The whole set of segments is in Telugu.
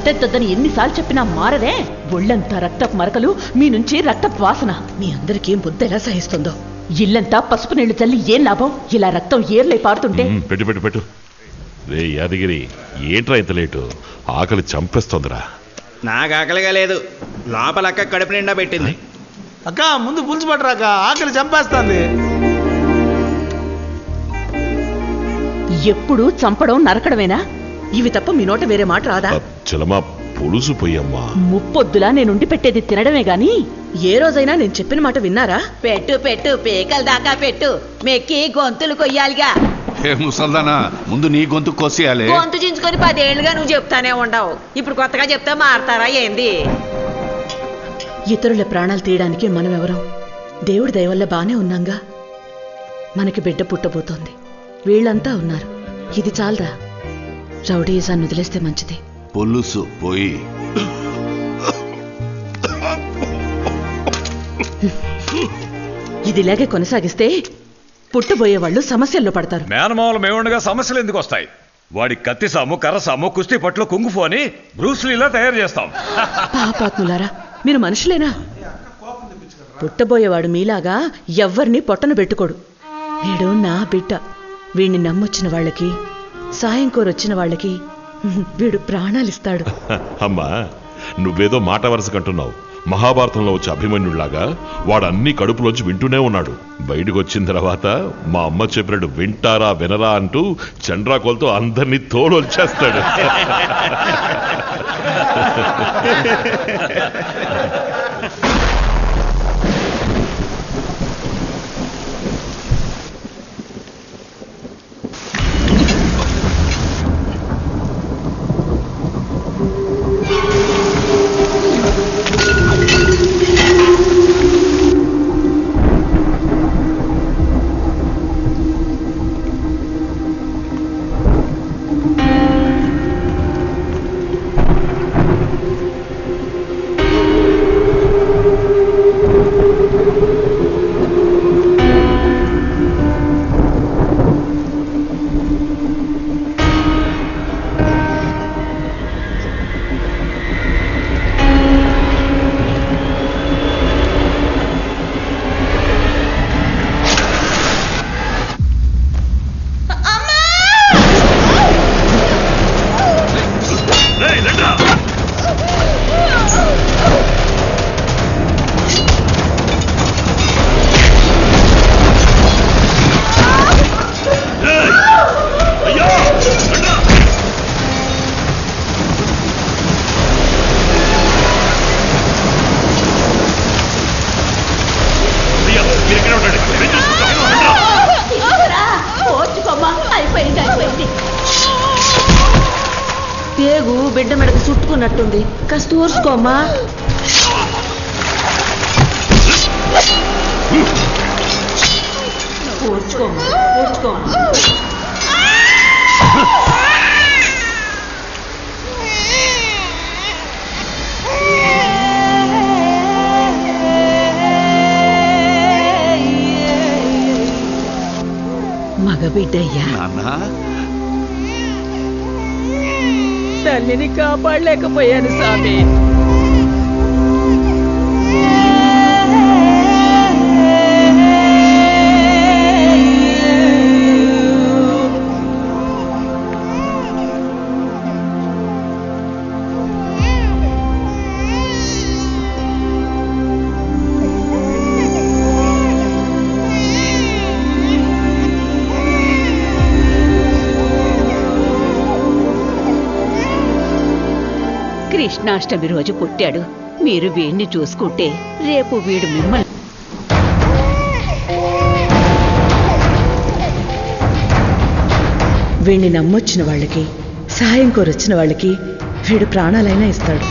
రక్తెత్తొద్దని ఎన్నిసార్లు చెప్పినా మారదే. ఒళ్ళంతా రక్తపు మరకలు, మీ నుంచి రక్తపు వాసన. మీ అందరికీ బుద్ధి ఎలా సహిస్తుందో. ఇల్లంతా పసుపు నీళ్లు చల్లి ఏం లాభం? ఇలా రక్తం ఏర్లై పారుతుంటే. పెట్టు పెట్టు పెట్టు. రే యాదగిరి, ఏంట్రా ఇంత లేటు? ఆకలి చంపేస్తోందిరా. నాకు ఆకలిగా లేదు, లోపల అక్క కడుపు నిండా పెట్టింది. అక్క ముందు పులుసు పట్టరాక, ఆకలి చంపేస్తుంది. ఎప్పుడు చంపడం నరకడమేనా? ఇవి తప్ప మీ నోట వేరే మాట రాదా? చలమా పులుసు పోయమ్మా. ముప్పొద్దులా నేనుండి పెట్టేది తినడమే గాని ఏ రోజైనా నేను చెప్పిన మాట విన్నారా? పెట్టు పెట్టు, పేకల దాకా పెట్టు, మెక్కి గొంతులు కొయ్యాలిగా. ఏ ముసల్దానా, ముందు నీ గొంతు కోసేయాలి. గొంతు చించుకొని 10 ఏళ్ళుగా నువ్వు చెప్తానే ఉండవు, ఇప్పుడు కొత్తగా చెప్తే మారతారా ఏంది? ఇతరుల ప్రాణాలు తీయడానికి మనం ఎవరం? దేవుడి దయ వల్ల బానే ఉన్నాంగా. మనకి బిడ్డ పుట్టబోతోంది, వీళ్ళంతా ఉన్నారు. ఇది చాలదా? రౌడీజాన్ని వదిలేస్తే మంచిది. పులుసు పోయి. ఇదిలాగే కొనసాగిస్తే పుట్టబోయేవాళ్ళు సమస్యల్లో పడతారు. మేనమావలు మేముండగా సమస్యలు ఎందుకు వస్తాయి? వాడి కత్తి సాము, కర్ర సాము, కుస్తీ పట్లు, కుంగుఫు అని బ్రూస్లీలా తయారు చేస్తాం. పాపాత్ములారా, మీరు మనుషులేనా? పుట్టబోయేవాడు మీలాగా ఎవ్వరిని పొట్టను పెట్టుకోడు. వీడు నా బిడ్డ. వీడిని నమ్మొచ్చిన వాళ్ళకి, సాయం కోరొచ్చిన వాళ్ళకి వీడు ప్రాణాలిస్తాడు. అమ్మా, నువ్వేదో మాట వరుసకంటున్నావు. మహాభారతంలో వచ్చే అభిమన్యుడిలాగా వాడు అన్ని కడుపులోంచి వింటూనే ఉన్నాడు. బయటకు వచ్చిన తర్వాత మా అమ్మ చెప్పినట్టు వింటారా వినరా అంటూ చండ్రాకోలతో అందరినీ తోడొచ్చేస్తాడు. పేగు బిడ్డ మెడకు చుట్టుకున్నట్టుంది, కాస్త ఊర్చుకోమ్మా. ఊర్చుకోమ్మా, ఊర్చుకోమ్మా. మగబిడ్డయ్యా, తల్లిని కాపాడలేకపోయాను స్వామి. కృష్ణాష్టమి రోజు పుట్టాడు. మీరు వీడిని చూసుకుంటే రేపు వీడు మిమ్మల్ని. వీడిని నమ్మొచ్చిన వాళ్ళకి, సహాయం కోరొచ్చిన వాళ్ళకి వీడు ప్రాణాలైనా ఇస్తాడు.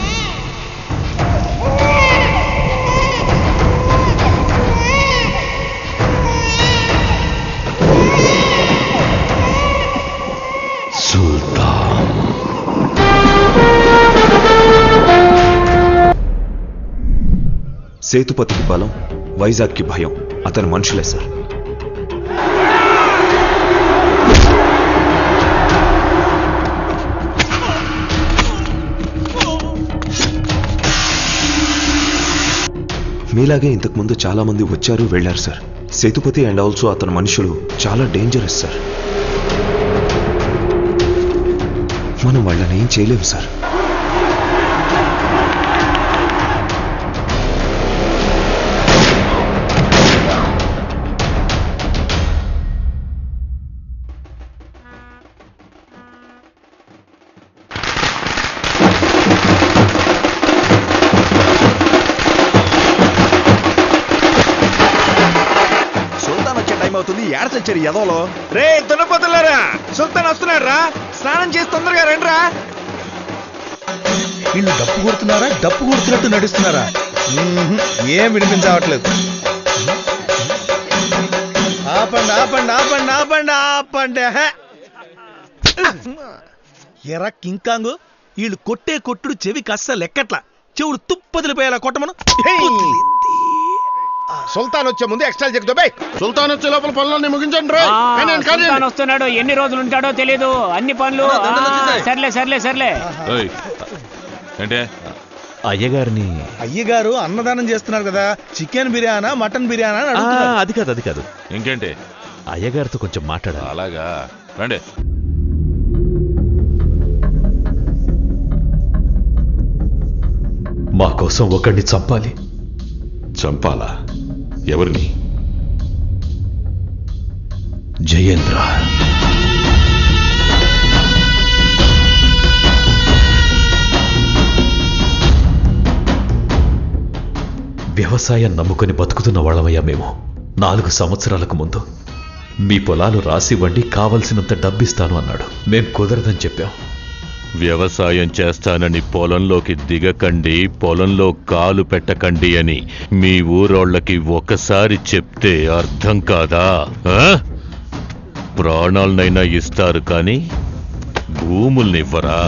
సేతుపతికి బలం, వైజాగ్కి భయం. అతను మనుషులే సార్. మీలాగే ఇంతకుముందు చాలా మంది వచ్చారు వెళ్ళారు సార్. సేతుపతి అండ్ ఆల్సో అతని మనుషులు చాలా డేంజరస్ సార్. మనం వాళ్ళని ఏం చేయలేము సార్. ఏడచచ్చారు ఎదవలో. రే దున్నపోతులారా, సుల్తాన్ వస్తున్నాడు రా, స్నానం చేసి తొందరగా రండిరా. వీళ్ళు డప్పు కొడుతున్నారా, డప్పు కొడుతున్నట్టు నడుస్తున్నారా? ఏం వినిపించవట్లేదు. ఆపండి ఆపండి ఆపండి ఆపండి ఆపండి. ఎరా కింకాంగు, వీళ్ళు కొట్టే కొట్టుడు చెవికి అస్సలు ఎక్కట్లా. చెవుడు తుప్పదిలిపోయేలా కొట్టమను. సుల్తాన్ వచ్చే ముందు ఎక్స్ట్రా చెక్తో బై. సుల్తాన్ వచ్చే లోపల పనులన్నీ ముగించండి. సుల్తాన్ వస్తున్నాడు, ఎన్ని రోజులు ఉంటాడో తెలీదు. అన్ని పనులు సర్లే సర్లే సర్లే. అంటే అయ్యగారిని అయ్యగారు అన్నదానం చేస్తున్నారు కదా, చికెన్ బిర్యానా మటన్ బిర్యానా? అది కాదు అది కాదు. ఇంకేంటి? అయ్యగారితో కొంచెం మాట్లాడాలి. అలాగా, రండి. మా కోసం ఒకడిని చంపాలి. చంపాలా? ఎవరిని? జయేంద్ర. వ్యవసాయం నమ్ముకొని బతుకుతున్న వాళ్ళమయ్యా మేము. 4 సంవత్సరాలకు ముందు మీ పొలాలు రాసివ్వండి, కావలసినంత డబ్బిస్తాను అన్నాడు. మేం కుదరదని చెప్పాం. వ్యవసాయం చేస్తానని పొలంలోకి దిగకండి, పొలంలో కాలు పెట్టకండి అని మీ ఊరోళ్ళకి ఒకసారి చెప్తే అర్థం కాదా? ప్రాణాలనైనా ఇస్తారు కానీ భూముల్నివ్వరా?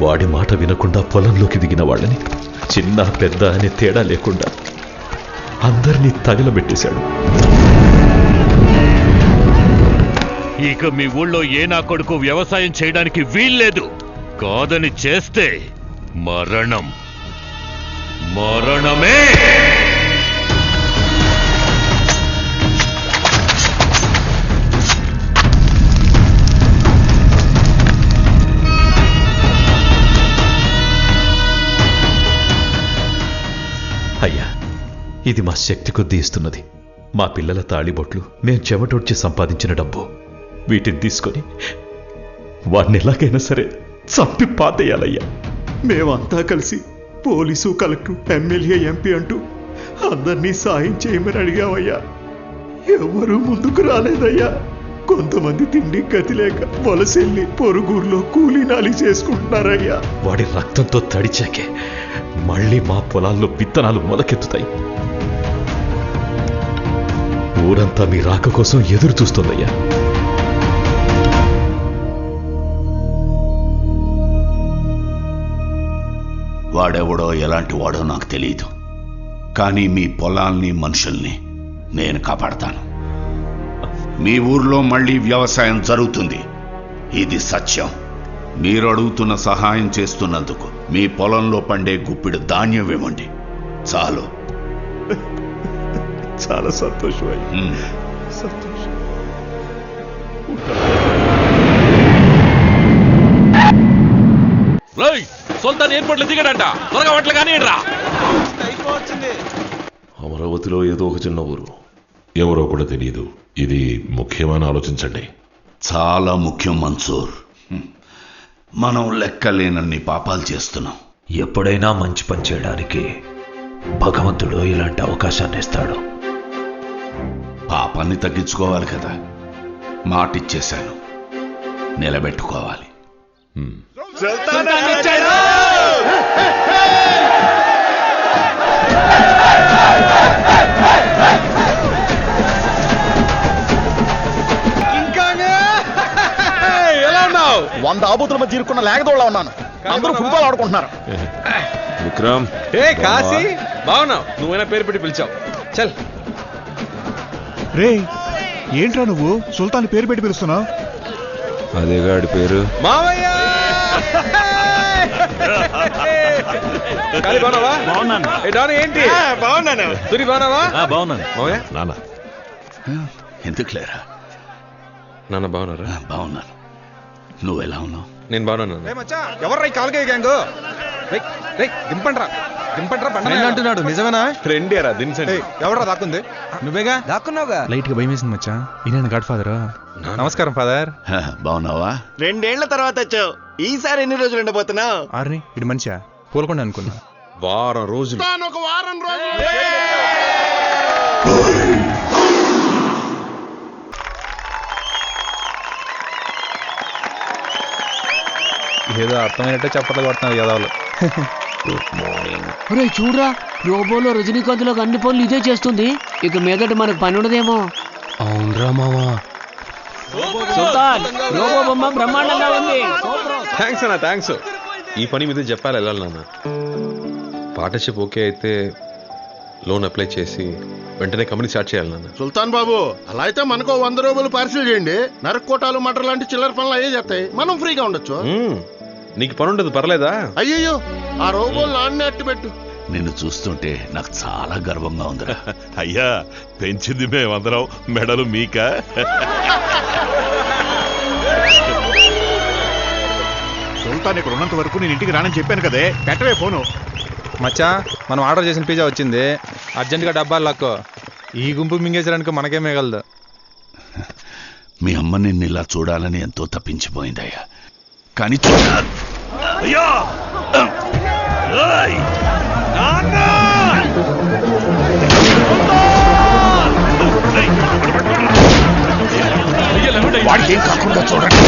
వాడి మాట వినకుండా పొలంలోకి దిగిన వాళ్ళని చిన్న పెద్ద అనే తేడా లేకుండా అందరినీ తగలబెట్టేశాడు. ఇక మీ ఊళ్ళో ఏ నా కొడుకు వ్యవసాయం చేయడానికి వీల్లేదు. కాదని చేస్తే మరణం. మరణమే. అయ్యా, ఇది మా శక్తి కొద్దీ ఇస్తున్నది. మా పిల్లల తాళిబొట్లు, మేం చెమటొడ్చి సంపాదించిన డబ్బు. వీటిని తీసుకొని వాడిని ఎలాగైనా సరే చంపి పాతేయాలయ్యా. మేమంతా కలిసి పోలీసు, కలెక్టర్, ఎమ్మెల్యే, ఎంపీ అంటూ అందరినీ సాయం చేయమని అడిగామయ్యా. ఎవరూ ముందుకు రాలేదయ్యా. కొంతమంది తిండి గతి లేక వలసెళ్ళి పొరుగురులో కూలీనాలి చేసుకుంటున్నారయ్యా. వాడి రక్తంతో తడిచాకే మళ్ళీ మా పొలాల్లో విత్తనాలు మొలకెత్తుతాయి. ఊరంతా మీ రాక కోసం ఎదురు చూస్తుందయ్యా. వాడెవడో ఎలాంటి వాడో నాకు తెలియదు, కానీ మీ పొలాల్ని మనుషుల్ని నేను కాపాడతాను. మీ ఊర్లో మళ్ళీ వ్యవసాయం జరుగుతుంది, ఇది సత్యం. మీరు అడుగుతున్న సహాయం చేస్తున్నందుకు మీ పొలంలో పండే గుప్పిడు ధాన్యం ఇవ్వండి చాలు. చాలా సంతోషం. సంతోషం. సుల్తాన్ ఎయిర్పోర్ట్లో దిగాడంట, త్వరగా వాటిలో కానీ రా. అమరావతిలో ఏదో ఒక చిన్న ఊరు, ఎవరో కూడా తెలియదు. ఇది ముఖ్యమని ఆలోచించండి. చాలా ముఖ్యం మన్సూర్. మనం లెక్కలేనన్ని పాపాలు చేస్తున్నాం. ఎప్పుడైనా మంచి పని చేయడానికి భగవంతుడు ఇలాంటి అవకాశాన్ని ఇస్తాడు. పాపాన్ని తగ్గించుకోవాలి కదా, మాటిచ్చేశాను, నిలబెట్టుకోవాలి. ఎలా ఉన్నావు? 100 ఆబూతుల మధ్య ఇరుక్కున్న లేకదోళ్ళ ఉన్నాను. అందరూ ఫుట్బాల్ ఆడుకుంటున్నారు. విక్రమ్, ఏ కాశీ, బాగున్నావు? నువ్వైనా పేరు పెట్టి పిలిచావు. చల్. రే, ఏంట్రా నువ్వు సుల్తాన్ పేరు పెట్టి పిలుస్తున్నావు? అదేగాడి పేరు. మావయ్య కాలి బాగున్నావా? బాగున్నాను. ఏ డాను ఏంటి? బాగున్నాను. తురి బాగున్నావా? బాగున్నాను. మావయ్య నాన్న ఎందుకు లేరా? నాన్న బాగున్నారా? బాగున్నాను. నువ్వెలా ఉన్నావు? నేను బాగున్నాను. ఎవర్రా ఈ కాలుకే గ్యాంగ్? దింపండ్రా అంటున్నాడు నిజమేనా? ఫ్రెండేరా దించండి. ఎవడ్రా దాక్కుంది? నువ్వేగా దాక్కున్నావుగా. లైట్ గా భయం వేసింది మచ్చా. ఈయన గాడ్ ఫాదర్. నమస్కారం ఫాదర్. బాగున్నావా? 2 ఏళ్ల తర్వాత వచ్చావు. ఈసారి ఎన్ని రోజులు ఉండబోతున్నావు? ఆర్ని ఇది మనిషా కోలుకుండా అనుకున్నా. వారం రోజులు. ఒక వారం రోజులు. ఏదో అర్థమైనట్టే చప్పట్లు కొడుతున్నారు యదవులు. ఒరే చూడరా, రోబోలో రజనీకాంత్ లో అన్ని పనులు ఇదే చేస్తుంది. ఇక మీదట మనకు పని ఉండదేమో. అవునరా మావా. సుల్తాన్ రోబో బొమ్మ బ్రహ్మాండంగా ఉంది. థ్యాంక్స్ అన్న, థ్యాంక్స్. ఈ పని మీద చెప్పాలి వెళ్ళాలి నాన్న. పార్ట్నర్షిప్ ఓకే అయితే లోన్ అప్లై చేసి వెంటనే కంపెనీ స్టార్ట్ చేయాలి నాన్న. సుల్తాన్ బాబు, అలా అయితే మనకు 100 రూపాయలు పార్సిల్ చేయండి. నరకోటాలు మటర్ లాంటి చిల్లర పనులు అయ్యే చేస్తాయి. మనం ఫ్రీగా ఉండొచ్చు. నీకు పని ఉండదు పర్లేదా? అయ్యయ్యో, ఆ రోబోలు నాన్నే అట్టు పెట్టు. నిన్ను చూస్తుంటే నాకు చాలా గర్వంగా ఉందిరా. అయ్యా పెంచింది మేమందరం, మెడలు మీక. సుల్తాన్ ఇక్కడ ఉన్నంత వరకు నేను ఇంటికి రానని చెప్పాను కదే. పెట్టవే ఫోను. మచ్చా, మనం ఆర్డర్ చేసిన పిజ్జా వచ్చింది. అర్జెంటుగా డబ్బాలు లాక్కో. ఈ గుంపు మింగేసడానికి మనకే మిగలదు. మీ అమ్మ నిన్ను ఇలా చూడాలని ఎంతో తప్పించిపోయిందయ్యా. కానీ అయ్యా వాడికి ఏం కాకుండా చూడండి.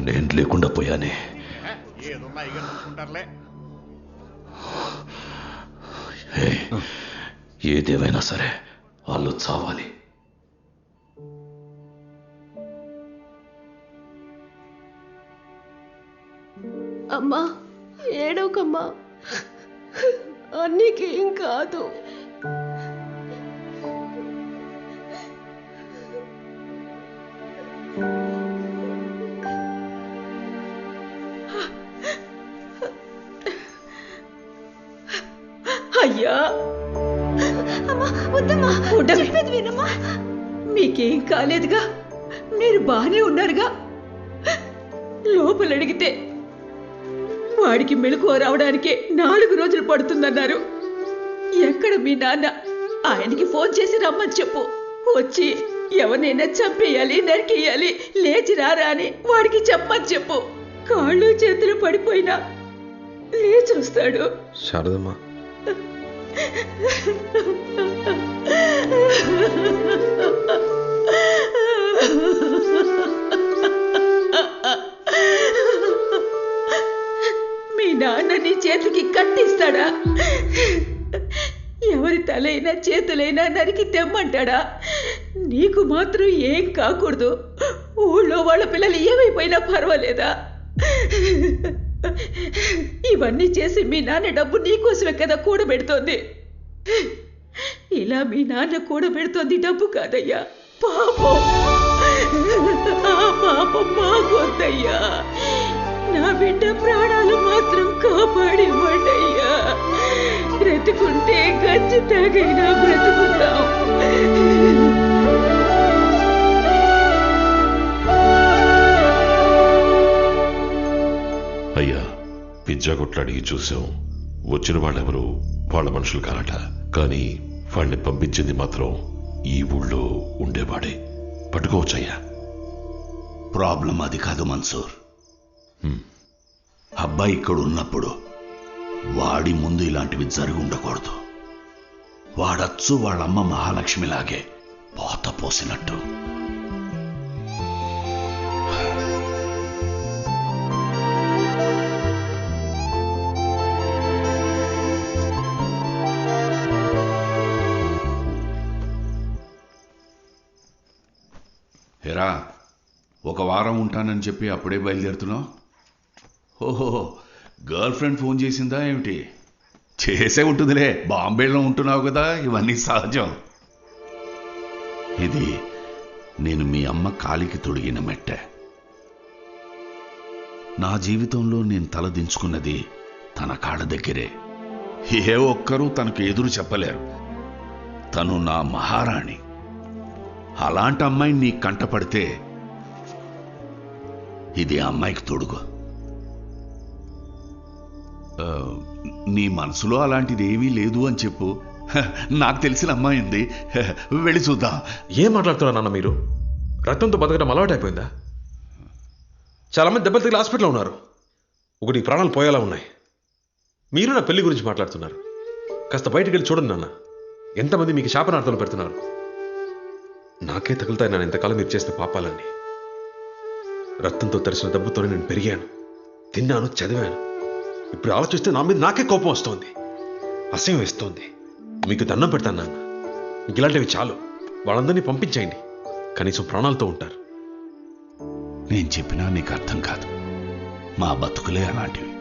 నేను లేకుండా పోయానే. ఏదేమైనా సరే వాళ్ళు చావాలి. అమ్మా ఏడవకమ్మా, అన్నికేం కాదు. అయ్యా మీకేం కాలేదుగా, మీరు బానే ఉన్నారుగా. లోపల అడిగితే వాడికి మెలకువ రావడానికే 4 రోజులు పడుతుందన్నారు. ఎక్కడ మీ నాన్న? ఆయనకి ఫోన్ చేసి రమ్మని చెప్పు. వచ్చి ఎవరినైనా చంపేయాలి, నరికేయాలి, లేచి రారా అని వాడికి చెప్పని చెప్పు. కాళ్ళు చేతులు పడిపోయినా లేచి వస్తాడు. శారదమ్మా, మీ నాన్న నీ చేతికి కట్టిస్తాడా? ఎవరి తలైనా చేతులైనా నరికి తెమ్మంటాడా? నీకు మాత్రం ఏం కాకూడదు. ఊళ్ళో వాళ్ళ పిల్లలు ఏమైపోయినా పర్వాలేదా? ఇవన్నీ చేసి మీ నాన్న డబ్బు నీకోసమే కదా కూడబెడుతోంది. ఇలా మీ నాన్న కూడబెడుతోంది డబ్బు కాదయ్యా, పాపం. పాపం మాకొద్దయ్యా. నా బిడ్డ ప్రాణాలు మాత్రం కాపాడివ్వండయ్యా. బ్రతుకుంటే గంజి తాగైనా బ్రతుకుతాం. అయ్యా పిజ్జా కొట్లు అడిగి చూసాం. వచ్చిన వాళ్ళెవరు వాళ్ళ మనుషులు కానట. కానీ వాడిని పంపించింది మాత్రం ఈ ఊళ్ళో ఉండేవాడే. పట్టుకోవచ్చయ్యా. ప్రాబ్లం అది కాదు మన్సూర్. అబ్బాయి ఇక్కడ ఉన్నప్పుడు వాడి ముందు ఇలాంటివి జరిగి ఉండకూడదు. వాడచ్చు వాళ్ళమ్మ మహాలక్ష్మిలాగే పోత పోసినట్టు. హేరా, ఒక వారం ఉంటానని చెప్పి అప్పుడే బయలుదేరుతున్నావు? ఓహో, గర్ల్ ఫ్రెండ్ ఫోన్ చేసిందా ఏమిటి? చేసే ఉంటుందిలే, బాంబేలో ఉంటున్నావు కదా, ఇవన్నీ సహజం. ఇది నేను మీ అమ్మ కాలికి తొడిగిన మెట్టె. నా జీవితంలో నేను తలదించుకున్నది తన కాళ్ళ దగ్గరే. ఏ ఒక్కరూ తనకు ఎదురు చెప్పలేరు. తను నా మహారాణి. అలాంటి అమ్మాయిని నీ కంటపడితే ఇది ఆ అమ్మాయికి తొడుగు. నీ మనసులో అలాంటిది ఏమీ లేదు అని చెప్పు. నాకు తెలిసిన అమ్మాయి ఉంది, వెళ్ళి చూద్దాం. ఏం మాట్లాడుతున్నా నాన్న మీరు? రక్తంతో బతకడం అలవాటు అయిపోయిందా? చాలా మంది దెబ్బలు తగిలి హాస్పిటల్లో ఉన్నారు. ఒకటి ప్రాణాలు పోయేలా ఉన్నాయి. మీరు నా పెళ్లి గురించి మాట్లాడుతున్నారు. కాస్త బయటికి వెళ్ళి చూడండి నాన్న. ఎంతమంది మీకు శాపనార్థాలు పెడుతున్నారు. నాకే తగులుతాయి నాన్న ఇంతకాలం మీరు చేసిన పాపాలన్నీ. రక్తంతో తరిసిన దెబ్బతోనే నేను పెరిగాను, తిన్నాను, చదివాను. ఇప్పుడు ఆలోచిస్తే నా మీద నాకే కోపం వస్తోంది, అసహ్యం వేస్తోంది. మీకు దండం పెడతాను నాన్న. మీకు ఇలాంటివి చాలు. వాళ్ళందరినీ పంపించేయండి, కనీసం ప్రాణాలతో ఉంటారు. నేను చెప్పినా నీకు అర్థం కాదు. మా బతుకులే అలాంటివి.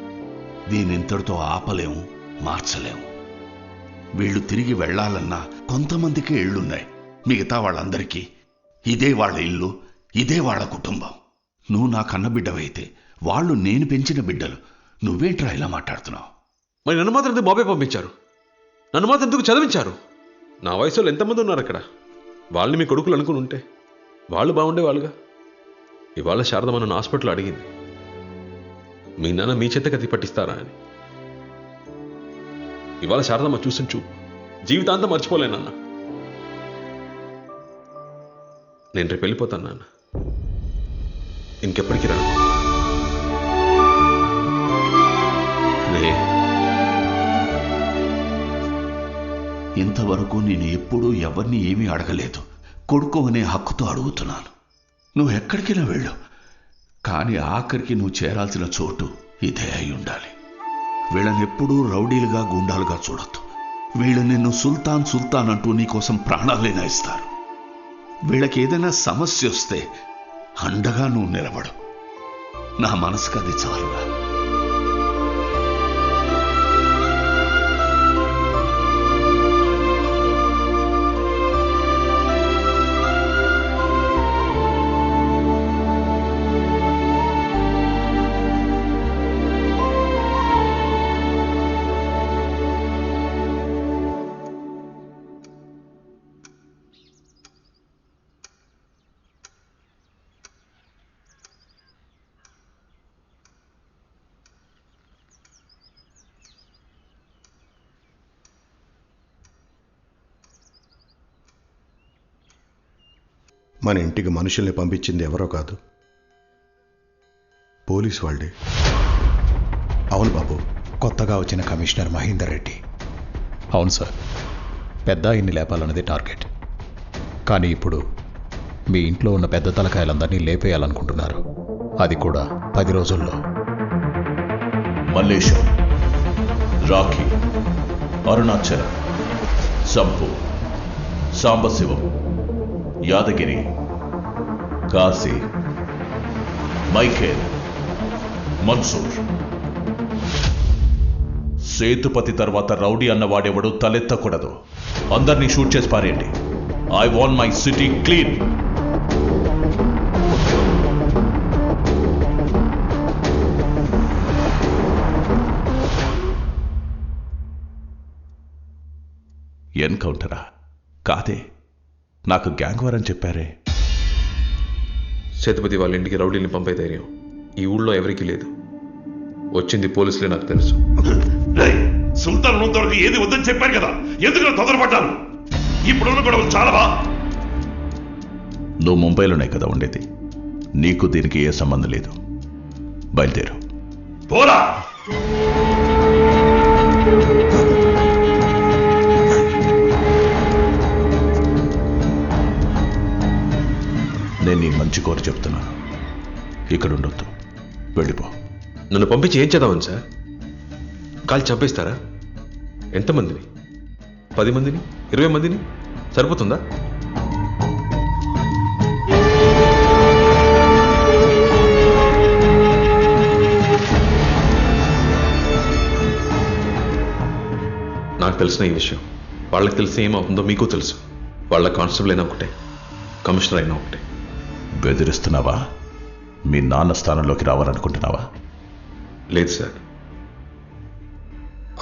దీని ఇంతటితో ఆపలేము, మార్చలేము. వీళ్ళు తిరిగి వెళ్లాలన్నా కొంతమందికే ఇళ్లున్నాయి. మిగతా వాళ్ళందరికీ ఇదే వాళ్ళ ఇల్లు, ఇదే వాళ్ళ కుటుంబం. నువ్వు నా కన్నబిడ్డవైతే వాళ్ళు నేను పెంచిన బిడ్డలు. నువ్వేంట్రా ఇలా మాట్లాడుతున్నావు? మరి నన్ను మాత్రం ఎందుకు బాబే పంపించారు? నన్ను మాత్రం ఎందుకు చదివించారు? నా వయసులో ఎంతమంది ఉన్నారు అక్కడ? వాళ్ళని మీ కొడుకులు అనుకుని ఉంటే వాళ్ళు బాగుండేవాళ్ళుగా. ఇవాళ శారదమ్మ నన్ను హాస్పిటల్లో అడిగింది, మీ నాన్న మీ చేత కత్తి పట్టిస్తారా అని. ఇవాళ శారదమ్మ చూసిన చూపు జీవితాంతం మర్చిపోలేనన్న. నేను రేపు వెళ్ళిపోతాను నాన్న. ఇంకెప్పటికీ రాను. ఇంతవరకు నేను ఎప్పుడూ ఎవరిని ఏమీ అడగలేదు. కొడుకు అనే హక్కుతో అడుగుతున్నాను. నువ్వు ఎక్కడికైనా వెళ్ళు, కానీ ఆఖరికి నువ్వు చేరాల్సిన చోటు ఇదే అయి ఉండాలి. వీళ్ళని ఎప్పుడూ రౌడీలుగా, గుండాలుగా చూడొద్దు. వీళ్ళు నిన్ను సుల్తాన్ సుల్తాన్ అంటూ నీకోసం ప్రాణాలైనా ఇస్తారు. వీళ్ళకి ఏదైనా సమస్య వస్తే అండగా నువ్వు నిలబడు. నా మనసుకు అది చాలుగా. మన ఇంటికి మనుషుల్ని పంపించింది ఎవరో కాదు, పోలీసు వాళ్ళే. అవును బాబు, కొత్తగా వచ్చిన కమిషనర్ మహేందర్ రెడ్డి. అవును సార్, పెద్ద ఇన్ని లేపాలన్నది టార్గెట్. కానీ ఇప్పుడు మీ ఇంట్లో ఉన్న పెద్ద తలకాయలందరినీ లేపేయాలనుకుంటున్నారు. అది కూడా 10 రోజుల్లో. మల్లేశం, రాఖీ, అరుణాచలం, సంపు, సాంబశివం, యాదగిరి, కాశీ, మైఖేల్, మన్సూర్. సేతుపతి తర్వాత రౌడీ అన్నవాడెవడు తలెత్తకూడదు. అందరినీ షూట్ చేసి పారేయండి. I want my city clean. ఎన్కౌంటరా? కాదే, నాకు గ్యాంగ్ వార్ అని చెప్పారే. సేతుపతి వాళ్ళ ఇంటికి రౌడీని పంపే ధైర్యం ఈ ఊళ్ళో ఎవరికీ లేదు. వచ్చింది పోలీసులే, నాకు తెలుసు. సుల్తాన్ ఉన్నంతవరకు ఏది వద్దని చెప్పారు కదా, ఎందుకు తొందరపడ్డాను? ఇప్పుడున్న గొడవలు చాలావా? నువ్వు ముంబైలోనే కదా ఉండేది, నీకు దీనికి ఏ సంబంధం లేదు. బయలుదేరు. పోరా. నేను నీ మంచి కోరి చెప్తున్నాను, ఇక్కడ ఉండొద్దు, వెళ్ళిపో. నన్ను పంపించి ఏం చేద్దామని సార్? కాల్ చంపేస్తారా? ఎంతమందిని? 10 మందిని, 20 మందిని సరిపోతుందా? నాకు తెలిసిన ఈ విషయం వాళ్ళకి తెలిసి ఏమవుతుందో మీకు తెలుసు. వాళ్ళ కానిస్టేబుల్ అయినా ఒకటే, కమిషనర్ అయినా ఒకటే. బెదిరిస్తున్నావా? మీ నాన్న స్థానంలోకి రావాలనుకుంటున్నావా? లేదు సార్,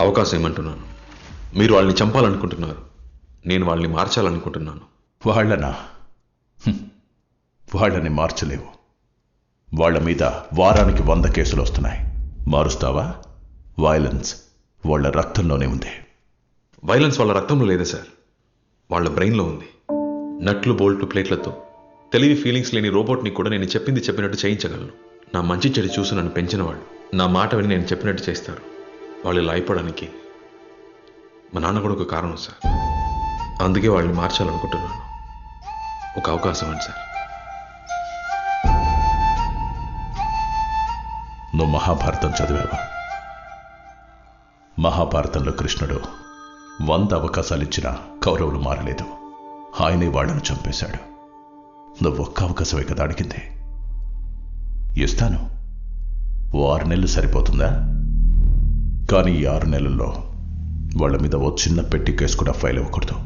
అవకాశం ఏమంటున్నాను. మీరు వాళ్ళని చంపాలనుకుంటున్నారు, నేను వాళ్ళని మార్చాలనుకుంటున్నాను. వాళ్ళనా? వాళ్ళని మార్చలేవు. వాళ్ళ మీద వారానికి 100 కేసులు వస్తున్నాయి. మారుస్తావా? వైలెన్స్ వాళ్ళ రక్తంలోనే ఉంది. వైలెన్స్ వాళ్ళ రక్తంలో లేదే సార్, వాళ్ళ బ్రెయిన్లో ఉంది. నట్లు బోల్ట్లు ప్లేట్లతో తెలివి ఫీలింగ్స్ లేని రోబోట్ని కూడా నేను చెప్పింది చెప్పినట్టు చేయించగలను. నా మంచి చెడు చూసి నన్ను పెంచిన వాళ్ళు నా మాట విని నేను చెప్పినట్టు చేస్తారు. వాళ్ళు ఇలా అయిపోవడానికి మా నాన్న కూడా ఒక కారణం సార్. అందుకే వాళ్ళని మార్చాలనుకుంటున్నాను. ఒక అవకాశం అండి సార్. నువ్వు మహాభారతం చదివావా? మహాభారతంలో కృష్ణుడు 100 అవకాశాలు ఇచ్చినా కౌరవులు మారలేదు. ఆయనే వాళ్లను చంపేశాడు. నువ్వు ఒక్క అవకాశమే కదా అడిగింది. ఇస్తాను. 6 నెలలు సరిపోతుందా? కానీ ఈ 6 నెలల్లో వాళ్ళ మీద ఓ చిన్న పెట్టి కేసు కూడా ఫైల్ అవ్వకూడదు.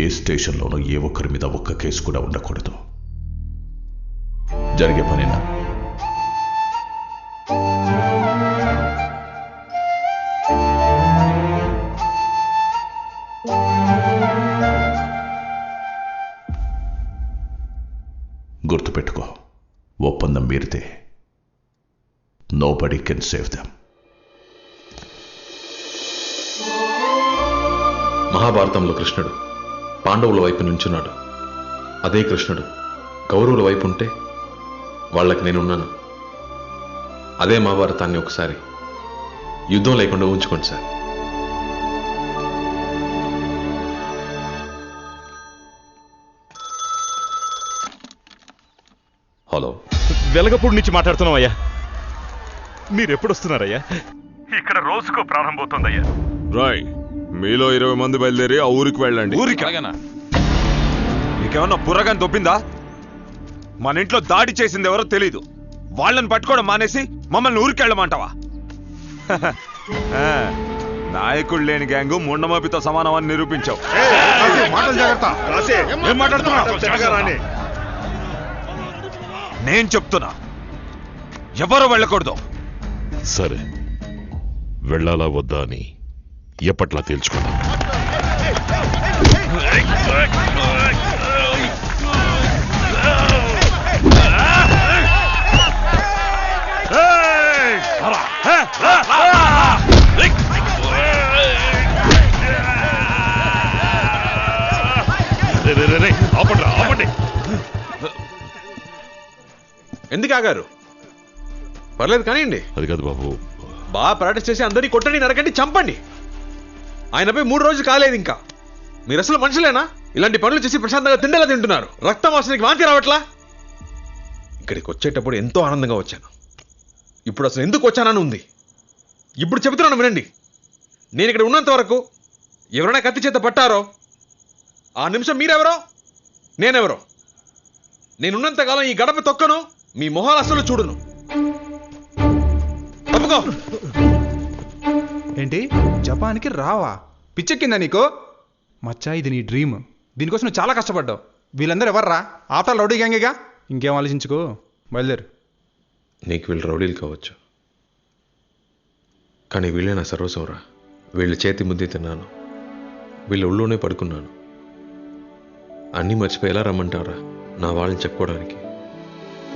ఏ స్టేషన్లోనూ ఏ ఒక్కరి మీద ఒక్క కేసు కూడా ఉండకూడదు. జరిగే పనేనా? గుర్తుపెట్టుకో, ఒప్పందం మీరితే నోబడీ కెన్ సేవ్ దెమ్. మహాభారతంలో కృష్ణుడు పాండవుల వైపు నుంచున్నాడు. అదే కృష్ణుడు కౌరవుల వైపు ఉంటే వాళ్ళకి నేనున్నాను. అదే మహాభారతాన్ని ఒకసారి యుద్ధం లేకుండా ఉంచుకోండి సార్. హలో, వెలగపూడి నుంచి మాట్లాడుతున్నాం అయ్యా. మీరెప్పుడు వస్తున్నారయ్యా? ఇక్కడ రోజుకో ప్రారంభమవుతుందయ్యా. రాయ్, మీలో 20 మంది బయలుదేరి ఆ ఊరికి వెళ్ళండి. ఊరికి నీకేమన్నా బుర్రగాని దొబ్బిందా? మన ఇంట్లో దాడి చేసింది ఎవరో తెలీదు. వాళ్ళని పట్టుకోవడం మానేసి మమ్మల్ని ఊరికి వెళ్ళమంటావా? నాయకుడు లేని గ్యాంగు ముండమోపితో సమానం అని నిరూపించావు. ఏం మాట్లాడుతున్నావు? నేను చెప్తున్నా, ఎవరు వెళ్ళకూడదు. సరే, వెళ్ళాలా వద్దా అని ఎప్పట్లా తేల్చుకుందాం. ఆపండి. ఎందుకు ఆగారు? పర్లేదు కానివ్వండి. అది కాదు బాబు, బాగా ప్రాక్టీస్ చేసి అందరినీ కొట్టండి, నరకండి, చంపండి. ఆయనపై 3 రోజులు కాలేదు ఇంకా. మీరు అసలు మనుషులేనా? ఇలాంటి పనులు చేసి ప్రశాంతంగా తిండేలా తింటున్నారు. రక్తం వాసనకి వాంతి రావట్లా? ఇక్కడికి వచ్చేటప్పుడు ఎంతో ఆనందంగా వచ్చాను. ఇప్పుడు అసలు ఎందుకు వచ్చానని ఉంది. ఇప్పుడు చెబుతున్నాను వినండి. నేను ఇక్కడ ఉన్నంత వరకు ఎవరైనా కత్తి చేత పట్టారో ఆ నిమిషం మీరెవరో నేనెవరో. నేనున్నంతకాలం ఈ గడప తొక్కను, మీ మొహాలు అసలు చూడును. తప్పుకో. ఏంటి, జపాన్కి రావా? పిచ్చెక్కిందా నీకు? మచ్చా, ఇది నీ డ్రీమ్. దీనికోసం నువ్వు చాలా కష్టపడ్డావు. వీళ్ళందరూ ఎవర్రా? ఆఫ్టర్ రౌడీ గ్యాంగేగా. ఇంకేం ఆలోచించుకో, బయలుదేరు. నీకు వీళ్ళు రౌడీలు కావచ్చు, కానీ వీళ్ళే నా సర్వస్వంరా. వీళ్ళ చేతి ముద్ది తిన్నాను, వీళ్ళ ఒళ్ళోనే పడుకున్నాను. అన్నీ మర్చిపోయి ఎలా రమ్మంటారా నా వాళ్ళని చెప్పుకోవడానికి?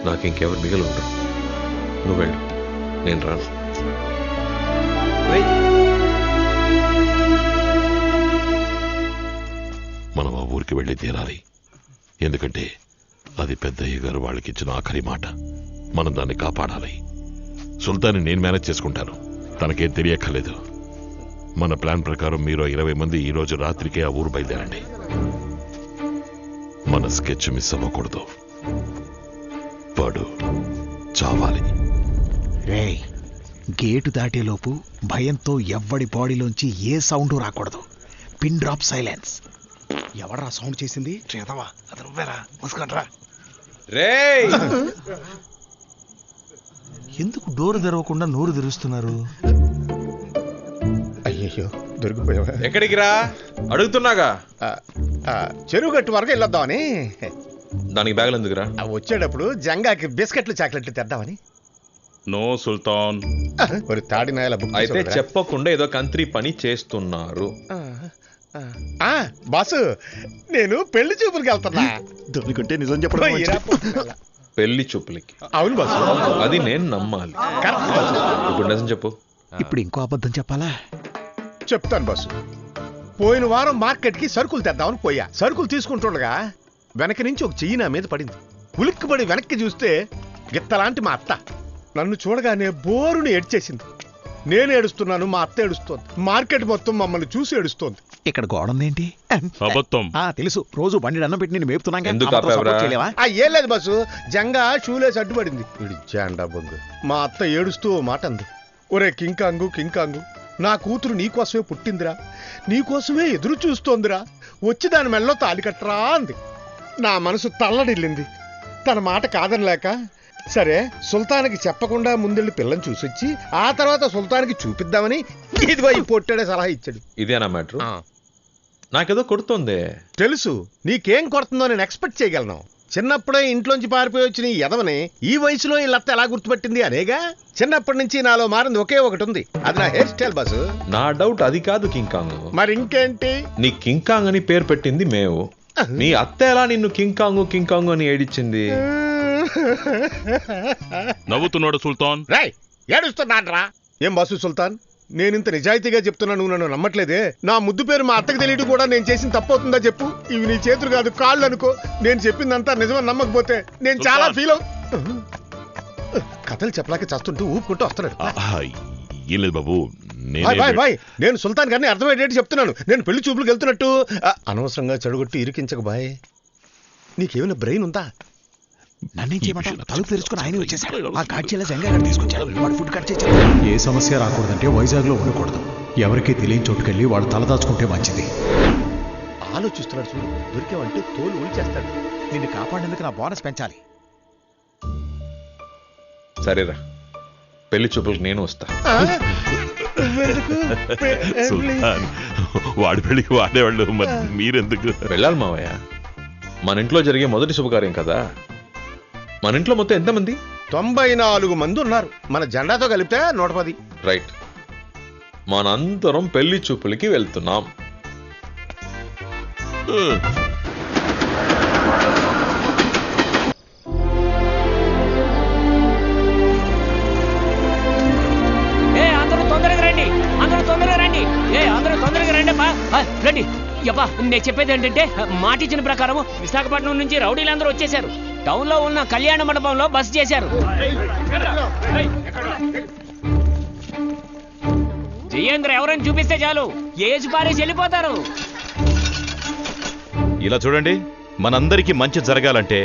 నాకు ఇంకెవరు మిగిలి ఉంటారు. నువ్వు వెళ్ళు, నేను రాను. మనం ఆ ఊరికి వెళ్ళి తీరాలి. ఎందుకంటే అది పెద్దయ్య గారు వాళ్ళకి ఇచ్చిన ఆఖరి మాట. మనం దాన్ని కాపాడాలి. సుల్తాన్ని నేను మేనేజ్ చేసుకుంటాను, తనకేం తెలియక్కర్లేదు. మన ప్లాన్ ప్రకారం మీరు 20 మంది ఈ రోజు రాత్రికే ఆ ఊరు బయలుదేరండి. మన స్కెచ్ మిస్ అవ్వకూడదు. వాడు చావాలి. రేయ్, గేటు దాటేలోపు భయంతో ఎవ్వడి బాడీలోంచి ఏ సౌండ్ రాకూడదు. Pin drop silence. ఎవడరా సౌండ్ చేసింది? చేతవా? అది నువ్వేరా? ముసుకండ్రా. రేయ్, ఎందుకు డోరు తెరవకుండా నోరు తెరుస్తున్నారు? అయ్యయ్యో, దొరికిపోయావా? ఎక్కడికి రా అడుగుతున్నాగా. చెరువు గట్టు వరకు వెళ్ళొద్దామని. దానికి బ్యాగులు ఎందుకురా? వచ్చేటప్పుడు జంగాకి బిస్కెట్లు చాక్లెట్లు తెద్దామని. నో సుల్తాన్. మరి తాడినాయల బుక్ అయితే చెప్పకుండా ఏదో కంత్రి పని చేస్తున్నారు. బాసు, నేను పెళ్లి చూపులకి వెళ్తున్నా. దొరికంటే నిజం చెప్పడం. పెళ్లి చూపులకి? అవును బాసు. అది నేను నమ్మాలి. ఇప్పుడు నిజం చెప్పు. ఇప్పుడు ఇంకో అబద్ధం చెప్పాలా? చెప్తాను బాసు. పోయిన వారం మార్కెట్కి సరుకులు తెద్దామని పోయా. సరుకులు తీసుకుంటుండగా వెనక నుంచి ఒక చెయ్యి నా మీద పడింది. ఉలిక్కిపడి వెనక్కి చూస్తే గిత్తలాంటి మా అత్త నన్ను చూడగానే బోరుని ఏడ్చేసింది. నేను ఏడుస్తున్నాను, మా అత్త ఏడుస్తోంది. మార్కెట్ మొత్తం మమ్మల్ని చూసి ఏడుస్తోంది. ఇక్కడ గోడందేంటి? అబద్ధం. తెలుసు, రోజు బండి అన్నం పెట్టి నేను మేపుతున్నాగా. ఏం లేదు బస్సు, జంగా షూలేసి అడ్డుపడింది. ఇడిచాండా బొంగు. మా అత్త ఏడుస్తూ మాట అంది, ఒరే కింకాంగు కింకాంగు, నా కూతురు నీకోసమే పుట్టిందిరా, నీకోసమే ఎదురు చూస్తోందిరా, వచ్చి దాని మెళ్ళలో తాళి కట్టరా అంది. నా మనసు తల్లడిల్లింది. తన మాట కాదనలేక, సరే సుల్తాన్కి చెప్పకుండా ముందెళ్ళి పిల్లని చూసొచ్చి ఆ తర్వాత సుల్తాన్కి చూపిద్దామని ఇదిగో ఈ పొట్టాడే సలహా ఇచ్చాడు. ఇదేనా మ్యాటర్? నాకేదో కొడుతోంది. తెలుసు, నీకేం కొడుతుందో నేను ఎక్స్పెక్ట్ చేయగలను. చిన్నప్పుడే ఇంట్లోంచి పారిపోయి వచ్చిన ఈ ఎదవని ఈ వయసులో ఈ లత్త ఎలా గుర్తుపెట్టింది అనేగా. చిన్నప్పటి నుంచి నాలో మారింది ఒకే ఒకటి ఉంది, అది నా హెయిర్ స్టైల్ బాసు. నా డౌట్ అది కాదు కింకాంగ్. మరి ఇంకేంటి? నీ కింకాంగ్ అని పేరు పెట్టింది మేము. నీ అత్త ఎలా నిన్ను కింకాంగు కింకాంగు అని ఏడిచ్చింది? నవ్వుతున్నాడు సుల్తాన్. రాయ్, ఏడుస్తున్నాడ్రా. ఏం బాసు సుల్తాన్, నేనింత నిజాయితీగా చెప్తున్నా, నువ్వు నన్ను నమ్మట్లేదే? నా ముద్దు పేరు మా అత్తకు తెలియదు కూడా నేను చేసిన తప్పవుతుందా చెప్పు? ఇవి నీ చేతులు కాదు, కాళ్ళు అనుకో. నేను చెప్పిందంతా నిజమని నమ్మకపోతే నేను చాలా ఫీల్ కథలు చెప్పలేక చస్తుంటూ ఊపుకుంటూ వస్తున్నాడు. ఏం లేదు బాబు, నేను సుల్తాన్ గారిని అర్థమయ్యేటట్టు చెప్తున్నాను. నేను పెళ్లి చూపులకు వెళ్తున్నట్టు. అనవసరంగా చెడగొట్టి ఇరికించక బాయ్. నీకేమైనా బ్రెయిన్ ఉందా? నన్నేం చేయమంటావు? తలుపు తెరుచుకుని ఆయన వచ్చేసాడు. ఆ కాడ్చీల జంగా తీసుకొచ్చాడు. వాడు ఫుడ్ కట్ చేశాడు. ఏ సమస్య రాకూడదంటే వైజాగ్లో ఉండకూడదు. ఎవరికీ తెలియని చోటుకెళ్ళి వాడు తలదాచుకుంటే మంచిది. ఆలోచిస్తున్నాడు చూడు, దొరికావంటే తోలు ఉల్చేస్తాడు. నిన్ను కాపాడేందుకు నా బోనస్ పెంచాలి. సరేరా, పెళ్లి చూపులకు నేను వస్తా. సుల్తాన్, వాడి పెళ్లికి వాడేవాళ్ళు, మరి మీరెందుకు? వెళ్ళాలి మావయ్య, మన ఇంట్లో జరిగే మొదటి శుభకార్యం కదా. మన ఇంట్లో మొత్తం ఎంతమంది? 94 మంది ఉన్నారు. మన జెండాతో కలిపితే 110. రైట్, మనందరం పెళ్లి చూపులకి వెళ్తున్నాం. అందరూ తొందరగా రండి, అందరూ తొందరగా రండి. అందరూ తొందరగా రండి అమ్మా, రండి. యబ్బా, నేను చెప్పేది ఏంటంటే, మాట ఇచ్చిన ప్రకారం విశాఖపట్నం నుంచి రౌడీలందరూ వచ్చేసారు. టౌన్ లో ఉన్న కళ్యాణ మండపంలో బస చేశారు. జయేంద్ర ఎవరైనా చూపిస్తే చాలు, ఏజ్ పారేసి వెళ్ళిపోతారు. ఇలా చూడండి, మనందరికీ మంచి జరగాలంటే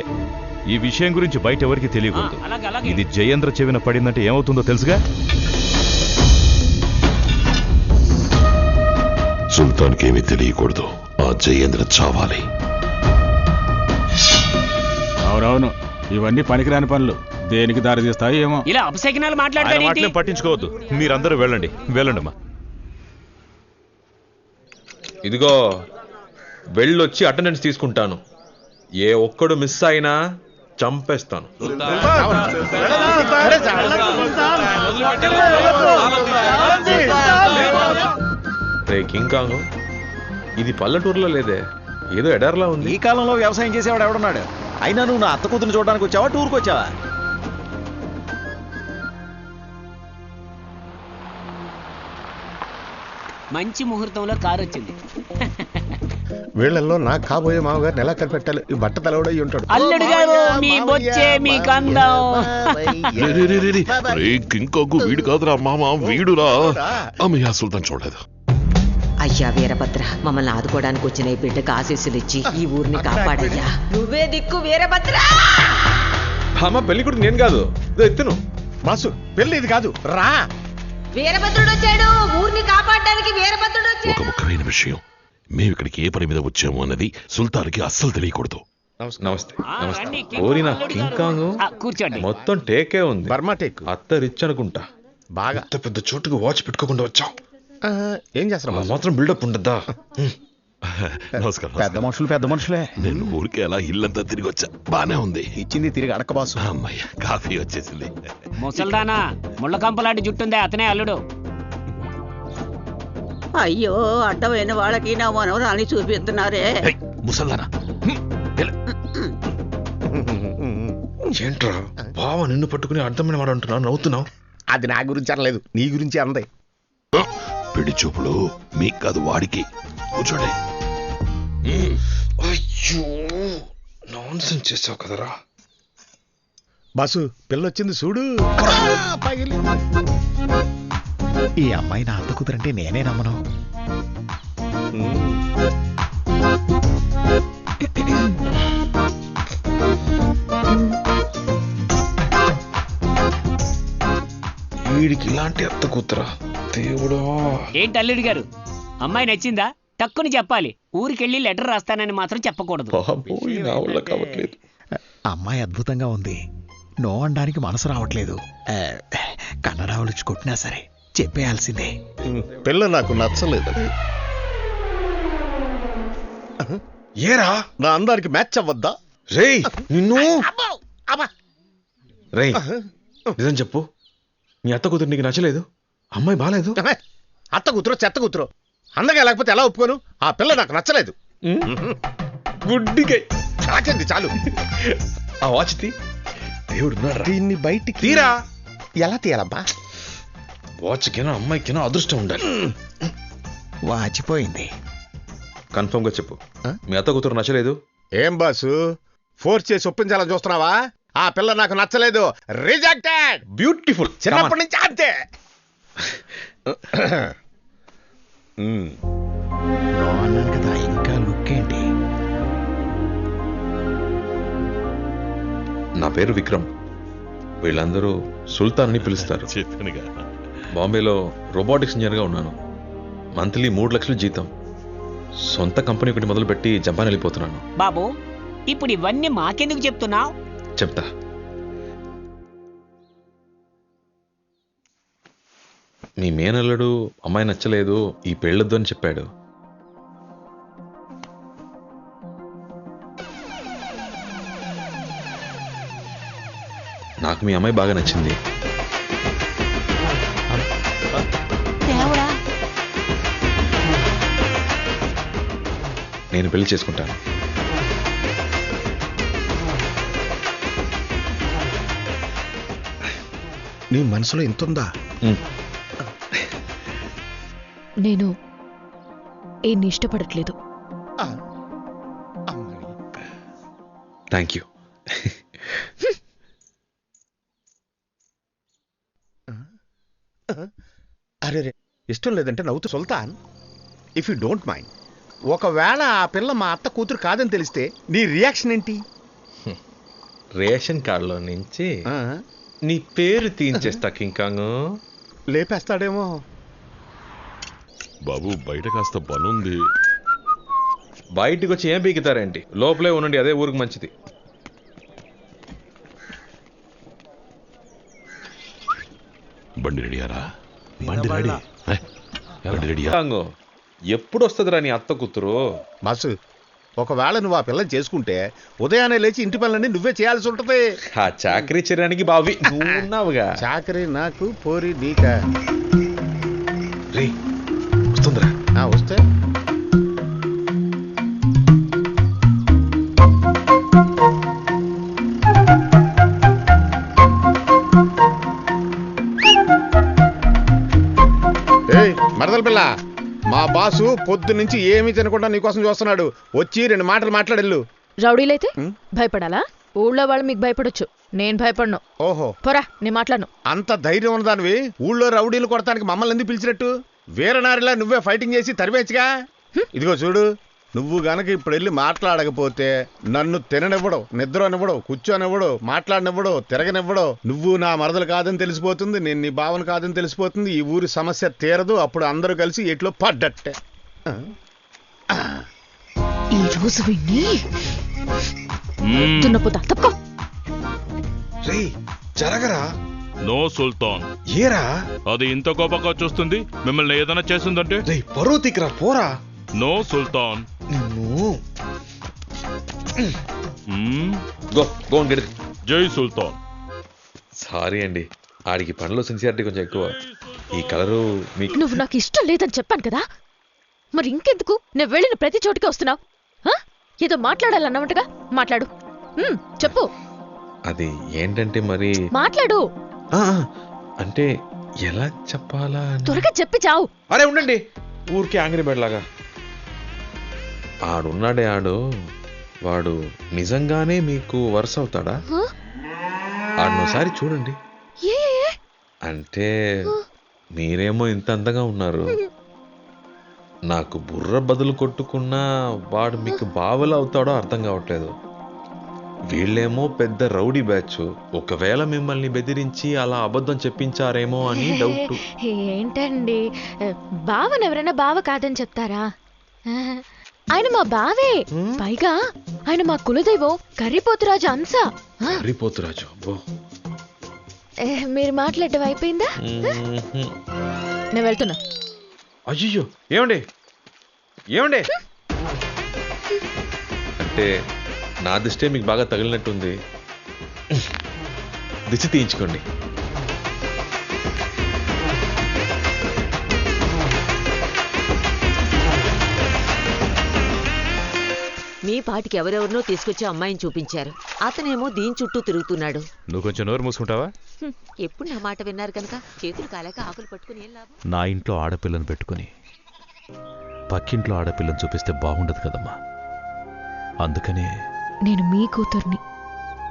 ఈ విషయం గురించి బయట ఎవరికి తెలియకూడదు. ఇది జయేంద్ర చెవిన పడిందంటే ఏమవుతుందో తెలుసుగా? సుల్తాన్కి ఏమీ తెలియకూడదు. ఆ జయేంద్ర చావాలి. అవునవును, ఇవన్నీ పనికిరాని పనులు. దేనికి దారి తీస్తాయి ఏమో. ఇలా అపశకునాలు మాట్లాడతారు. పట్టించుకోవద్దు, మీరందరూ వెళ్ళండి, వెళ్ళండమ్మా. ఇదిగో, వెళ్ళొచ్చి అటెండెన్స్ తీసుకుంటాను. ఏ ఒక్కడు మిస్ అయినా చంపేస్తాను. రే కింకాంగ్, ఇది పల్లెటూరులో లేదే, ఏదో ఎడార్లా ఉంది. ఈ కాలంలో వ్యవసాయం చేసేవాడు ఎవడున్నాడు? అయినా నువ్వు నా అత్త కూతురు చూడడానికి వచ్చావా, టూర్కి వచ్చావా? మంచి ముహూర్తంలో కారు వచ్చింది. వీళ్ళల్లో నా కాబోయే మామగారిని ఎలా కనిపెట్టాలి? ఈ బట్ట తలవడై ఉంటాడు. అల్లుడు గారు మీ బొచ్చే మీ కందం. ఇంకొక వీడు కాదురా మామ, వీడురా. అమ్మయ్యా, సుల్తాన్ చూడలేదు. అయ్యా వీరభద్ర, మమ్మల్ని ఆదుకోవడానికి వచ్చిన ఈ బిడ్డకు ఆశీస్సులు ఇచ్చి ఈ ఊరిని కాపాడయ్యా. నువ్వే దిక్కు వీరభద్ర. అమ్మ పెళ్లి కూడా నేను కాదు, ఎత్తును బాసు. పెళ్లి ఇది కాదు, రా. వీరభద్రుడు వచ్చాడు, ఊరిని కాపాడడానికి వీరభద్రుడు ఒక వచ్చాడు. ముఖ్యమైన విషయం, మేము ఇక్కడికి ఏ పని మీద వచ్చాము అన్నది సుల్తాన్కి అస్సలు తెలియకూడదు. నమస్తే నమస్తే. ఓరి నా కింకాంగ్ కూర్చోండి. మొత్తం టేకే ఉంది. Burma teak. అత్త రిచ్ అనుకుంటా. బాగా అంత పెద్ద చోటుకు వాచ్ పెట్టుకోకుండా వచ్చాం. ఏం చేస్తారా? మాత్రం బిల్డప్ ఉండద్దా? నమస్కారం. పెద్ద మనుషులే. నేను ఊరికే అలా ఇల్లంతా తిరిగి వచ్చా, బానే ఉంది. ఇచ్చింది తిరిగి అడక్క బాసు. అమ్మయ్య, కాఫీ వచ్చేసింది. ముసల్దానా, ముళ్ళ కంపలాంటి జుట్టుందే, అతనే అల్లుడు. అయ్యో, అడ్డమైన వాళ్ళకి నా మనవరాన్ని చూపిస్తున్నారే. ముసల్దానా, ఏంట్రా బావ నిన్ను పట్టుకుని అర్థమైన వాడు అంటున్నా, నవ్వుతున్నావు? అది నా గురించి అనలేదు, నీ గురించి అందే. పిడి చూపులు మీకు కాదు, వాడికి. కూర్చోండి. అయ్యో, నాన్సెన్స్ చేసావు కదరా. బాసు, పిల్లొచ్చింది చూడు. ఈ అమ్మాయి నా అత్త కూతురంటే నేనే నమ్మను. వీడికి ఇలాంటి అత్త కూతురా, దేవుడా. ఏంటి అల్లుడు గారు, అమ్మాయి నచ్చిందా? టక్కుని చెప్పాలి. ఊరికెళ్ళి లెటర్ రాస్తానని మాత్రం చెప్పకూడదు. అమ్మాయి అద్భుతంగా ఉంది, నో అనడానికి మనసు రావట్లేదు. కన్నడ వాళ్ళు కొట్టినా సరే చెప్పేయాల్సిందే. పిల్ల నాకు నచ్చలేదు. ఏరా, నా అందానికి మ్యాచ్ అవ్వద్దా? రేయ్ నిన్ను. రేయ్ నిజం చెప్పు, మీ అత్త కూతురు నీకు నచ్చలేదు? అమ్మాయి బాలేదు? అత్త కూతురు చెత్త కూతురు, అందగా లేకపోతే ఎలా ఒప్పుకోను? ఆ పిల్ల నాకు నచ్చలేదు. గుడ్డిగా చాచింది చాలు. ఆ వాచ్ తీ. దేవుడు దీన్ని బయటికి తీరా. ఎలా తీయాలబ్బా? వాచ్కినా అమ్మాయికినా అదృష్టం ఉండాలి. వాచిపోయింది. కన్ఫర్మ్ గా చెప్పు, మీ అత్త కూతురు నచ్చలేదు? ఏం బాసు, ఫోర్స్ చేసి ఒప్పించాలని చూస్తున్నావా? ఆ పిల్ల నాకు నచ్చలేదు, రిజెక్టెడ్. బ్యూటిఫుల్. చిన్నప్పటి నుంచి అంతే. నో అన్నాను కదా, ఇంకా లుక్ ఏంటి? నా పేరు విక్రమ్, వీళ్ళందరూ సుల్తాన్ అని పిలుస్తారు. బాంబేలో రోబోటిక్స్ ఇంజనీర్గా ఉన్నాను. మంత్లీ 3 లక్షలు జీతం. సొంత కంపెనీ ఒకటి మొదలుపెట్టి జపాన్ వెళ్ళిపోతున్నాను. బాబు, ఇప్పుడు ఇవన్నీ మాకెందుకు చెప్తున్నావు? చెప్తా. మీ మేనల్లుడు అమ్మాయి నచ్చలేదు, ఈ పెళ్ళొద్దు అని చెప్పాడు. నాకు మీ అమ్మాయి బాగా నచ్చింది. నేను పెళ్లి చేసుకుంటాను. నీ మనసులో ఇంతుందా? నేను ఈయన్ని ఇష్టపడట్లేదు. Thank you. అరే రే, ఇష్టం లేదంటే నవ్వుతూ సుల్తాన్, ఇఫ్ యూ డోంట్ మైండ్, ఒకవేళ ఆ పిల్ల మా అత్త కూతురు కాదని తెలిస్తే నీ రియాక్షన్ ఏంటి? రేషన్ కార్డులో నుంచి నీ పేరు తీయించేస్తా కింకాంగ్. లేపేస్తాడేమో. బాబు, బయట కాస్త పనుంది. బయటికి వచ్చి ఏం పీకుతారేంటి? లోపలే ఉండండి, అదే ఊరికి మంచిది. బండి రెడీయారా? బండి రెడీ. బండి రెడీ. ఎప్పుడు వస్తుందిరా నీ అత్త కూతురు? మాసు, ఒకవేళ నువ్వు ఆ పిల్లని చేసుకుంటే ఉదయాన్నే లేచి ఇంటి పనులన్నీ నువ్వే చేయాల్సి ఉంటుంది. ఆ చాకరీ చేయడానికి బావి నువ్వున్నావుగా. చాకరీ నాకు, పోరి నీకా? రే వస్తుందిరా. వస్తే మరదల పిల్ల, మా బాసు పొద్దు నుంచి ఏమీ తినకుండా నీకోసం చూస్తున్నాడు. వచ్చి 2 మాటలు మాట్లాడెళ్ళు. రౌడీలైతే భయపడాలా? ఊళ్ళో వాళ్ళు మీకు భయపడొచ్చు, నేను భయపడను. ఓహో, పోరా, నేను మాట్లాడను. అంత ధైర్యం ఉన్నదానివి ఊళ్ళో రౌడీలు కొడతానికి మమ్మల్ని ఎందుకు పిలిచినట్టు? వీరనారిలా నువ్వే ఫైటింగ్ చేసి తరివేచ్చుగా. ఇదిగో చూడు, నువ్వు గనక ఇప్పుడు వెళ్ళి మాట్లాడకపోతే నన్ను తిననివ్వడు, నిద్రనివ్వడు, కూర్చోనివ్వడు, మాట్లాడనివ్వడు, తిరగనివ్వడు. నువ్వు నా మరదలు కాదని తెలిసిపోతుంది, నేను నీ భావన కాదని తెలిసిపోతుంది. ఈ ఊరి సమస్య తీరదు. అప్పుడు అందరూ కలిసి ఎట్లో పడ్డట్టే. ఈ రోజు విని దున్నపోతా తప్పుకో. జరగరా? నో సుల్తాన్. ఏరా అది ఇంత కోపంగా చూస్తుంది? మిమ్మల్ని ఏదైనా చేసిందంటే పరువు తిక్కరా, పోరా. నో సుల్తాన్. జై సుల్తాన్. సారీ అండి, ఆడికి పనిలో సిన్సియారిటీ కొంచెం ఎక్కువ. ఈ కలరు మీకు నువ్వు నాకు ఇష్టం లేదని చెప్పాను కదా, మరి ఇంకెందుకు నేను వెళ్ళిన ప్రతి చోటికి వస్తున్నావు? ఏదో మాట్లాడాలన్నమాటగా మాట్లాడు. చెప్పు. అది ఏంటంటే మరి మాట్లాడు. అంటే ఎలా చెప్పాలా? త్వరగా చెప్పి చావు. అరే ఉండండి, ఊరికే యాంగ్రీ బర్డ్ లాగా. ఆడున్నాడే వాడు నిజంగానే మీకు వరుస అవుతాడా? ఆడనోసారి చూడండి. అంటే మీరేమో ఇంత అందంగా ఉన్నారు, నాకు బుర్ర బదులు కొట్టుకున్నా వాడు మీకు బావలు అవుతాడో అర్థం కావట్లేదు. వీళ్ళేమో పెద్ద రౌడీ బ్యాచ్. ఒకవేళ మిమ్మల్ని బెదిరించి అలా అబద్ధం చెప్పించారేమో అని డౌట్. ఏంటండి, బావను ఎవరైనా బావ కాదని చెప్తారా? ఆయన మా బావే. పైగా ఆయన మా కులదైవం కర్రీపోతురాజు అంశ. కర్రీపోతురాజు? మీరు మాట్లాడటం అయిపోయిందా? నేను వెళ్తున్నా. అయ్యో, ఏమండి ఏమండి? అంటే నా దిష్టే మీకు బాగా తగిలినట్టుంది. దిష్టి తీయించుకోండి. మీ పాటికి ఎవరెవరినో తీసుకొచ్చి అమ్మాయిని చూపించారు. అతనేమో దీని చుట్టూ తిరుగుతున్నాడు. నువ్వు కొంచెం నోరు మూసుకుంటావా? ఎప్పుడు నా మాట విన్నారు కనుక చేతులు కాలేక ఆకులు పట్టుకుని ఏం లాభం? నా ఇంట్లో ఆడపిల్లను పెట్టుకుని పక్కింట్లో ఆడపిల్లని చూపిస్తే బాగుండదు కదమ్మా. అందుకనే నేను మీ కూతుర్ని.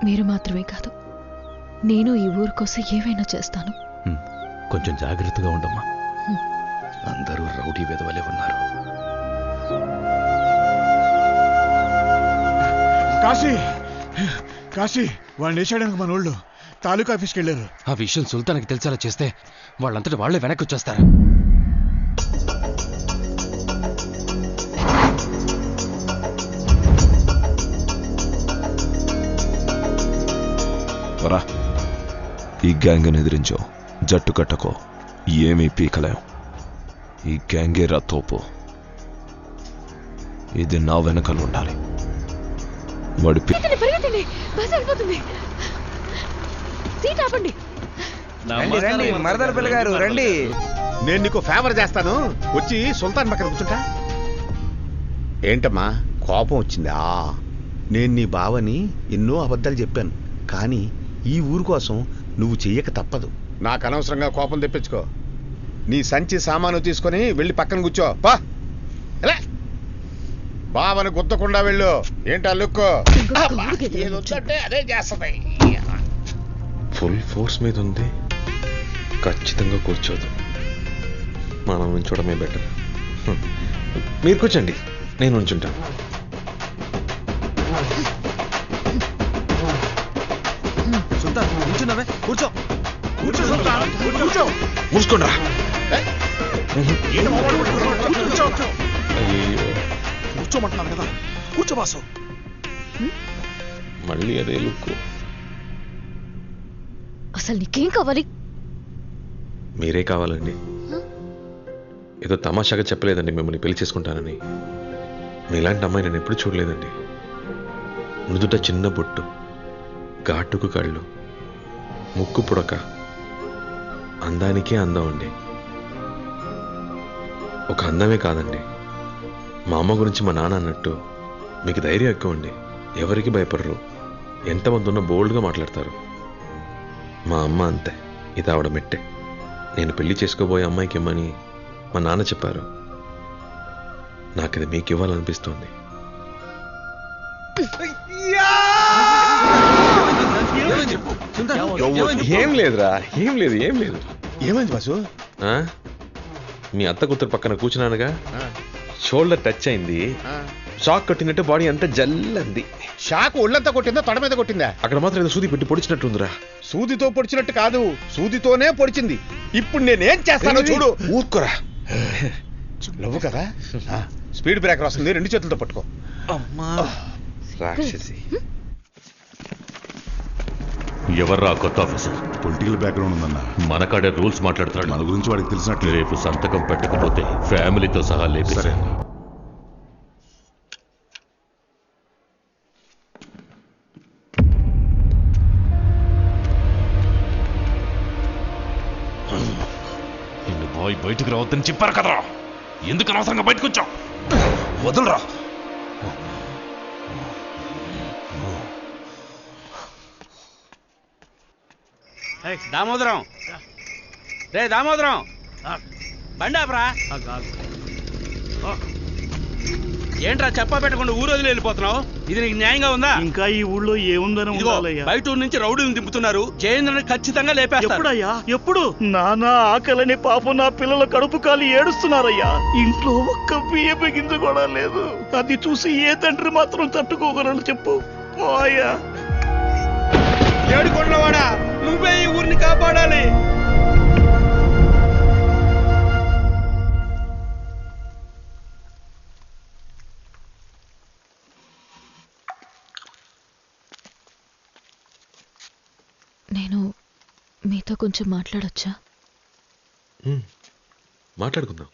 మీరు మాత్రమే కాదు, నేను ఈ ఊరు కోసం ఏమైనా చేస్తాను. కొంచెం జాగ్రత్తగా ఉండమ్మా. అందరూ రౌడీ వెధవలే ఉన్నారు. కాశీ వాడిని వేసాడానికి మన ఊళ్ళో తాలూకా ఆఫీస్కి వెళ్ళారు. ఆ విషయం సుల్తాన్కి తెలిసేలా చేస్తే వాళ్ళంతటి వాళ్లే వెనక్కి వచ్చేస్తారు. ఈ గ్యాంగ్ని ఎదిరించో, జట్టు కట్టకో, ఏమీ పీకలేం. ఈ గ్యాంగే రా తోపు. ఇది నా వెనకాల ఉండాలి. వాడి సీట్ ఆపండి. మరదల పిల్ల గారు రండి. నేను నీకు ఫేవర్ చేస్తాను, వచ్చి సుల్తాన్ పక్కన కూర్చుంటా. ఏంటమ్మా కోపం వచ్చిందా? నేను నీ బావని ఎన్నో అబద్ధాలు చెప్పాను, కానీ ఈ ఊరు కోసం నువ్వు చెయ్యక తప్పదు. నాకు అనవసరంగా కోపం తెప్పించుకో. నీ సంచి సామాను తీసుకొని వెళ్ళి పక్కన కూర్చో. పా బావని గుద్దకుండా వెళ్ళు. ఏంటా లుక్కో? అదే చేస్తుంది. ఫుల్ ఫోర్స్ మీద ఉంది, ఖచ్చితంగా కూర్చోదు. మనం ఉంచడమే బెటర్. మీరు కూర్చోండి, నేను ఉంచుంటాను. కూర్చో మూసుకోండి రా. కూర్చోమంటున్నాను కదా, కూర్చో బాసు. మళ్ళీ అదే లుక్. అసలు నీకేం కావాలి? మీరే కావాలండి. ఏదో తమాషాగా చెప్పలేదండి మిమ్మల్ని పెళ్లి చేసుకుంటానని. మీలాంటి అమ్మాయి నేను ఎప్పుడు చూడలేదండి. నుదుట చిన్న బొట్టు, ఘాటుకు కళ్ళు, ముక్కు పుడక, అందానికే అందం అండి. ఒక అందమే కాదండి, మా అమ్మ గురించి మా నాన్న అన్నట్టు మీకు ధైర్యం ఎక్కువ అండి. ఎవరికి భయపడరు, ఎంతమంది ఉన్నా బోల్డ్గా మాట్లాడతారు. మా అమ్మ అంతే, ఇది ఆవిడ మెట్టే. నేను పెళ్లి చేసుకోబోయే అమ్మాయికి ఇమ్మని మా నాన్న చెప్పారు. నాకు ఇది మీకు ఇవ్వాలనిపిస్తోంది. ఏం లేదురా, ఏం లేదు. ఏమైంది బాసు? మీ అత్త కూతురు పక్కన కూర్చున్నానుగా, షోల్డర్ టచ్ అయింది, షాక్ కొట్టినట్టు బాడీ అంతా జల్లంది. షాక్ ఒళ్ళంతా కొట్టిందా, తొడ మీద కొట్టిందా? అక్కడ మాత్రం ఏదో సూది పెట్టి పొడిచినట్టుందిరా. సూదితో పొడిచినట్టు కాదు, సూదితోనే పొడిచింది. ఇప్పుడు నేనేం చేస్తానో చూడు. ఊరుకోరా, నవ్వు కదా. స్పీడ్ బ్రేకర్ వస్తుంది, 2 చేతులతో పట్టుకో. అమ్మా రాక్షసి. ఎవర్రా కొత్త ఆఫీసర్? పొలిటికల్ బ్యాక్గ్రౌండ్ ఉందన్న. మనకాడే రూల్స్ మాట్లాడుతున్నాడు. మన గురించి వాడికి తెలిసినట్లు. రేపు సంతకం పెట్టకపోతే ఫ్యామిలీతో సహా లేపి. సరే. నిన్ను బాయ్ బయటకు రావద్దని చెప్పారు కదరా, ఎందుకు అనవసరంగా బయటకు వచ్చావు? వదలరా. దామోదరం, రే దామోదరం, బండాపరా. ఏంట్రా చెప్పా పెట్టకుండా ఊరు వదిలి వెళ్ళిపోతున్నావు? ఇది నీకు న్యాయంగా ఉందా? ఇంకా ఈ ఊళ్ళో ఏముందని బయట ఊరు నుంచి రౌడీలను దింపుతున్నారు. జయేంద్రని ఖచ్చితంగా లేపేస్తారు. ఎప్పుడయ్యా? ఎప్పుడు? నానా ఆకలని పాపం నా పిల్లల కడుపు కాలి ఏడుస్తున్నారయ్యా. ఇంట్లో ఒక్క బియ్యపు గింజ కూడా లేదు. అది చూసి ఏ తండ్రి మాత్రం తట్టుకోగలరు చెప్పు? పోయా ఏడుకొండవాడా, నువ్వే ఈ ఊరిని కాపాడాలి. నేను మీతో కొంచెం మాట్లాడొచ్చా? మాట్లాడుకుందాం.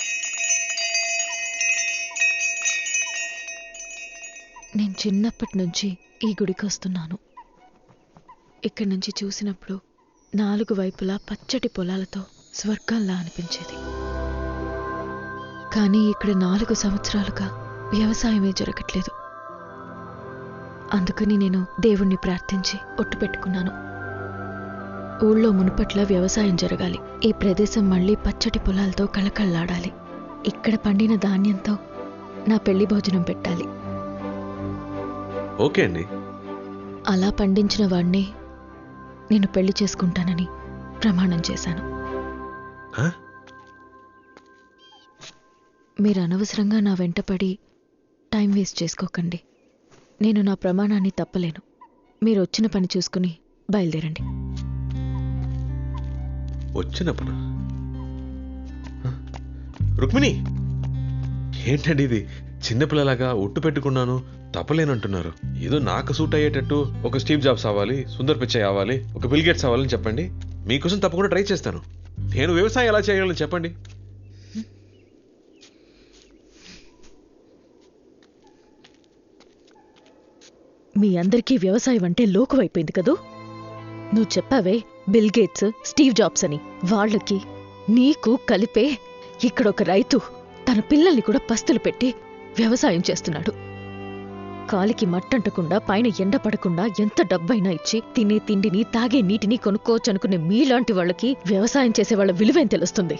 నేను చిన్నప్పటి నుంచి ఈ గుడికి వస్తున్నాను. ఇక్కడి నుంచి చూసినప్పుడు 4 వైపులా పచ్చటి పొలాలతో స్వర్గంలా అనిపించేది. కానీ ఇక్కడ 4 సంవత్సరాలుగా వ్యవసాయమే జరగట్లేదు. అందుకని నేను దేవుణ్ణి ప్రార్థించి ఒట్టు పెట్టుకున్నాను. ఊళ్ళో మునుపట్ల వ్యవసాయం జరగాలి. ఈ ప్రదేశం మళ్ళీ పచ్చటి పొలాలతో కళకళలాడాలి. ఇక్కడ పండిన ధాన్యంతో నా పెళ్లి భోజనం పెట్టాలి. ఓకే అండి. అలా పండించిన వాణ్ణి నేను పెళ్లి చేసుకుంటానని ప్రమాణం చేశాను. మీరు అనవసరంగా నా వెంటపడి టైం వేస్ట్ చేసుకోకండి. నేను నా ప్రమాణాన్ని తప్పలేను. మీరు వచ్చిన పని చూసుకుని బయలుదేరండి. వచ్చిన పని? రుక్మిణి, ఏంటండి ఇది? చిన్నపిల్లలాగా ఒట్టు పెట్టుకున్నాను తప్పలేనంటున్నారు. ఏదో నాకు సూట్ అయ్యేటట్టు ఒక స్టీవ్ జాబ్స్ అవ్వాలి, సుందర్ పిచ్చై అవ్వాలి, ఒక బిల్ గేట్స్ అవ్వాలని చెప్పండి. మీకోసం తప్పకుండా ట్రై చేస్తాను. నేను వ్యవసాయం ఎలా చేయగలను చెప్పండి. మీ అందరికీ వ్యవసాయం అంటే లోకువైపోయింది కదూ. నువ్వు చెప్పావే బిల్ గేట్స్, స్టీవ్ జాబ్స్ అని. వాళ్ళకి నీకు కలిపే ఇక్కడొక రైతు తన పిల్లల్ని కూడా పస్తులు పెట్టి వ్యవసాయం చేస్తున్నాడు. కాలికి మట్టంటకుండా, పైన ఎండ పడకుండా ఎంత డబ్బైనా ఇచ్చి తినే తిండిని, తాగే నీటిని కొనుక్కోవచ్చనుకునే మీలాంటి వాళ్ళకి వ్యవసాయం చేసే వాళ్ళ విలువేం తెలుస్తుంది?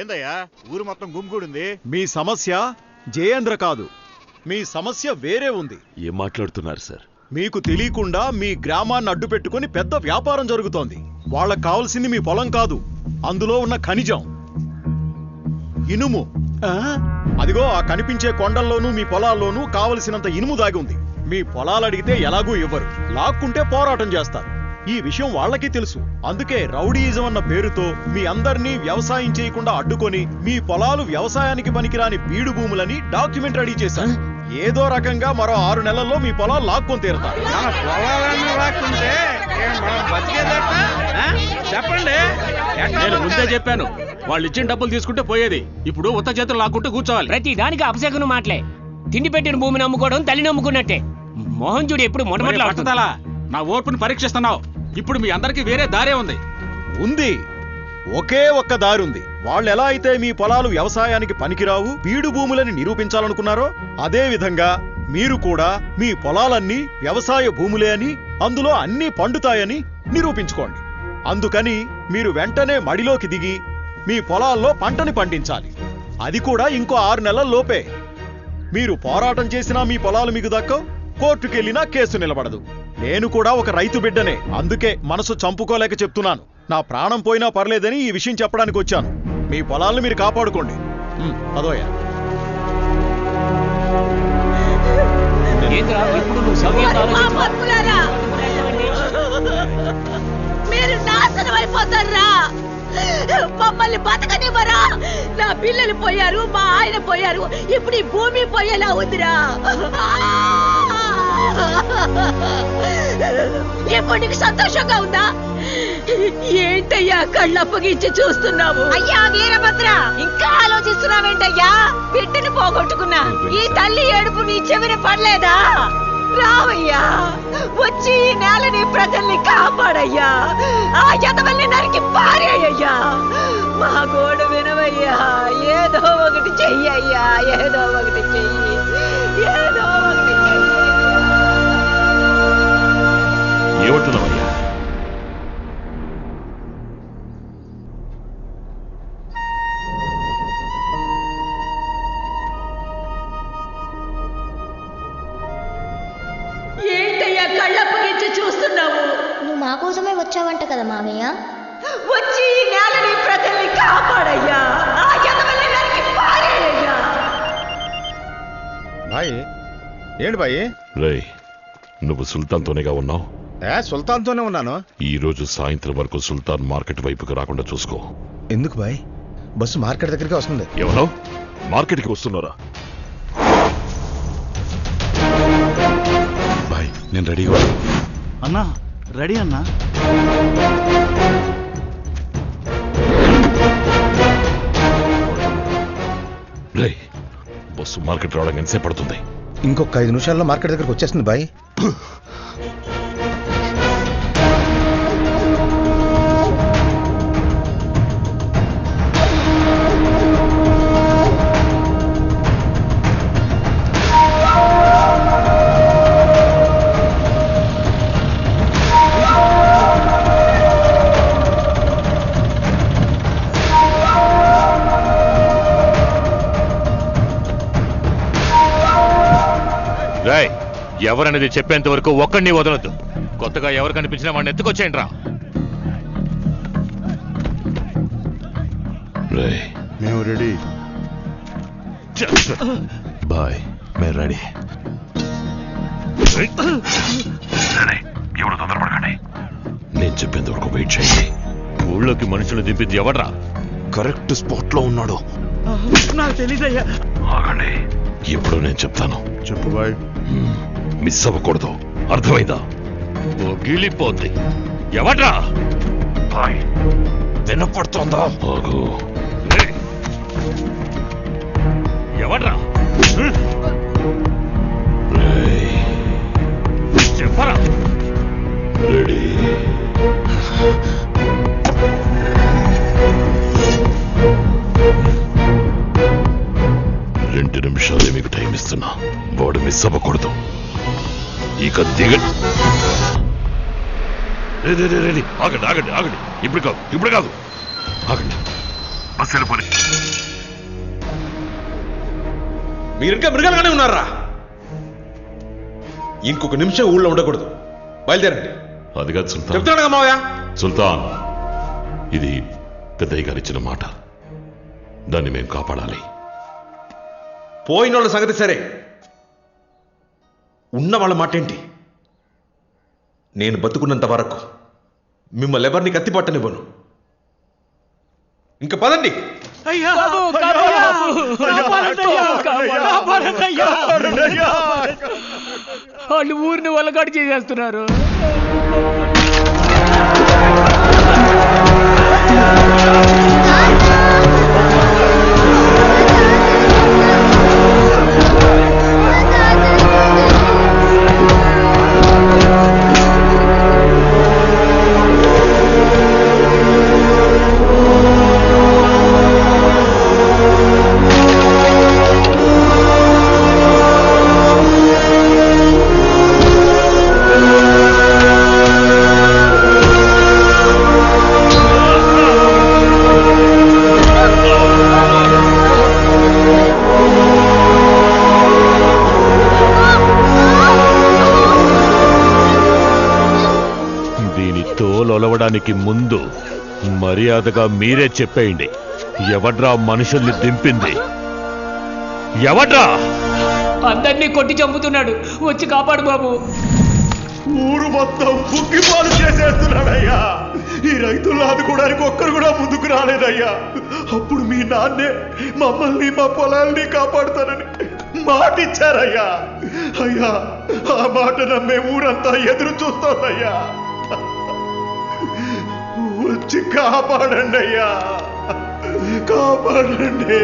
ఏందయ్యా ఊరు మొత్తం గుమ్మిగూడింది? మీ సమస్య జయేంద్ర కాదు, మీ సమస్య వేరే ఉంది. ఏం మాట్లాడుతున్నారు సార్? మీకు తెలియకుండా మీ గ్రామాన్ని అడ్డు పెట్టుకుని పెద్ద వ్యాపారం జరుగుతోంది. వాళ్ళకు కావాల్సింది మీ పొలం కాదు, అందులో ఉన్న ఖనిజం, ఇనుము. అదిగో ఆ కనిపించే కొండల్లోనూ మీ పొలాల్లోనూ కావలసినంత ఇనుము దాగి ఉంది. మీ పొలాలు అడిగితే ఎలాగూ ఇవ్వరు, లాక్కుంటే పోరాటం చేస్తారు. ఈ విషయం వాళ్ళకి తెలుసు. అందుకే రౌడీయిజం అన్న పేరుతో మీ అందరినీ వ్యవసాయం చేయకుండా అడ్డుకొని మీ పొలాలు వ్యవసాయానికి పనికిరాని బీడు భూములని డాక్యుమెంట్ రెడీ చేశారు. ఏదో రకంగా మరో 6 నెలల్లో మీ పొలాలు లాక్కొని తీరుతారు. చెప్పండి. నేను ముందే చెప్పాను, వాళ్ళు ఇచ్చిన డబ్బులు తీసుకుంటే పోయేది. ఇప్పుడు ఉత్త చేతులు లాక్కుంటూ కూర్చోవాలి. ప్రతి దానికి అపశకును మాటలే. తిండి పెట్టిన భూమిని అమ్ముకోవడం తల్లిని అమ్ముకున్నట్టే. మోహన్ చూడు ఎప్పుడు మొట్టమొదటి నా ఓర్పుని పరీక్షిస్తున్నావు. ఇప్పుడు మీ అందరికీ వేరే దారే ఉంది. ఒకే ఒక్క దారి ఉంది. వాళ్ళు ఎలా అయితే మీ పొలాలు వ్యవసాయానికి పనికిరావు, బీడు భూములని నిరూపించాలనుకున్నారో అదే విధంగా మీరు కూడా మీ పొలాలన్నీ వ్యవసాయ భూములే అని అందులో అన్నీ పండుతాయని నిరూపించుకోండి. అందుకని మీరు వెంటనే మడిలోకి దిగి మీ పొలాల్లో పంటని పండించాలి. అది కూడా ఇంకో 6 నెలల్లోపే. మీరు పోరాటం చేసినా మీ పొలాలు మీకు దక్కవు, కోర్టుకెళ్ళినా కేసు నిలబడదు. నేను కూడా ఒక రైతు బిడ్డనే, అందుకే మనసు చంపుకోలేక చెప్తున్నాను. నా ప్రాణం పోయినా పర్లేదని ఈ విషయం చెప్పడానికి వచ్చాను. మీ పొలాలను మీరు కాపాడుకోండి. అదోయా మీరు నాశనం అయిపోతారా? మమ్మల్ని బతకనివ్వరా? నా పిల్లలు పోయారు, మా ఆయన పోయారు, ఇప్పుడు ఈ భూమి పోయేలా ఉందిరా. ఇప్పుడు నీకు సంతోషంగా ఉందా? ఏంటయ్యా కళ్ళప్పగించి చూస్తున్నావు? అయ్యా వీరభద్ర, ఇంకా ఆలోచిస్తున్నావేంటయ్యా? బిడ్డను పోగొట్టుకున్నా ఈ తల్లి ఏడుపు నీ చెవిన పడలేదా? రావయ్యా, వచ్చి ఈ నేలని ప్రజల్ని కాపాడయ్యా. ఆ యదవల్ని నరికి పారేయ్యా. మా గోడు వినవయ్యా. ఏదో ఒకటి చెయ్యయ్యా, ఏదో ఒకటి చెయ్యి, ఏదో ఒకటి చెయ్యి. ఏమంటున్నావయ్యా? ఏంటయ్యా కళ్ళప్పగించి చూస్తున్నావు? నువ్వు మా కోసమే వచ్చావంట కదా మామయ్య. వచ్చి ఈ నేలని ప్రజల్ని కాపాడయ్యా. ఆ యదవల్ని నరికి పారేయ్యా. బాయ్ ఏంటి బాయ్? రేయ్, నువ్వు సుల్తాన్తోనేగా ఉన్నావు? సుల్తాన్తోనే ఉన్నాను. ఈ రోజు సాయంత్రం వరకు సుల్తాన్ మార్కెట్ వైపుకి రాకుండా చూసుకో. ఎందుకు బాయ్? బస్సు మార్కెట్ దగ్గరికి వస్తుంది. ఎవరో మార్కెట్కి వస్తున్నారా? బాయ్ నేను రెడీగా అన్నా. రెడీ అన్నా. రేయ్, బస్సు మార్కెట్ రావడానికి ఎంతసేపు పడుతుంది? ఇంకొక 5 నిమిషాల్లో మార్కెట్ దగ్గరికి వచ్చేస్తుంది బాయ్. రాయ్, ఎవరనేది చెప్పేంత వరకు ఒక్కడిని వదలొద్దు. కొత్తగా ఎవరు కనిపించినా వాడిని ఎత్తుకొచ్చేయండి రా. మేము రెడీ బాయ్. మేము రెడీ. ఎవరు తొందరపడకండి. నేను చెప్పేంత వరకు వెయిట్ చేయండి. ఊళ్ళోకి మనుషులు దింపింది ఎవడ్రా? కరెక్ట్ స్పాట్ లో ఉన్నాడు. నాకు తెలీదయ్యా. ఆగండి, ఇప్పుడు నేను చెప్తాను. చెప్పు బాయ్. మిస్ అవ్వకూడదు, అర్థమైందా? గిలిపోద్ది. ఎవడ్రా? బాయ్ వినపడుతోందా? ఆగు. ఎవడ్రా? చెప్పరా? రెడీ. 2 నిమిషాలే మీకు టైం ఇస్తున్నా. వాడు మిస్ అవ్వకూడదు. ఇక దిగండి. ఆగండి ఆగండి ఆగండి. ఇప్పుడు కాదు, ఇప్పుడు కాదు. ఆగండి. బస్సు వెళ్ళిపోయి. మీరు ఇంకా మృగాలుగానే ఉన్నారా? ఇంకొక నిమిషం ఊళ్ళో ఉండకూడదు. బయలుదేరండి. అది కాదు సుల్తాన్. చెప్తున్నాడు మావయ్య. సుల్తాన్, ఇది పెద్దయ్య గారు ఇచ్చిన మాట. దాన్ని మేము కాపాడాలి. పోయిన వాళ్ళ సంగతి సరే, ఉన్న వాళ్ళ మాట ఏంటి? నేను బతుకున్నంత వరకు మిమ్మల్ని ఎవరిని కత్తిపట్టనివ్వను. ఇంకా పదండి. వాళ్ళు ఊరిని వలగాడు చేసేస్తున్నారు. మాట్లాడడానికి ముందు మర్యాదగా మీరే చెప్పేయండి, ఎవడ్రా మనుషుల్ని దింపింది? ఎవడ్రా? అందరినీ కొట్టి చంపుతున్నాడు, వచ్చి కాపాడు బాబు. ఊరు మొత్తం బుగ్గిపాలు చేసేస్తున్నాడయ్యా. ఈ రైతులను ఆదుకోవడానికి ఒక్కరు కూడా ముందుకు రాలేదయ్యా. అప్పుడు మీ నాన్నే మమ్మల్ని మా పొలాల్ని కాపాడుతానని మాటిచ్చారయ్యా. అయ్యా, ఆ మాట నమ్మే ఊరంతా ఎదురు చూస్తోందయ్యా. వచ్చి కాపాడండి అయ్యా, కాపాడండి.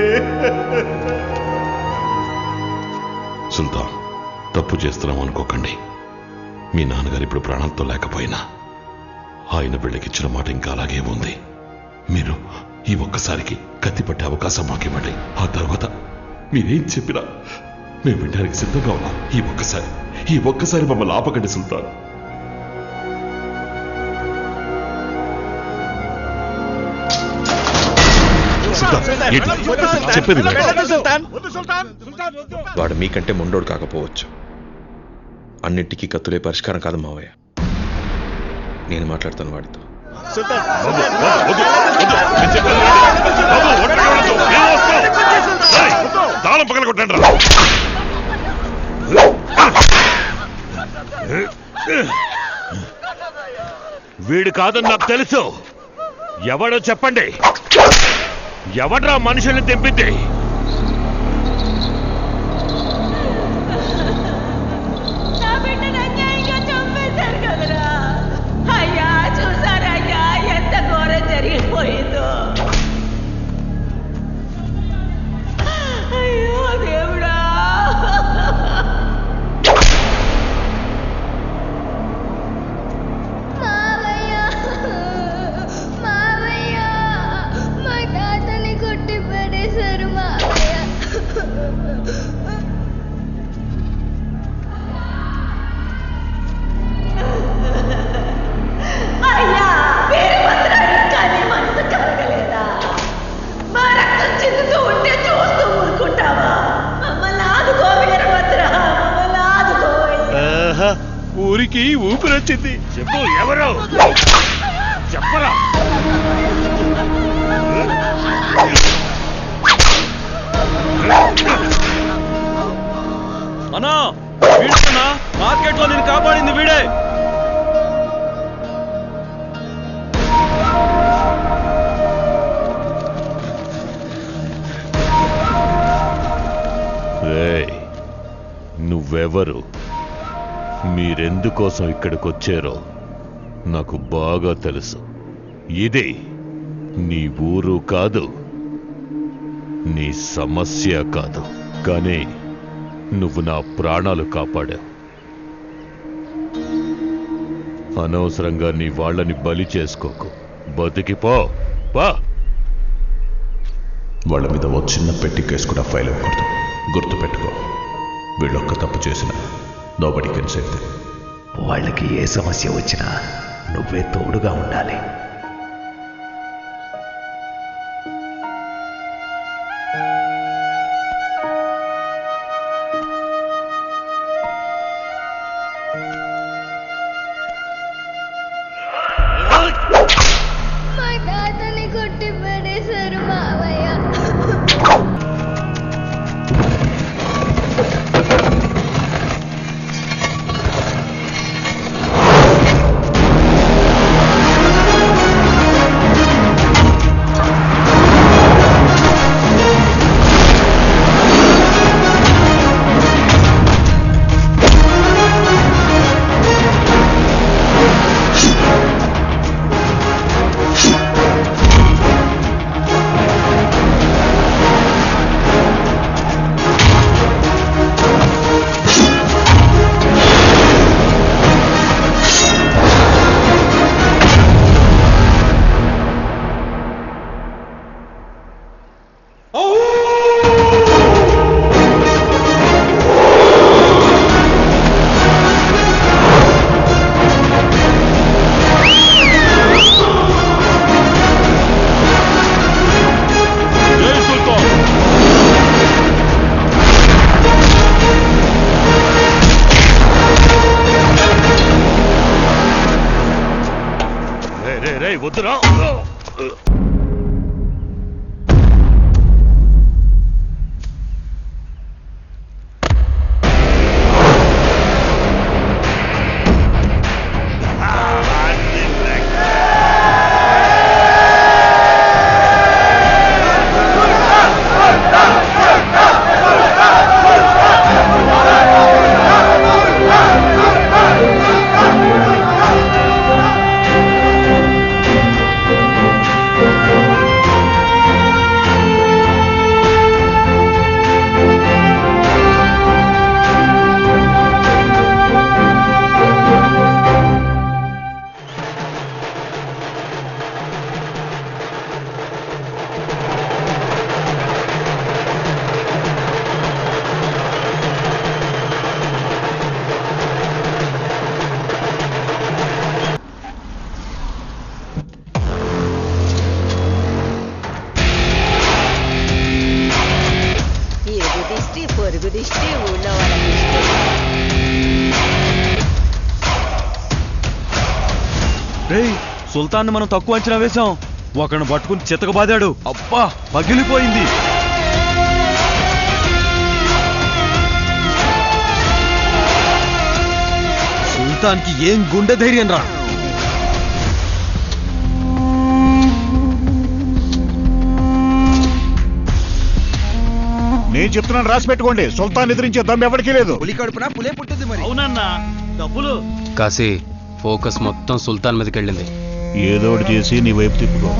సుల్తాన్, తప్పు చేస్తున్నాం అనుకోకండి. మీ నాన్నగారు ఇప్పుడు ప్రాణాలతో లేకపోయినా ఆయన బిళ్ళకిచ్చిన మాట ఇంకా అలాగే ఉంది. మీరు ఈ ఒక్కసారికి కత్తి పట్టే అవకాశం మాకివ్వండి. ఆ తర్వాత మీరేం చెప్పినా మేము వినడానికి సిద్ధంగా ఉన్నాం. ఈ ఒక్కసారి మమ్మల్ని ఆపకండి సుల్తాన్. చెప్పేది వాడు మీకంటే మొండోడు కాకపోవచ్చు, అన్నిటికీ కత్తులే పరిష్కారం కాదు మావయ్య. నేను మాట్లాడతాను వాడితో. తాళం పగలగొట్టండి. వీడు కాదని నాకు తెలుసు. ఎవడో చెప్పండి, ఎవడ్రా మనుషుల్ని తెంపింది? అయ్యా, చూసారయ్యా ఎంత ఘోరం జరిగిపోయిందో. అయ్యో దేవుడా. మావయ్య, మా తాతని కొట్టి పడేశారు మావయ్య. అయ్యా, వీరభద్రానికి కానీ మనసు కలగలేదా? మా రక్తం చిందుతూ ఉంటే చూస్తూ ఊరుకుంటావా? మమ్మల్ని ఆదుకో వీరభద్ర, మమ్మల్ని ఆదుకో. ఊరికి ఊపిరొచ్చింది. చెప్పు, ఎవరు? చెప్పరా? అన్నా, వీడన్నా మార్కెట్లో నేను కాపాడింది వీడే. రేయ్, నువ్వెవరు? మీరెందుకోసం ఇక్కడికొచ్చారో నాకు బాగా తెలుసు. ఇది నీ ఊరు కాదు, నీ సమస్య కాదు, కానీ నువ్వు నా ప్రాణాలు కాపాడావు. అనవసరంగా నీ వాళ్ళని బలి చేసుకోకు. బతికిపో. వాళ్ళ మీద ఓ చిన్న పెట్టి కేసు కూడా ఫైల్ అవ్వకూడదు. గుర్తుపెట్టుకో, వీళ్ళొక్క తప్పు చేసిన నోబడీ కెన్ సేవ్ దెమ్. వాళ్ళకి ఏ సమస్య వచ్చినా నువ్వే తోడుగా ఉండాలి. మా తాతని కొట్టి పడేశారు మావయ్య. వద్దురా. ఇరుగు దిష్టి పొరుగు దిష్టి ఊళ్ళో వాళ్ళ దిష్టి. రేయ్, సుల్తాన్ మనం తక్కువ అంచనా వేశాం. ఒకరిని పట్టుకుని చితకబాదాడు. అబ్బా, పగిలిపోయింది. సుల్తాన్కి ఏం గుండె ధైర్యం రా. నేను చెప్తున్నాను, రాసి పెట్టుకోండి. సుల్తాన్ ఎదిరించే దమ్ ఎవరికీ లేదు. పులి కడుపున పులే పుట్టింది మరి. అవునన్నా, డబ్బులు. కాశీ, ఫోకస్ మొత్తం సుల్తాన్ మీదకి వెళ్ళింది. ఏదో ఒకటి చేసి నీ వైపు తిప్పుకో.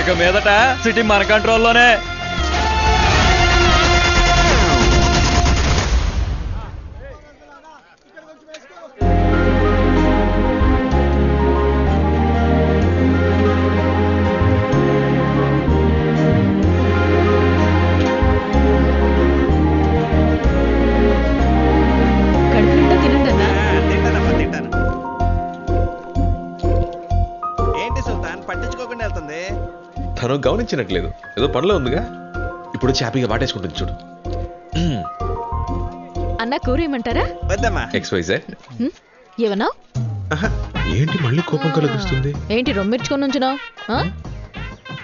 ఇక మీదట సిటీ మన కంట్రోల్లోనే. ఏంటి సుల్తాన్ పట్టించుకోకుండా వెళ్తుంది? తను గమనించినట్లేదు, ఏదో పనిలో ఉందిగా. ఇప్పుడు హ్యాపీగా వాటేసుకుంటుంది చూడు. అన్న కూర ఏమంటారా? వద్దమ్మా. XYZ. ఏమన్నా? ఏంటి మళ్ళీ కోపం కలుగుస్తుంది? ఏంటి రొమ్మిర్చుకొని ఉంచున్నావు?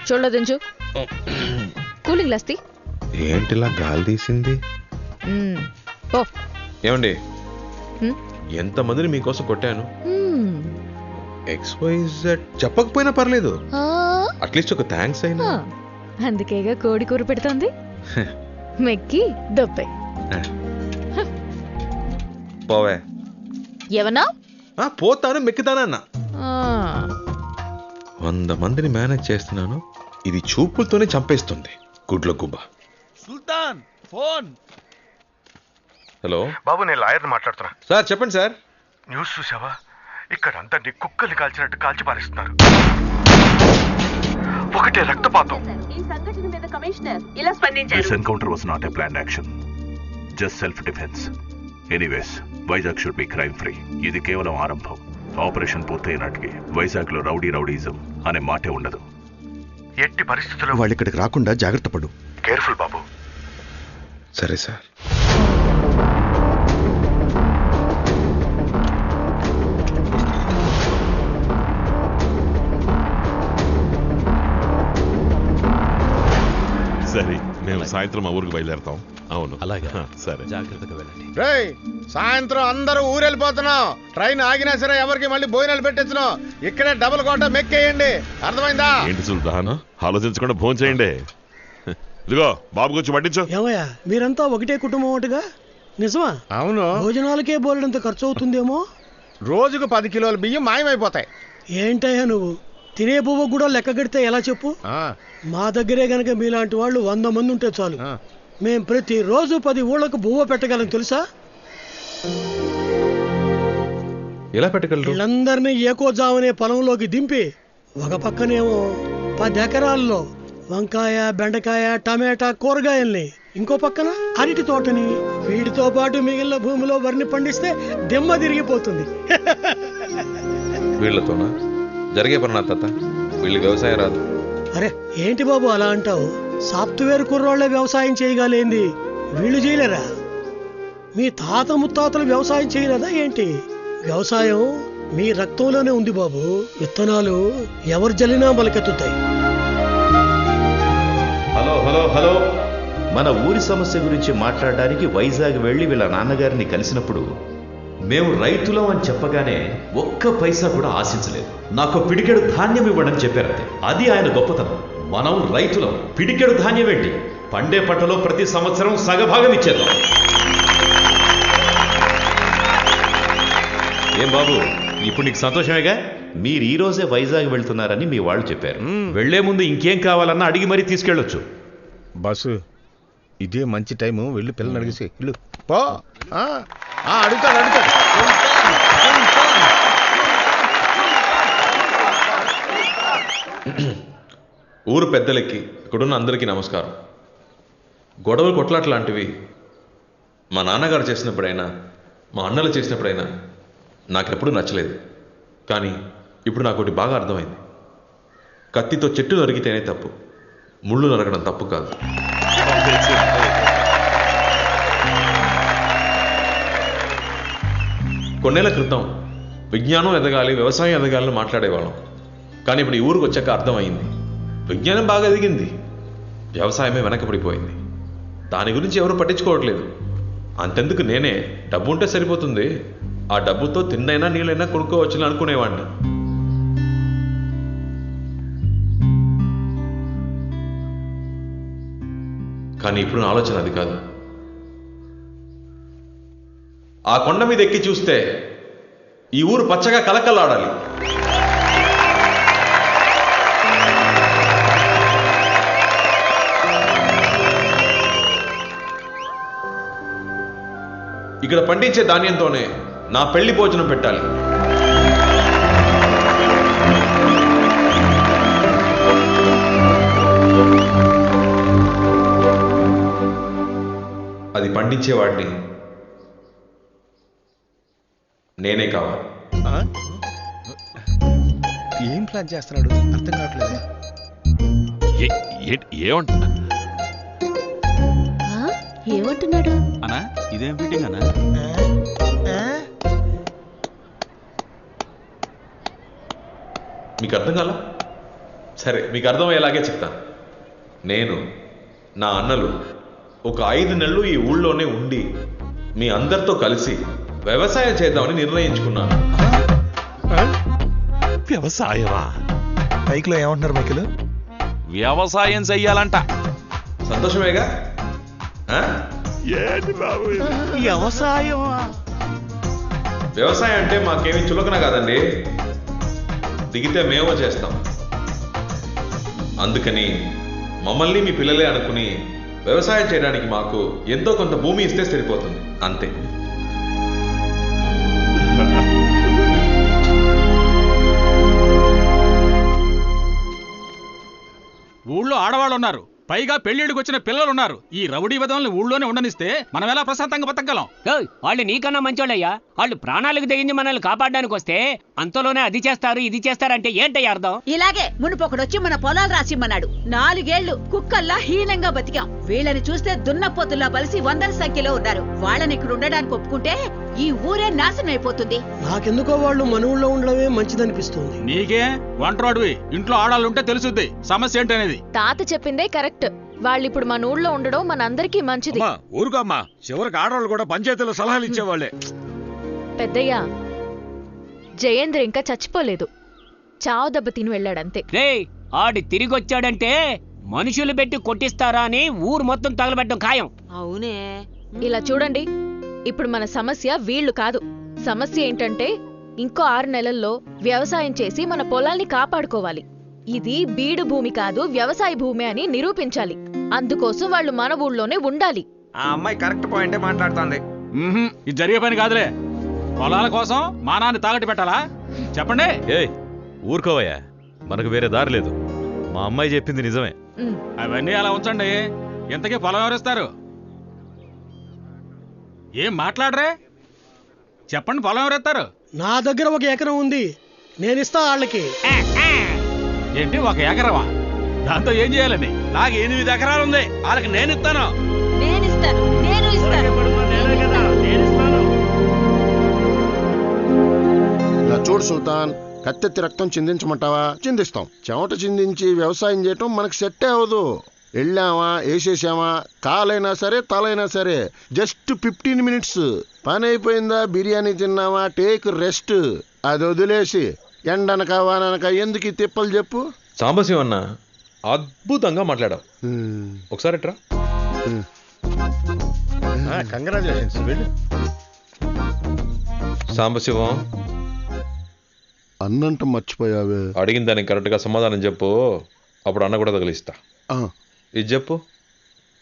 చూడలేదించు. కూలింగ్ గ్లాస్ తీ. ఏంటిలా గాలి తీసింది? ఓ ఏమండి, ఎంతమందిని మీకోసం కొట్టాను. XYZ చెప్పకపోయినా పర్లేదు, అట్లీస్ట్ ఒక థ్యాంక్స్ అయినా. అందుకేగా కోడి కూర పెడుతోంది. మెక్కి దొబ్బే. పోవే. ఏమన్నా? పోతాను, మెక్కుతానన్నా. 100 మందిని మేనేజ్ చేస్తున్నాను, ఇది చూపులతోనే చంపేస్తుంది. గుడ్ల గుబ్బ. సుల్తాన్ ఫోన్. హలో బాబు, నేను లాయర్ని మాట్లాడుతున్నా. సార్ చెప్పండి సార్. న్యూస్ చూసావా? ఇక్కడ అందరినీ కుక్కల్ని కాల్చినట్టు కాల్చి పారేస్తున్నారు. ఒకటే రక్తపాతం. ఈ సంఘటన మీద కమిషనర్ ఇలా స్పందించారు. This encounter was not a planned action, just self-defense. Anyways, Vizag should be crime free. ఇది కేవలం ఆరంభం. ఆపరేషన్ పూర్తయినట్టుకి వైజాగ్ లో రౌడీజం అనే మాటే ఉండదు. ఎట్టి పరిస్థితుల్లో వాళ్ళు ఇక్కడికి రాకుండా జాగ్రత్త పడు. కేర్ఫుల్ బాబు. సరే సార్. సరే, మేము సాయంత్రం మా ఊరికి బయలుదేరతాం. అవును, అలాగే. సరే, జాగ్రత్తగా వెళ్ళండి. రేయ్, సాయంత్రం అందరూ ఊరెళ్ళిపోతున్నాం. ట్రైన్ ఆగినా సరే ఎవరికి మళ్ళీ భోజనాలు పెట్టించున్నాం. ఇక్కడే డబుల్ కోట మెక్కేయండి, అర్థమైందా? ఏంటి సుల్తాన్, ఆలోచించకుండా భోజనం చేయండి. ఇదిగో బాబు గురించి పట్టించు. ఏమయ్యా, మీరంతా ఒకటే కుటుంబం ఒకటిగా? నిజమా? అవును. భోజనాలకే బోలెడంత ఖర్చు అవుతుందేమో. రోజుకు 10 కిలోల బియ్యం మాయమైపోతాయి. ఏంటయ్యా నువ్వు, తినే పువ్వు కూడా లెక్క కడితే ఎలా చెప్పు? మా దగ్గరే గనక మీలాంటి వాళ్ళు 100 మంది ఉంటే చాలు. మేం ప్రతిరోజు 10 ఊళ్ళకు బువ్వ పెట్టగలం తెలుసా? ఎలా పెట్టగలరు? వీళ్ళందరినీ ఏకోజామనే పొలంలోకి దింపి ఒక పక్కనేమో 10 ఎకరాల్లో వంకాయ, బెండకాయ, టమాటా కూరగాయల్ని, ఇంకో పక్కన అరటి తోటని, వీటితో పాటు మిగిలిన భూమిలో వరిని పండిస్తే దిమ్మ తిరిగిపోతుంది. వీళ్ళతోనా జరిగే పని తాత? వీళ్ళు వ్యవసాయం రాదు. అరే ఏంటి బాబు అలా అంటావు? సాఫ్ట్వేర్ కుర్రోళ్లే వ్యవసాయం చేయగలేంది, వీళ్ళు చేయలేరా? మీ తాత ముత్తాతలు వ్యవసాయం చేయలేదా ఏంటి? వ్యవసాయం మీ రక్తంలోనే ఉంది బాబు. విత్తనాలు ఎవరు జల్లినా మొలకెత్తుతాయి. హలో హలో హలో, మన ఊరి సమస్య గురించి మాట్లాడడానికి వైజాగ్ వెళ్ళి వీళ్ళ నాన్నగారిని కలిసినప్పుడు మేము రైతులం అని చెప్పగానే ఒక్క పైసా కూడా ఆశించలేదు. నాకు పిడికెడు ధాన్యం ఇవ్వడని చెప్పారంతే. అది ఆయన గొప్పతనం. మనం రైతులం, పిడికెడు ధాన్యం ఏంటి, పండే పంటలో ప్రతి సంవత్సరం సగభాగం ఇచ్చేద్దాం. ఏం బాబు, ఇప్పుడు నీకు సంతోషమేగా? మీరు ఈ రోజే వైజాగ్ వెళ్తున్నారని మీ వాళ్ళు చెప్పారు. వెళ్లే ముందు ఇంకేం కావాలన్నా అడిగి మరీ తీసుకెళ్ళొచ్చు. బస్సు ఇదే మంచి టైము, వెళ్ళి పిల్లల్ని అడిగేసి ఇల్లు పో. అడుగుతాడు అడుగుతాడు. ఊరు పెద్దలకి, ఇక్కడున్న అందరికీ నమస్కారం. గొడవలు కొట్లాట్లాంటివి మా నాన్నగారు చేసినప్పుడైనా మా అన్నలు చేసినప్పుడైనా నాకెప్పుడు నచ్చలేదు. కానీ ఇప్పుడు నాకు ఒకటి బాగా అర్థమైంది. కత్తితో చెట్టు నరికితేనే తప్పు, ముళ్ళు నరకడం తప్పు కాదు. కొన్నేళ్ల క్రితం విజ్ఞానం ఎదగాలి, వ్యవసాయం ఎదగాలని మాట్లాడేవాళ్ళం. కానీ ఇప్పుడు ఈ ఊరికి వచ్చాక అర్థమైంది, విజ్ఞానం బాగా ఎదిగింది, వ్యవసాయమే వెనకబడిపోయింది. దాని గురించి ఎవరు పట్టించుకోవట్లేదు. అంతెందుకు, నేనే డబ్బు ఉంటే సరిపోతుంది, ఆ డబ్బుతో తిన్నైనా నీళ్ళైనా కొనుక్కోవచ్చుని అనుకునేవాడిని. కానీ ఇప్పుడు నా ఆలోచన అది కాదు. ఆ కొండ మీద ఎక్కి చూస్తే ఈ ఊరు పచ్చగా కలకల్లాడాలి. ఇక్కడ పండించే ధాన్యంతోనే నా పెళ్లి భోజనం పెట్టాలి. అది పండించేవాడిని నేనే కావాలి. ఏం ప్లాన్ చేస్తున్నాడు అర్థం కావట్లేదు. ఏమంటున్నాడు అన్నా? ఇదేం ఫిట్టింగ్ అన్నా? మీకు అర్థం కాలా? సరే, మీకు అర్థమయ్యేలాగే చెప్తాను. నేను, నా అన్నలు ఒక 5 నెలలు ఈ ఊళ్ళోనే ఉండి మీ అందరితో కలిసి వ్యవసాయం చేద్దామని నిర్ణయించుకున్నాను. వ్యవసాయమా? మైక్లో ఏమంటున్నారు మైకిలు? వ్యవసాయం చెయ్యాలంట. సంతోషమేగా? వ్యవసాయం వ్యవసాయం అంటే మాకేమీ చులకన కాదండి, దిగితే మేమో చేస్తాం. అందుకని మమ్మల్ని మీ పిల్లలే అనుకుని వ్యవసాయం చేయడానికి మాకు ఎంతో కొంత భూమి ఇస్తే సరిపోతుంది, అంతే. ఊళ్ళో ఆడవాళ్ళు ఉన్నారు, పైగా పెళ్లిడికి వచ్చిన పిల్లలు ఉన్నారు. ఈ రౌడీ విధంగా ఊళ్ళోనే ఉండనిస్తే మనం ఎలా ప్రశాంతంగా బతకగలం? వాళ్ళు నీకన్నా మంచోళ్ళయ్యా. వాళ్ళు ప్రాణాలకు తెగించి మనల్ని కాపాడడానికి వస్తే అంతలోనే అది చేస్తారు ఇది చేస్తారంటే ఏంటయ్యా అర్థం? ఇలాగే మునుపొకడొచ్చి మన పొలాలు రాసిమ్మన్నాడు. 4 ఏళ్లు కుక్కల్లా హీనంగా బతికాం. వీళ్ళని చూస్తే దున్నపోతుల్లా బలిసి 100ల సంఖ్యలో ఉన్నారు. వాళ్ళని ఇక్కడ ఉండడానికి ఒప్పుకుంటే ఈ ఊరే నాశనం అయిపోతుంది. నాకెందుకో వాళ్ళు మన ఊళ్ళో ఉండడమే మంచిదనిపిస్తుంది. నీకే వంటరాడువి, ఇంట్లో ఆడాలుంటే తెలుసుద్ది సమస్య ఏంటనేది. తాత చెప్పిందే కరెక్ట్. వాళ్ళిప్పుడు మన ఊళ్ళో ఉండడం మనందరికీ మంచిది. ఊరుకోమ్మా, చివరికి ఆడవాళ్ళు కూడా పంచాయతీలో సలహాలు ఇచ్చేవాళ్లే. పెద్దయ్యా, జయేంద్ర ఇంకా చచ్చిపోలేదు, చావు దెబ్బ తిని వెళ్ళాడంతే. ఆడి తిరిగొచ్చాడంటే మనుషులు పెట్టి కొట్టిస్తారా అని ఊరు మొత్తం తగలబెట్టడం ఖాయం. అవునే. ఇలా చూడండి, ఇప్పుడు మన సమస్య వీళ్ళు కాదు. సమస్య ఏంటంటే ఇంకో 6 నెలల్లో వ్యవసాయం చేసి మన పొలాల్ని కాపాడుకోవాలి. ఇది బీడు భూమి కాదు, వ్యవసాయ భూమి అని నిరూపించాలి. అందుకోసం వాళ్ళు మన ఊళ్ళోనే ఉండాలి. ఆ అమ్మాయి కరెక్ట్ పాయింటే మాట్లాడుతోంది. ఇది జరిగే పని కాదులే. పొలాల కోసం మానాన్ని తాగట్టు పెట్టాలా? చెప్పండి. ఊరుకోవయ్యా, మనకు వేరే దారి లేదు. మా అమ్మాయి చెప్పింది నిజమే. అవన్నీ అలా ఉంచండి. ఇంతకీ పొలం ఎవరిస్తారు? ఏం మాట్లాడరే? చెప్పండి, పొలం ఎవరెత్తారు? నా దగ్గర 1 ఎకరం ఉంది, నేనిస్తా వాళ్ళకి. ఏంటి 1 ఎకరమా? దాంతో ఏం చేయాలని? నాకు 8 ఎకరాలు ఉంది, వాళ్ళకి నేను ఇస్తాను. నేను ఇస్తాను. చూడు సుల్తాన్, కత్తెత్తి రక్తం చిందించమంటావా? చిందిస్తాం. చెమట చిందించి వ్యవసాయం చేయటం మనకు సెట్టే అవదు. వెళ్ళామా, వేసేసామా, కాలైనా సరే తలైనా సరే జస్ట్ 15 minutes పని అయిపోయిందా, బిర్యానీ తిన్నామా, టేక్ రెస్ట్. అది వదిలేసి ఎండనక వాననక ఎందుకు ఈ తిప్పలు చెప్పు? సాంబశివ అన్న అద్భుతంగా మాట్లాడావు. ఒకసారి ట్రా. కంగ్రాచులేషన్స్. వెళ్ళు. సాంబశివం, అన్నంట మర్చిపోయావే. అడిగిన దానికి కరెక్ట్గా సమాధానం చెప్పు, అప్పుడు అన్న కూడా తగిలిస్తా. ఇది చెప్పు,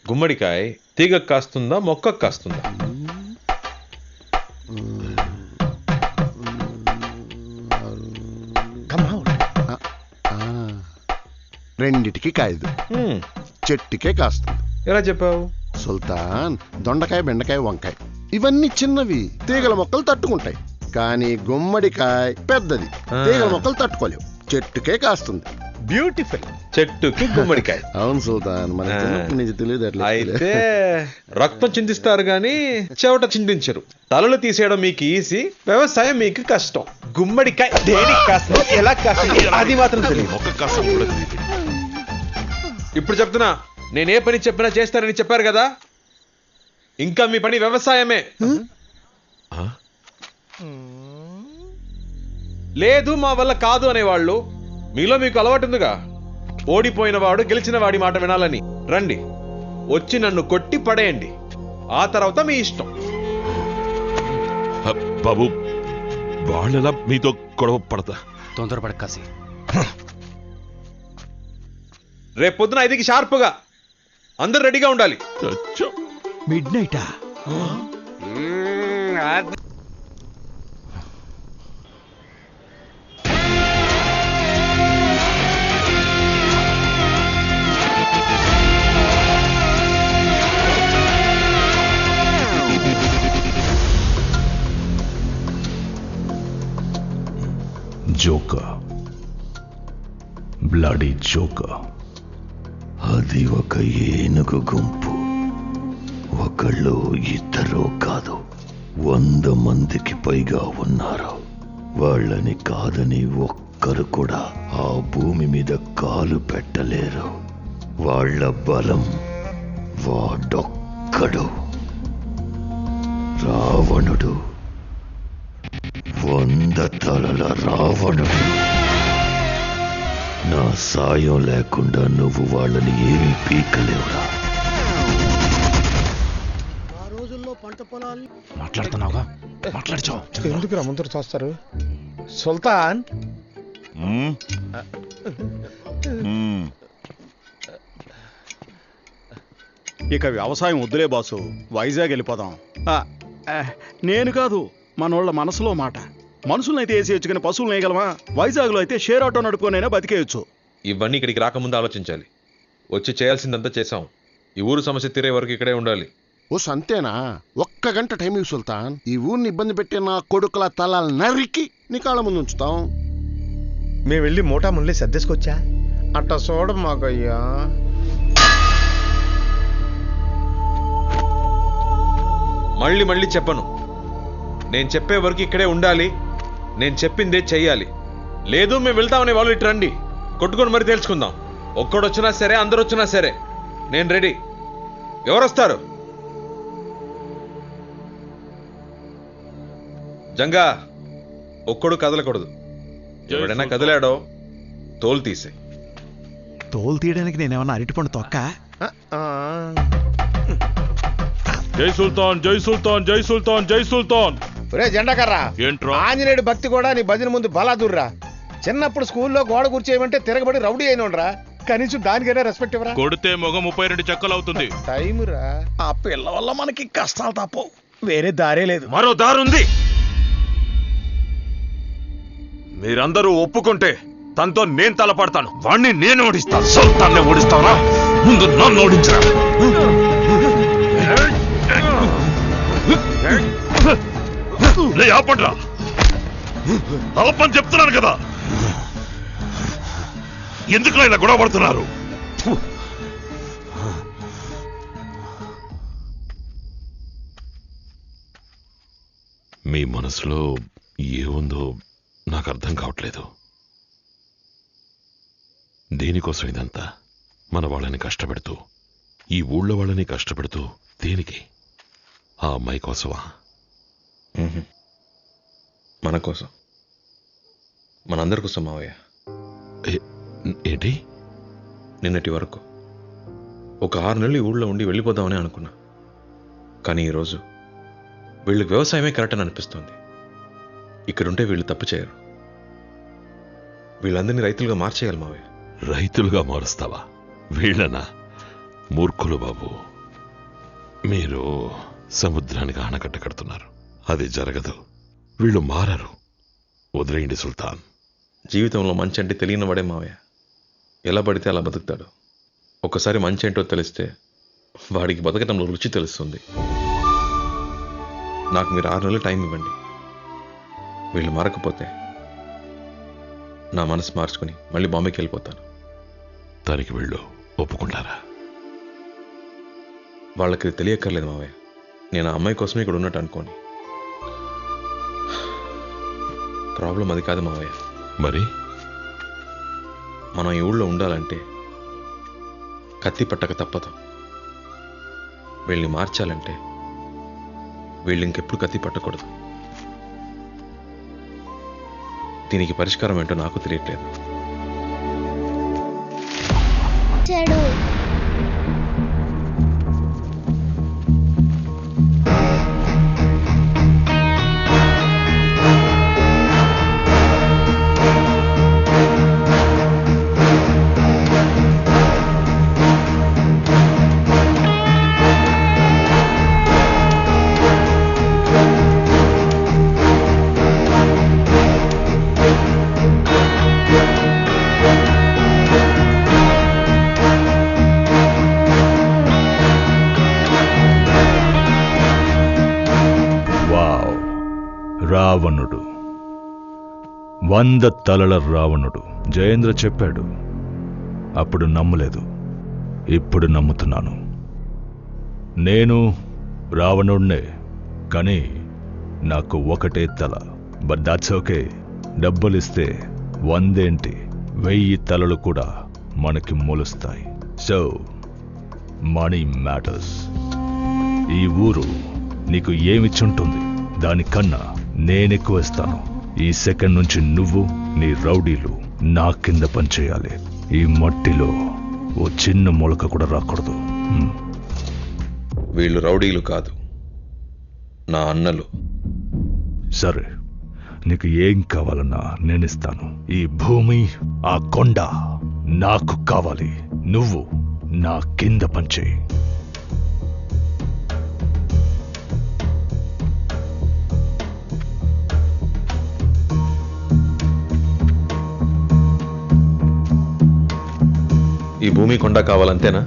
గుమ్మడికాయ తీగకు కాస్తుందా మొక్కకు కాస్తుందా? రెండిటికి కాయదు, చెట్టుకే కాస్తుంది. ఎలా చెప్పావు? సుల్తాన్, దొండకాయ, బెండకాయ, వంకాయ ఇవన్నీ చిన్నవి, తీగల మొక్కలు తట్టుకుంటాయి. కానీ గుమ్మడికాయ పెద్దది, తీగల మొక్కలు తట్టుకోలేవు, చెట్టుకే కాస్తుంది. బ్యూటిఫుల్. చెట్టుకి గుమ్మడికాయ. అవును సుల్తాన్, మనకి తెలియదు. అయితే రక్తం చిందిస్తారు గాని చెవట చిందించరు. తలలు తీసేయడం మీకు ఈజీ, వ్యవసాయం మీకు కష్టం. గుమ్మడికాయ దేనికి కాస్తుంది, ఎలా కాస్తుంది అది మాత్రం తెలియదు. ఇప్పుడు చెప్తున్నా, నేనే పని చెప్పినా చేస్తారని చెప్పారు కదా, ఇంకా మీ పని వ్యవసాయమే. లేదు మా వల్ల కాదు అనేవాళ్ళు మీలో మీకు అలవాటు ఉందిగా. ఓడిపోయిన వాడు గెలిచిన వాడి మాట వినాలని. రండి, వచ్చి నన్ను కొట్టి పడేయండి, ఆ తర్వాత మీ ఇష్టం. బాబు, వాళ్ళెలా మీతో గొడవ పడతా? తొందరపడ కాసి. రేపు పొద్దున 5కి షార్ప్గా అందరు రెడీగా ఉండాలి. మిడ్ నైటా? Joker, bloody joker. అది ఒక ఏనుగు గుంపు. ఒకళ్ళు ఇద్దరు కాదు, 100 మందికి పైగా ఉన్నారు. వాళ్ళని కాదని ఒక్కరు కూడా ఆ భూమి మీద కాలు పెట్టలేరు. వాళ్ళ బలం వాడొక్కడు, రావణుడు. 100 తలల రావణుడు. నా సాయం లేకుండా నువ్వు వాళ్ళని ఏమీ పీకలేవురా. మాట్లాడుతున్నావుగా, మాట్లాడుచో. ఎందుకు రమ్మంతరు చూస్తారు? సుల్తాన్, ఇక వ్యవసాయం వద్దులే బాసు, వైజాగ్ వెళ్ళిపోదాం. నేను కాదు, మనోళ్ళ మనసులో మాట. మనుషులనైతే వేసేయచ్చు కానీ పశువులు వేయగలమా? వైజాగ్లో అయితే షేర్ ఆటో నడుపుకొనైనా బతికేయచ్చు. ఇవన్నీ ఇక్కడికి రాకముందు ఆలోచించాలి. వచ్చి చేయాల్సిందంతా చేసాం. ఈ ఊరు సమస్య తీరే వరకు ఇక్కడే ఉండాలి. ఓ సంతేనా? 1 గంట టైం ఇవ్వు సుల్తాన్. ఈ ఊరిని ఇబ్బంది పెట్టే నా కొడుకుల తలాలు నరికి నీ కాళ్ళ ముందు ఉంచుతాం. మేము వెళ్ళి మూటా ముళ్ళి సర్దేసుకొచ్చా. అట్ట చూడ మాకయ్యా. మళ్ళీ మళ్ళీ చెప్పను, నేను చెప్పే వరకు ఇక్కడే ఉండాలి. నేను చెప్పిందే చెయ్యాలి. లేదు మేము వెళ్తామనే వాళ్ళు ఇటు రండి, కొట్టుకొని మరి తెలుసుకుందాం. ఒక్కడొచ్చినా సరే, అందరు వచ్చినా సరే, నేను రెడీ. ఎవరొస్తారు? జంగా, ఒక్కడు కదలకూడదు. ఎవడైనా కదిలాడో తోలు తీసే. తోలు తీయడానికి నేనేమన్నా అరటిపండు తొక్క? జై సుల్తాన్, జై సుల్తాన్, జై సుల్తాన్, జై సుల్తాన్. రే జెండాకర్రా, ఏంట్రా? ఆంజనేయుడు భక్తి కూడా నీ భజన ముందు బలాదుర్రా. చిన్నప్పుడు స్కూల్లో గోడ కూర్చేయమంటే తిరగబడి రౌడీ అయినోడ్రా. కనీసం దానికైనా రెస్పెక్ట్ ఇవ్వరా? కొడితే మొగ 32 చెక్కలు అవుతుంది. టైం రా. ఆ పిల్ల వల్ల మనకి కష్టాలు తప్పవు, వేరే దారే లేదు. మరో దారుంది. మీరందరూ ఒప్పుకుంటే తనతో నేను తలపడతాను. వాణ్ణి నేను ఓడిస్తాను. సుల్తాన్ని ఓడిస్తావరా? ముందు నన్ను ఓడించరా. ఆపండ్రా, ఆపని చెప్తున్నాను కదా. ఎందుకు ఇలా గొడవ పడుతున్నారు? మీ మనసులో ఏముందో నాకు అర్థం కావట్లేదు. దేనికోసం ఇదంతా? మన వాళ్ళని కష్టపెడుతూ, ఈ ఊళ్ళో వాళ్ళని కష్టపెడుతూ దేనికి? ఆ అమ్మాయి కోసమా? మన కోసం, మనందరి కోసం మావయ్య. ఏంటి? నిన్నటి వరకు ఒక 6 నెలలు ఈ ఊళ్ళో ఉండి వెళ్ళిపోదామని అనుకున్నా. కానీ ఈరోజు వీళ్ళకి వ్యవసాయమే కరెక్ట్ అని అనిపిస్తుంది. ఇక్కడుంటే వీళ్ళు తప్పు చేయరు. వీళ్ళందరినీ రైతులుగా మార్చేయాలి మావయ్య. రైతులుగా మారుస్తావా? వీళ్ళనా? మూర్ఖులు బాబు. మీరు సముద్రానికి ఆనకట్ట కడుతున్నారు. అది జరగదు. వీళ్ళు మారరు. వదిలేయండి సుల్తాన్. జీవితంలో మంచి అంటే తెలియని వాడే మావయ్య. ఎలా పడితే అలా బతుకుతాడు. ఒకసారి మంచి ఏంటో తెలిస్తే వాడికి బతకటంలో రుచి తెలుస్తుంది. నాకు మీరు 6 నెలలు టైం ఇవ్వండి. వీళ్ళు మారకపోతే నా మనసు మార్చుకుని మళ్ళీ బాంబేకి వెళ్ళిపోతాను. దానికి వీళ్ళు ఒప్పుకుంటారా? వాళ్ళకి తెలియక్కర్లేదు మావయ్య. నేను ఆ అమ్మాయి కోసమే ఇక్కడ ఉన్నట్టు అనుకోని. ప్రాబ్లం అది కాదు మావయ్య. మరి మనం ఈ ఊళ్ళో ఉండాలంటే కత్తి పట్టక తప్పదు. వీళ్ళని మార్చాలంటే వీళ్ళు ఇంకెప్పుడు కత్తి పట్టకూడదు. దీనికి పరిష్కారం ఏంటో నాకు తెలియట్లేదు. రావణుడు, 100 తలల రావణుడు. జయేంద్ర చెప్పాడు. అప్పుడు నమ్మలేదు, ఇప్పుడు నమ్ముతున్నాను. నేను రావణుడినే, కానీ నాకు ఒకటే తల. But that's okay. డబ్బులిస్తే 100 ఏంటి, 1000 తలలు కూడా మనకి మొలుస్తాయి. So money matters. ఈ ఊరు నీకు ఏమిచ్చుంటుంది? దానికన్నా నేనెక్కువ ఇస్తాను. ఈ సెకండ్ నుంచి నువ్వు, నీ రౌడీలు నా కింద పనిచేయాలి. ఈ మట్టిలో ఓ చిన్న మొలక కూడా రాకూడదు. వీళ్ళు రౌడీలు కాదు, నా అన్నలు. సరే, నీకు ఏం కావాలన్నా నేనిస్తాను. ఈ భూమి, ఆ కొండ నాకు కావాలి. నువ్వు నా కింద పనిచేయి. ఈ భూమి కొండ కావాలంతేనా?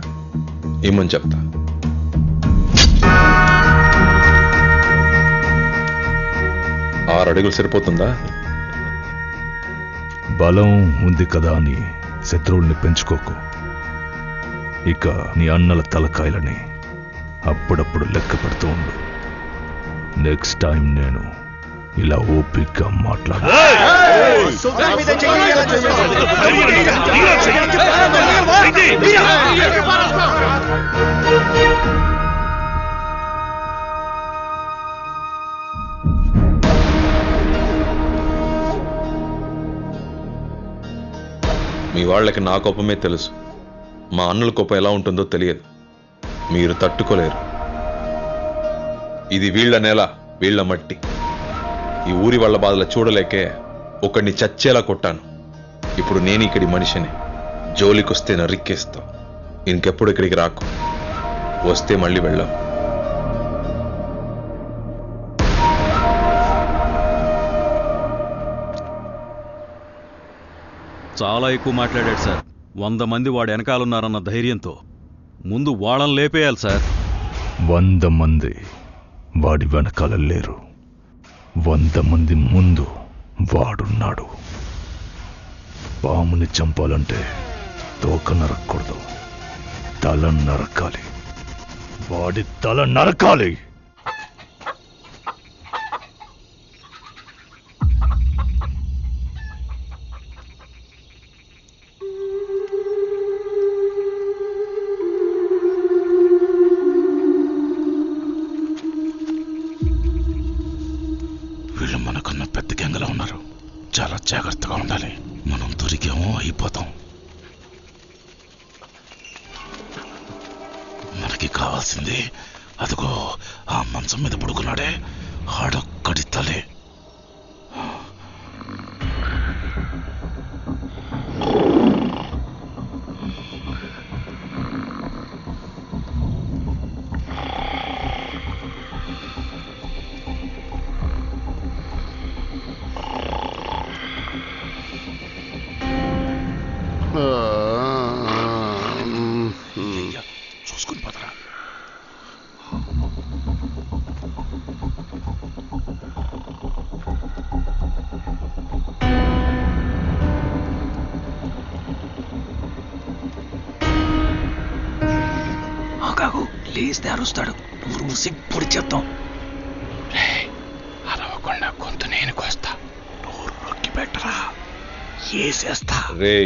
ఇమ్మని చెప్తా. ఆరు అడుగులు సరిపోతుందా? బలం ఉంది కదా అని శత్రువుల్ని పెంచుకోకు. ఇక నీ అన్నల తలకాయలని అప్పుడప్పుడు లెక్క పెడుతూ ఉండు. నెక్స్ట్ టైం నేను ఇలా ఓపిగ్గా మాట్లాడు. మీ వాళ్ళకి నా కోపమే తెలుసు. మా అన్నల కోపం ఎలా ఉంటుందో తెలియదు. మీరు తట్టుకోలేరు. ఇది వీళ్ల నేల, వీళ్ల మట్టి. ఈ ఊరి వాళ్ళ బాధలు చూడలేకే ఒకడిని చచ్చేలా కొట్టాను. ఇప్పుడు నేను ఇక్కడి మనిషిని. జోలికొస్తే నరిక్కేస్తా. ఇంకెప్పుడు ఇక్కడికి రాకు. వస్తే మళ్ళీ వెళ్ళాం. చాలా ఎక్కువ మాట్లాడాడు సార్. 100 మంది వాడు వెనకాలన్నారన్న ధైర్యంతో ముందు వాళ్ళని లేపేయాలి సార్. 100 మంది వాడి వెనకాల లేరు. 100 మంది ముందు వాడున్నాడు. పాముని చంపాలంటే తోక నరక్కూడదు, తల నరకాలి. వాడి తల నరకాలి. వచ్చింది. అదిగో ఆ మంచం మీద పడుకున్నాడే ఆడొక్కడి తలే. చూసుకుని పదరా. ఆగాగు, లేస్తే అరుస్తాడు. ఊరు సిగ్గుడి చేద్దాం. అరవకుండా గొంతు నేను కోస్తా. నోరు నొక్కి పెట్టరా, ఏసేస్తా. రే,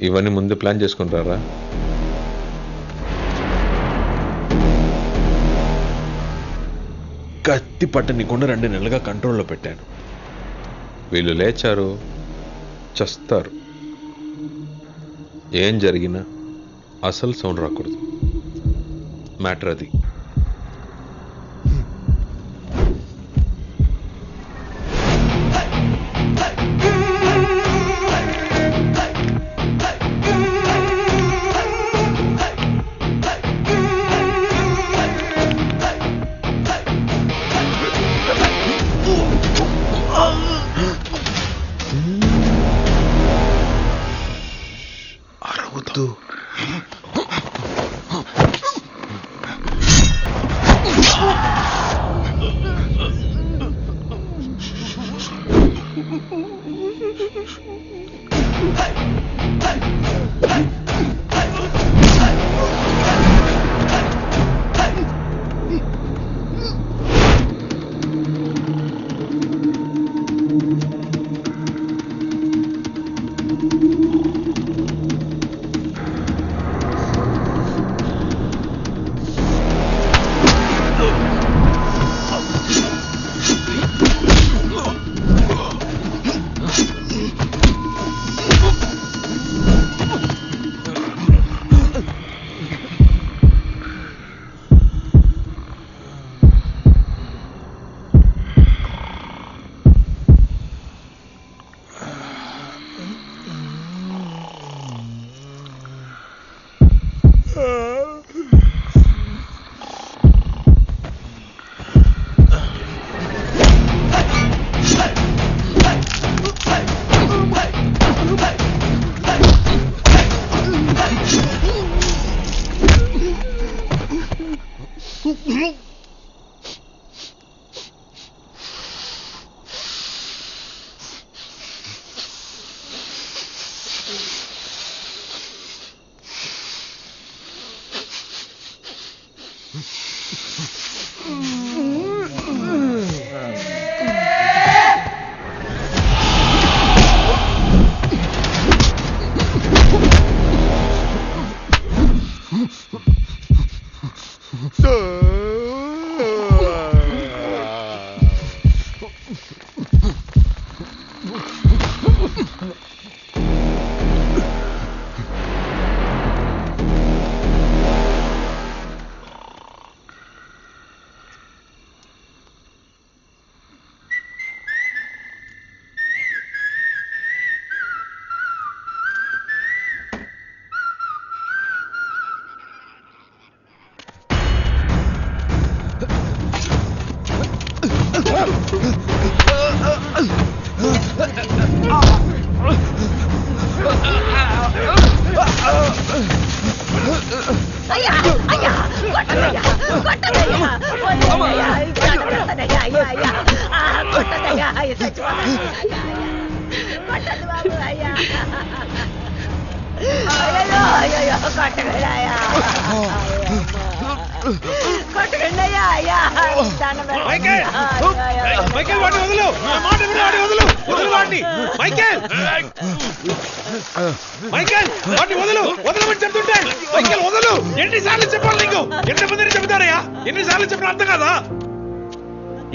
ఇవన్నీ ముందు ప్లాన్ చేసుకుంటారా? కత్తి పట్టనికుండా 2 నెలలుగా కంట్రోల్లో పెట్టాను. వీళ్ళు లేచారు, చస్తారు. ఏం జరిగినా అసలు సౌండ్ రాకూడదు. మ్యాటర్ అది. అరవద్దు.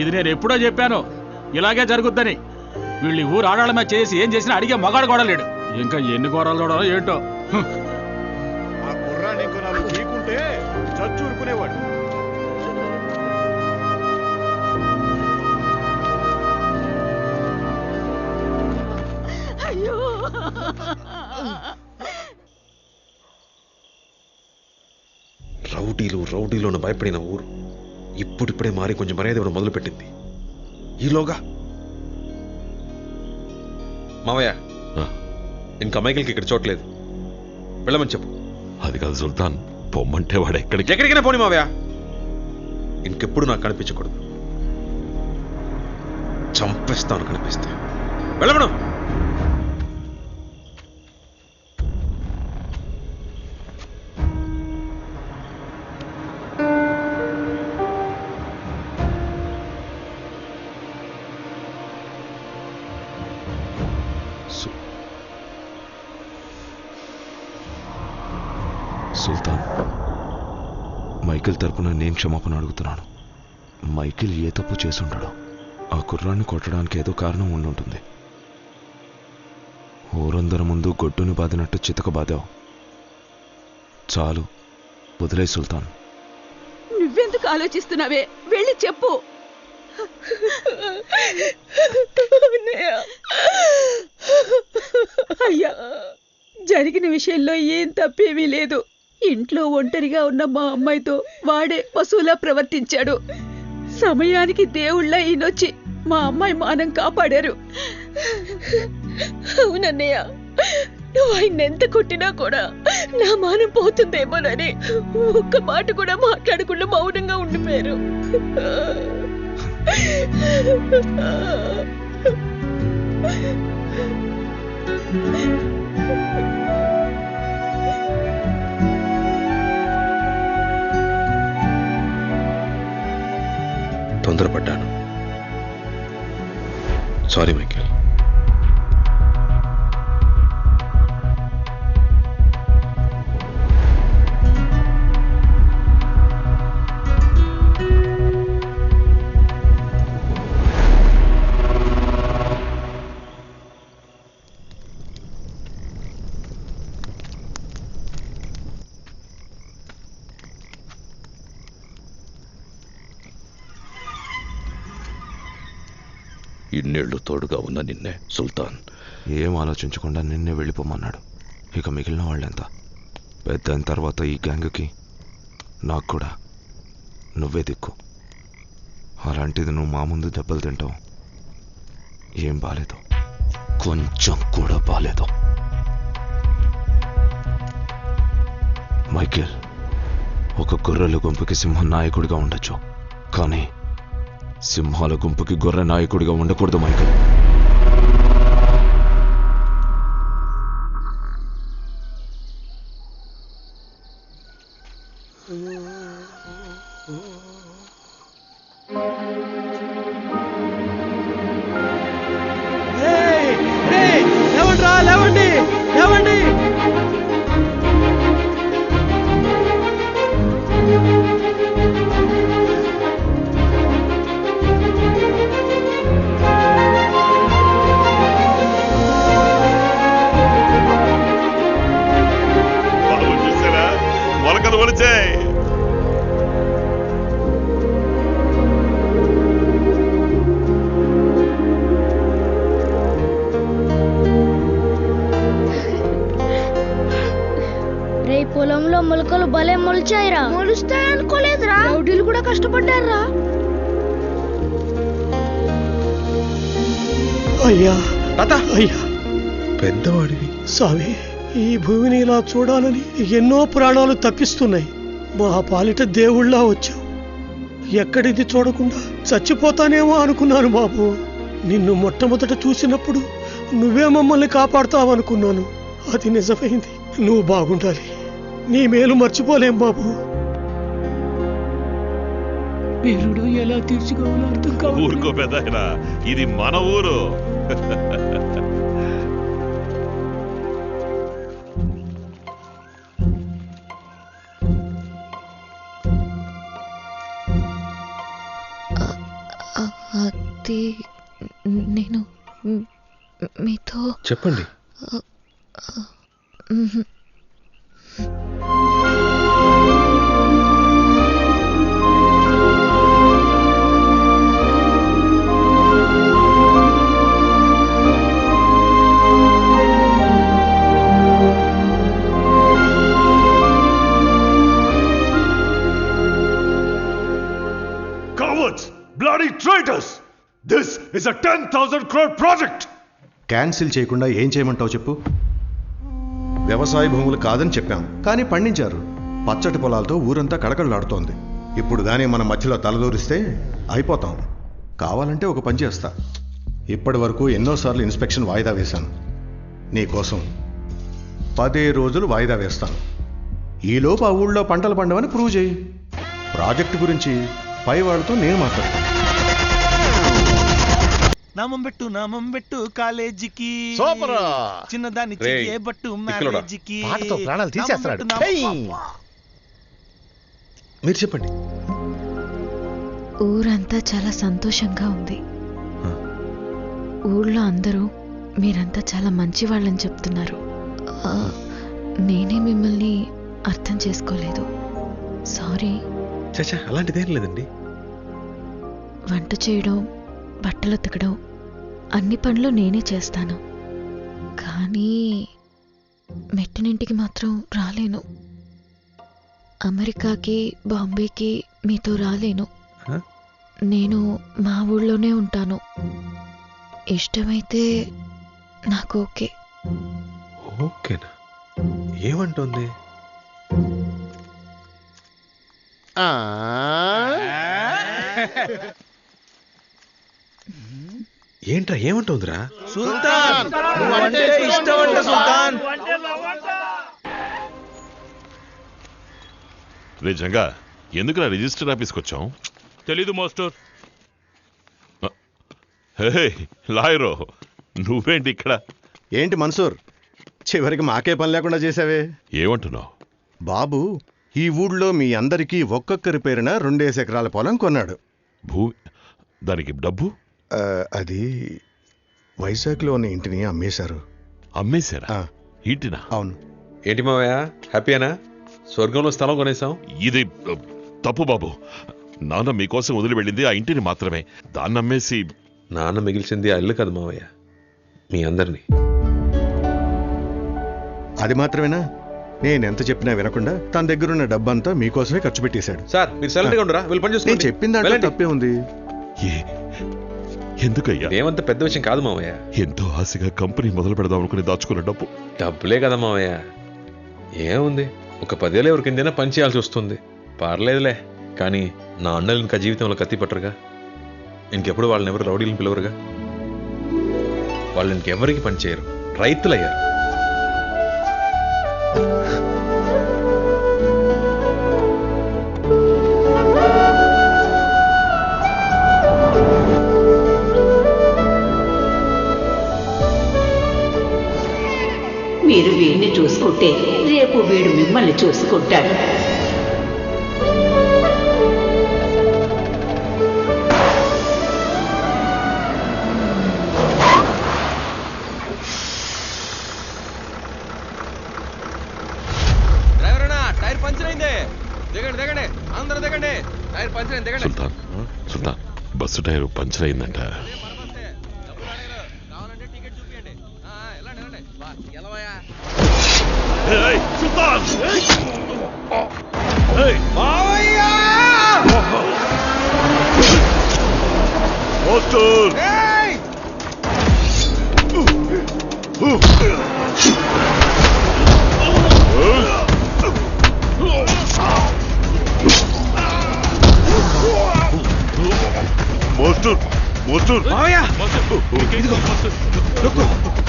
ఇది నేను ఎప్పుడో చెప్పాను, ఇలాగే జరుగుద్దని. వీళ్ళు ఈ ఊరు ఆడాళ్ళ మీద చేసి ఏం చేసినా అడిగే మగాడు కూడా లేడు. ఇంకా ఎన్ని ఘోరాలు చూడాలో ఏంటో. ఆ కుర్రాన్ని ఇంకో 4 చీకుంటే చచ్చూరు రౌడీలోను భయపడిన ఊరు ఇప్పుడిప్పుడే మారి కొంచెం మర్యాద ఇవ్వడం మొదలుపెట్టింది. ఈలోగా మావయ్య ఇంకా మైకిల్కి ఇక్కడ చోట్లేదు, వెళ్ళమని చెప్పు. అది కాదు సుల్తాన్, పొమ్మంటే వాడు ఎక్కడికైనా పోనీ మావయ్య, ఇంకెప్పుడు నాకు కనిపించకూడదు. చంపేస్తాను కనిపిస్తే. వెళ్ళమను. సుల్తాన్, మైకిల్ తరపున నేను క్షమాపణ అడుగుతున్నాను. మైకిల్ ఏ తప్పు చేసుంటాడో. ఆ కుర్రాన్ని కొట్టడానికి ఏదో కారణం ఉండుంటుంది. ఊరందరి ముందు గొడ్డుని బాదినట్టు చితక బాదావు. చాలు, వదిలే సుల్తాన్. నువ్వెందుకు ఆలోచిస్తున్నావే? వెళ్ళి చెప్పు. అయ్యా, జరిగిన విషయంలో ఏం తప్పేమీ లేదు. ఇంట్లో ఒంటరిగా ఉన్న మా అమ్మాయితో వాడే పశువులా ప్రవర్తించాడు. సమయానికి దేవుళ్ళ ఈయనొచ్చి మా అమ్మాయి మానం కాపాడారు. అవునన్నయ్య, నువ్వు ఆయన ఎంత కొట్టినా కూడా నా మానం పోతుందేమోనని ఒక్క మాట కూడా మాట్లాడకుండా మౌనంగా ఉండిపోయారు. తొందరపడ్డాను. Sorry Michael. ఇన్నేళ్లు తోడుగా ఉన్న నిన్నే సుల్తాన్ ఏం ఆలోచించకుండా నిన్నే వెళ్ళిపోమన్నాడు. ఇక మిగిలిన వాళ్ళెంత? పెద్ద అయిన తర్వాత ఈ గ్యాంగ్కి నాకు కూడా నువ్వే దిక్కు. అలాంటిది నువ్వు మా ముందు దెబ్బలు తింటావు. ఏం బాలేదు, కొంచెం కూడా బాలేదు. మైకేల్, ఒక గొర్రెల గుంపుకి సింహం నాయకుడిగా ఉండొచ్చు, కానీ సింహాల గుంపుకి గొర్రె నాయకుడిగా ఉండకూడదు మైకేల్. లేవండి, లేవండి, లేవండి. మొలకలు ఒలిచాయి. రే, పొలంలో మొలకలు భలే మొలిచాయిరా. మొలుస్తాయనుకోలేదురా. రౌడీలు కూడా కష్టపడ్డారా. అయ్యా, అయ్యా, పెద్దవాడివి. స్వామి, ఈ భూమిని ఇలా చూడాలని ఎన్నో ప్రాణాలు తప్పిస్తున్నాయి. మా పాలిట దేవుళ్ళా వచ్చావు. ఎక్కడిది చూడకుండా చచ్చిపోతానేమో అనుకున్నాను బాబు. నిన్ను మొట్టమొదట చూసినప్పుడు నువ్వే మమ్మల్ని కాపాడుతావనుకున్నాను. అది నిజమైంది. నువ్వు బాగుండాలి. నీ మేలు మర్చిపోలేం బాబు. పేరుడు ఎలా తీర్చుకోవాలో అర్థం కాదు. ఊరుకో పెద్దాయనా, ఇది మన ఊరు. అది నేను మీతో చెప్పండి. It's a 10,000 crore project. Cancel చేయకుండా ఏం చేయమంటావు చెప్పు. వ్యవసాయ భూములు కాదని చెప్పాం, కానీ పండించారు. పచ్చటి పొలాలతో ఊరంతా కళకళలాడుతోంది. ఇప్పుడు కానీ మన మధ్యలో తలదూరిస్తే అయిపోతాం. కావాలంటే ఒక పని చేస్తా. ఇప్పటి వరకు ఎన్నోసార్లు ఇన్స్పెక్షన్ వాయిదా వేశాను. నీకోసం 10 రోజులు వాయిదా వేస్తాను. ఈలోపు ఆ ఊళ్ళో పంటలు పండవని ప్రూవ్ చేయి. ప్రాజెక్టు గురించి పై వాళ్ళతో నేను మాట్లాడతాను. నామం పెట్టు కాలేజీకి సూపర్. చిన్నదాన్ని రేయ్, చెయ్యే బట్టు ఇక్కలోడా. మ్యారేజీకి పాటతో ప్రాణాలు తీసేస్తున్నాడు. నామం పెట్టు, హేయ్. మీరు చెప్పండి. ఊరంతా చాలా సంతోషంగా ఉంది. ఊళ్ళో అందరూ మీరంతా చాలా మంచి వాళ్ళని చెప్తున్నారు. నేనే మిమ్మల్ని అర్థం చేసుకోలేదు. సారీ. చచ్చా, అలాంటిదేం లేదండి. వంట చేయడం, బట్టలు ఉతకడం, అన్ని పనులు నేనే చేస్తాను. కానీ మెట్టినింటికి మాత్రం రాలేను. అమెరికాకి, బాంబేకి మీతో రాలేను. నేను మా ఊళ్ళోనే ఉంటాను. ఇష్టమైతే నాకు ఓకే. ఓకేనా? ఏమంటుంది? ఏంట్రా ఏమంటుందిరా? సుల్తాన్ నువ్వంటే ఇష్టమంట సుల్తాన్. నిజంగా ఎందుకు రిజిస్టర్ ఆఫీస్కి వచ్చాం? తెలీదు మాస్టర్. హే లాయరో, నువ్వేంటి ఇక్కడ? ఏంటి మన్సూర్, చివరికి మాకే పని లేకుండా చేసావే. ఏమంటున్నావు? బాబు ఈ ఊళ్ళో మీ అందరికీ ఒక్కొక్కరి పేరున 2 ఎకరాల పొలం కొన్నాడు. దానికి డబ్బు? అది వైజాగ్లో ఉన్న ఇంటిని అమ్మేశారు. అమ్మేశారా? ఇంటినా? అవును. ఏంటి మావయ్య, హ్యాపీయేనా? స్వర్గంలో స్థలం కొనేసాం. ఇది తప్పు బాబు. నాన్న మీకోసం వదిలి వెళ్ళింది ఆ ఇంటిని మాత్రమే. దాన్ని అమ్మేసి నాన్న మిగిల్చింది ఆ ఇల్లు కదా మావయ్య, మీ అందరినీ. అది మాత్రమేనా? నేనెంత చెప్పినా వినకుండా తన దగ్గరున్న డబ్బంతా మీకోసమే ఖర్చు పెట్టేశాడు. సార్ మీరు సైలెంట్ గా ఉండరా? వీళ్ళు పని నేను చెప్పింది దాంట్లో తప్పే ఉంది. ఎందుకయ్యా? ఏమంత పెద్ద విషయం కాదు మావయ్య. ఎంతో ఆశగా కంపెనీ మొదలు పెడదాం అనుకుని దాచుకున్న డబ్బు. డబ్బులే కదా మావయ్య, ఏముంది, ఒక 10 ఎవరి కిందైనా పని చేయాల్సి వస్తుంది. పర్లేదులే. కానీ నా అన్నలు ఇంకా జీవితంలో కత్తి పట్టరుగా. ఇంకెప్పుడు వాళ్ళని ఎవరు రౌడీలను పిలవరుగా. వాళ్ళు ఇంకెవరికి పని చేయరు, రైతులయ్యారు. మీరు వీడిని చూసుకుంటే రేపు వీడు మిమ్మల్ని చూసుకుంటాడు. టైర్ పంచర్ అయింది. దిగండి దిగండి, అందరూ దిగండి. టైర్ పంచర్ అయింది, దిగండి. సుల్తాన్, బస్సు టైర్ పంచర్ అయిందంట.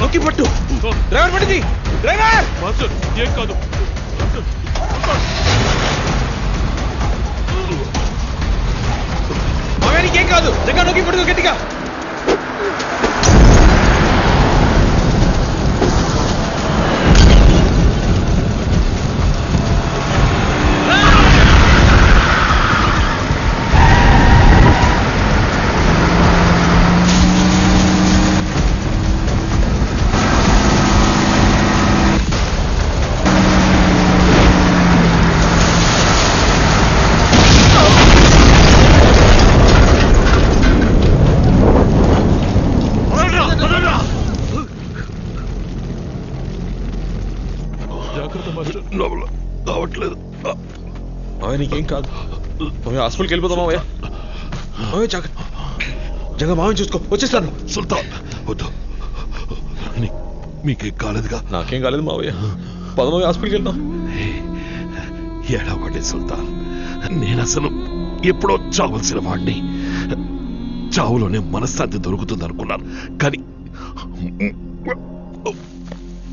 నొక్కి పట్టు. డ్రైవర్ పట్టింది. డ్రైవర్ ఏం కాదు. ఏం కాదు, దగ్గర నొక్కి పడుకో గట్టిగా. రావట్లేదు. నీకేం కాదు. హాస్పిటల్కి వెళ్ళిపోతాం మావయ్య. జాగ్రత్త. జంగా మామని చూసుకో, వచ్చేస్తాను. సుల్తాన్ వద్దు, మీకేం కాలేదుగా? నాకేం కాలేదు మావయ్య. పదమూడు హాస్పిటల్కి వెళ్దాం. ఏడవడే సుల్తాన్, నేను అసలు ఎప్పుడో చావలసిన వాడిని. చావులోనే మనశ్శాంతి దొరుకుతుంది అనుకున్నాను, కానీ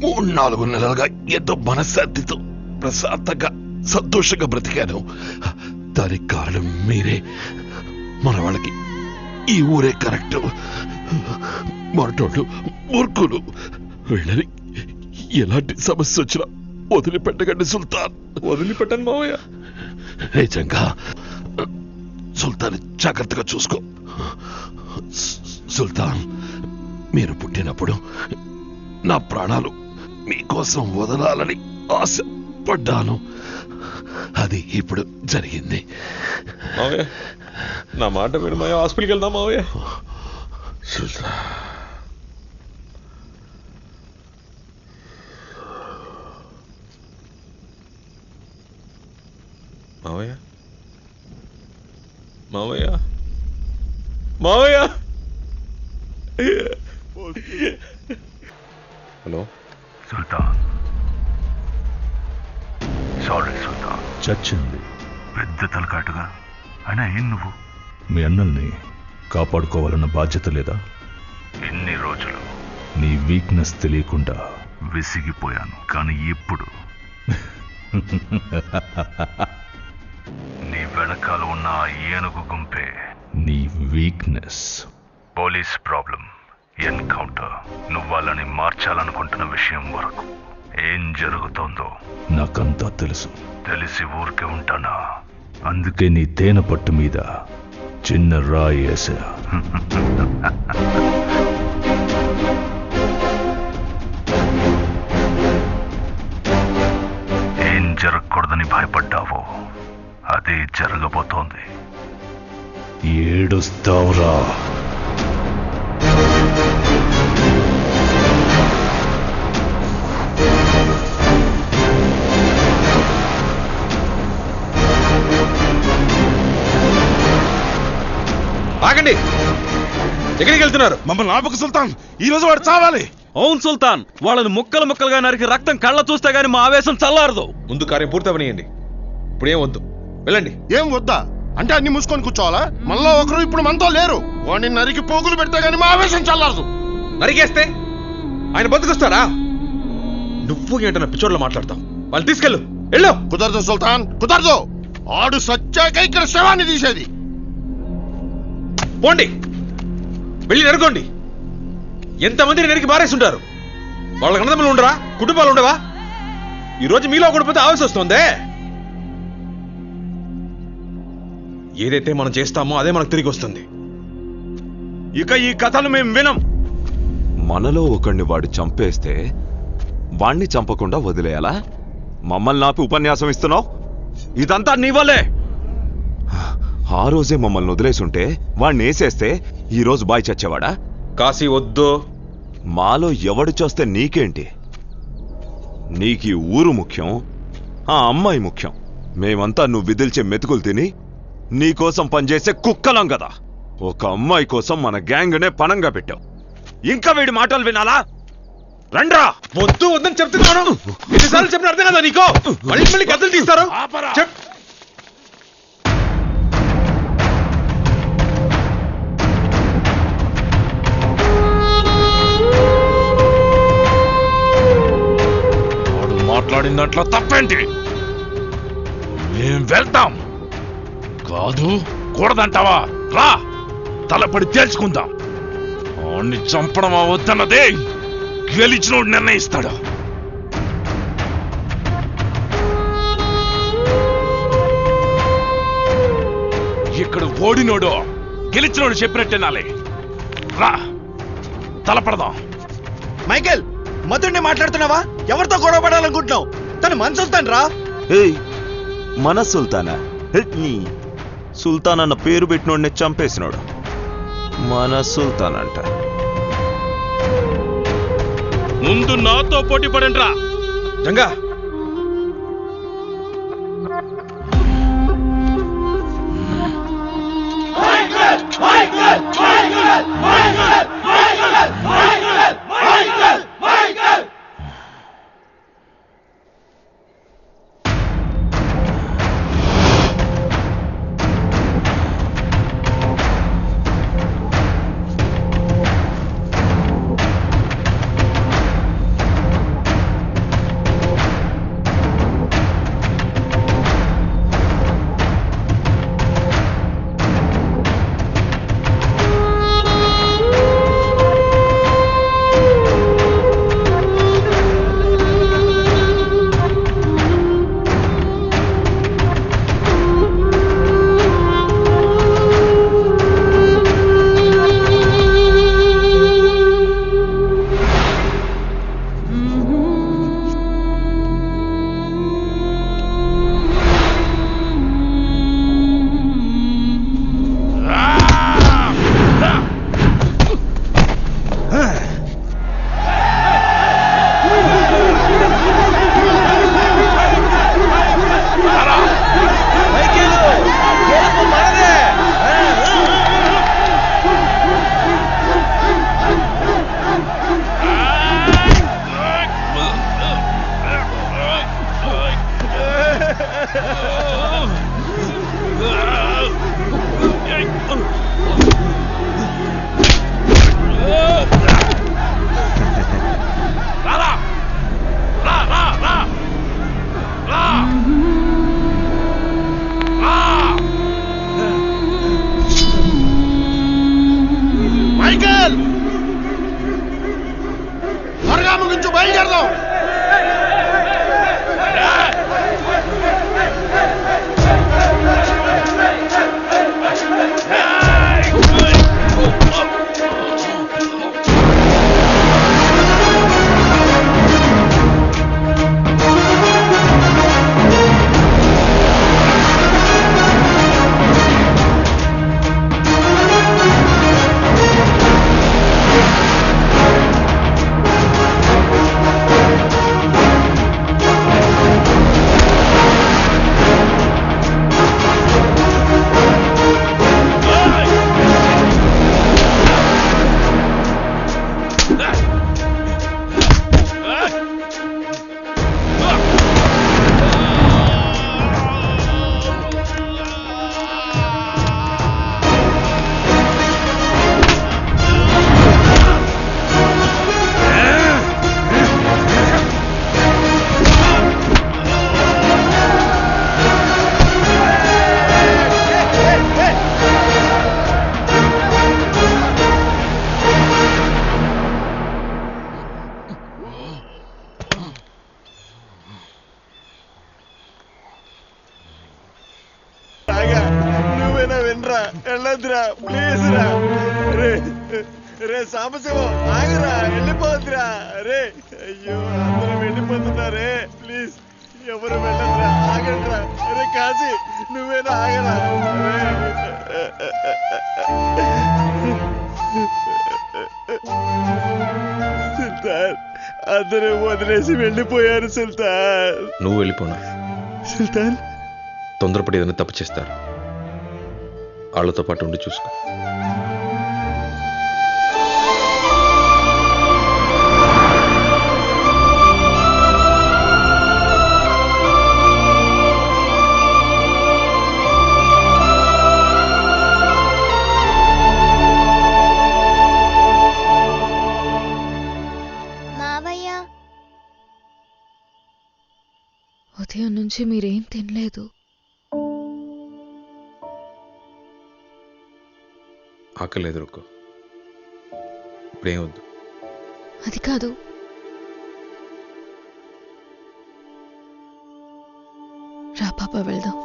3-4 నెలలుగా ఎంతో మనశ్శాంతితో ప్రశాంతంగా సంతోషంగా బ్రతికాను. దానికి కారణం మీరే. మన వాళ్ళకి ఈ ఊరే కరెక్ట్. మరటోళ్ళు మూర్ఖులు. వీళ్ళని ఎలాంటి సమస్య వచ్చినా వదిలిపెట్టకండి సుల్తాన్. వదిలిపెట్టను మావయ్య. నిజంగా సుల్తాన్ జాగ్రత్తగా చూసుకో. సుల్తాన్, మీరు పుట్టినప్పుడు నా ప్రాణాలు మీకోసం వదలాలని ఆశపడ్డాను. అది ఇప్పుడు జరిగింది. మావయ్య నా మాట విను మావయ్య, హాస్పిటల్కి వెళ్దాం మావయ్య. మావయ్య మావయ్య మావయ్య. హలో సుల్తాన్, సారీ సుల్తాన్. చచ్చింది. పెద్ద తలకాటుగా అయినా ఏం నువ్వు? మీ అన్నల్ని కాపాడుకోవాలన్న బాధ్యత లేదా? ఎన్ని రోజులు నీ వీక్నెస్ తెలియకుండా విసిగిపోయాను, కానీ ఇప్పుడు నీ వెనకాల ఉన్న ఆ ఏనుగు గుంపే నీ వీక్నెస్. Police problem, encounter. నువ్వు వాళ్ళని మార్చాలనుకుంటున్న విషయం వరకు ఏం జరుగుతోందో నాకంతా తెలుసు. తెలిసి ఊరికే ఉంటానా? అందుకే నీ తేనె పట్టు మీద చిన్న రాయి వేసా. ఏం జరగకూడదని భయపడ్డావో అదే జరగబోతోంది. ఏడుస్తావురా. ఆగండి, ఎక్కడికి వెళ్తున్నారు? మమ్మల్ని ఆపక సుల్తాన్, ఈ రోజు వాడు చావాలి. అవును సుల్తాన్, వాళ్ళని ముక్కలు ముక్కలుగా నరికి రక్తం కళ్ళ చూస్తే గానీ మా ఆవేశం చల్లారదు. ముందు కార్యం పూర్తవనియండి. ఇప్పుడేం వద్దు, వెళ్ళండి. ఏం వద్దా అంటే అన్ని మూసుకొని కూర్చోవాలా? మళ్ళా ఒకరు ఇప్పుడు మనతో లేరు. వాడిని నరికి పోగులు పెడితే గానీ మా ఆవేశం చల్లారదు. నరికేస్తే ఆయన బతుకొస్తారా? నువ్వు ఏంటన్నా పిచ్చోడ్లో మాట్లాడతావు. వాళ్ళు తీసుకెళ్ళు, వెళ్ళు. కుదరదు సుల్తాన్, కుదరదు. ఆడు సచ్చాక ఇక్కడ శవాన్ని తీసేది. పోండి, వెళ్ళి నరుకోండి. ఎంతమందిని నరికి బారేస్తుంటారు. వాళ్ళకి అన్నదమ్ములు ఉండరా? కుటుంబాలు ఉండవా? ఈరోజు మీలో ఒకటిపోతే ఆవేశం వస్తుందే. ఏదైతే మనం చేస్తామో అదే మనకు తిరిగి వస్తుంది. ఇక ఈ కథలు మేము వినం. మనలో ఒకడిని వాడు చంపేస్తే వాణ్ణి చంపకుండా వదిలేయాలా? మమ్మల్ని ఆపి ఉపన్యాసం ఇస్తున్నావు? ఇదంతా నీ వల్లే. ఆ రోజే మమ్మల్ని వదిలేసుంటే వాణ్ణి వేసేస్తే ఈ రోజు బాయ్ చచ్చేవాడా? కాశీ వద్దు. మాలో ఎవడు చూస్తే నీకేంటి? నీకీ ఊరు ముఖ్యం, ఆ అమ్మాయి ముఖ్యం. మేమంతా నువ్వు విదిల్చే మెతుకులు తిని నీకోసం పనిచేసే కుక్కలం కదా. ఒక అమ్మాయి కోసం మన గ్యాంగ్నే పనంగా పెట్టావు. ఇంకా వీడి మాటలు వినాలా? రండ్రా. వద్దు వద్దని చెప్తున్నాను. ఎన్నిసార్లు చెప్పిన అర్థం కదా నీకో? మళ్ళీ మళ్ళీ కథలు తీస్తారు. మాట్లాడిన దాంట్లో తప్పేంటి? మేం వెళ్తాం. కాదు కూడదంటావా? రా, తలపడి తేల్చుకుందాం. వాణ్ణి చంపడమా వద్దన్నదే గెలిచినోడు నిర్ణయిస్తాడు. ఇక్కడ ఓడినోడు గెలిచినోడు చెప్పినట్టేనాలి. రా, తలపడదాం. మైకేల్, మధుడిని మాట్లాడుతున్నావా? ఎవరితో గొడవ పడాలనుకుంటున్నావు? తను మన సుల్తాన్ రా. ఏయ్, మన సుల్తానా? సుల్తాన్ అన్న పేరు పెట్టినోడిని చంపేసినాడు. మన సుల్తాన్ అంట. ముందు నాతో పోటీ పడండి రా. జంగా, మైకేల్ త్వరగా ముగించు, బయలుదేరదాం. నువ్వేనా వినరా, వెళ్ళొద్దురా ప్లీజ్ రా. రే రే సాంబశివం ఆగరా, వెళ్ళిపోద్దురా. రే అయ్యో అందరూ వెళ్ళిపోతున్నారే, ప్లీజ్ ఎవరు వెళ్ళొద్దురా, ఆగండిరా. రే కాశీ నువ్వేనా ఆగరా. సుల్తాన్ అందరూ వదిలేసి వెళ్ళిపోయారు సుల్తాన్. నువ్వు వెళ్ళిపోనా సుల్తాన్? తొందరపడి ఏదైనా తప్పు చేస్తారు, వాళ్ళతో పాటు ఉండి చూసుకో. ఉదయం నుంచి మీరేం తినలేదు. ఆకలి ఎదురుకో, ఇప్పుడేం వద్దు. అది కాదు, రా పాప వెళ్దాం.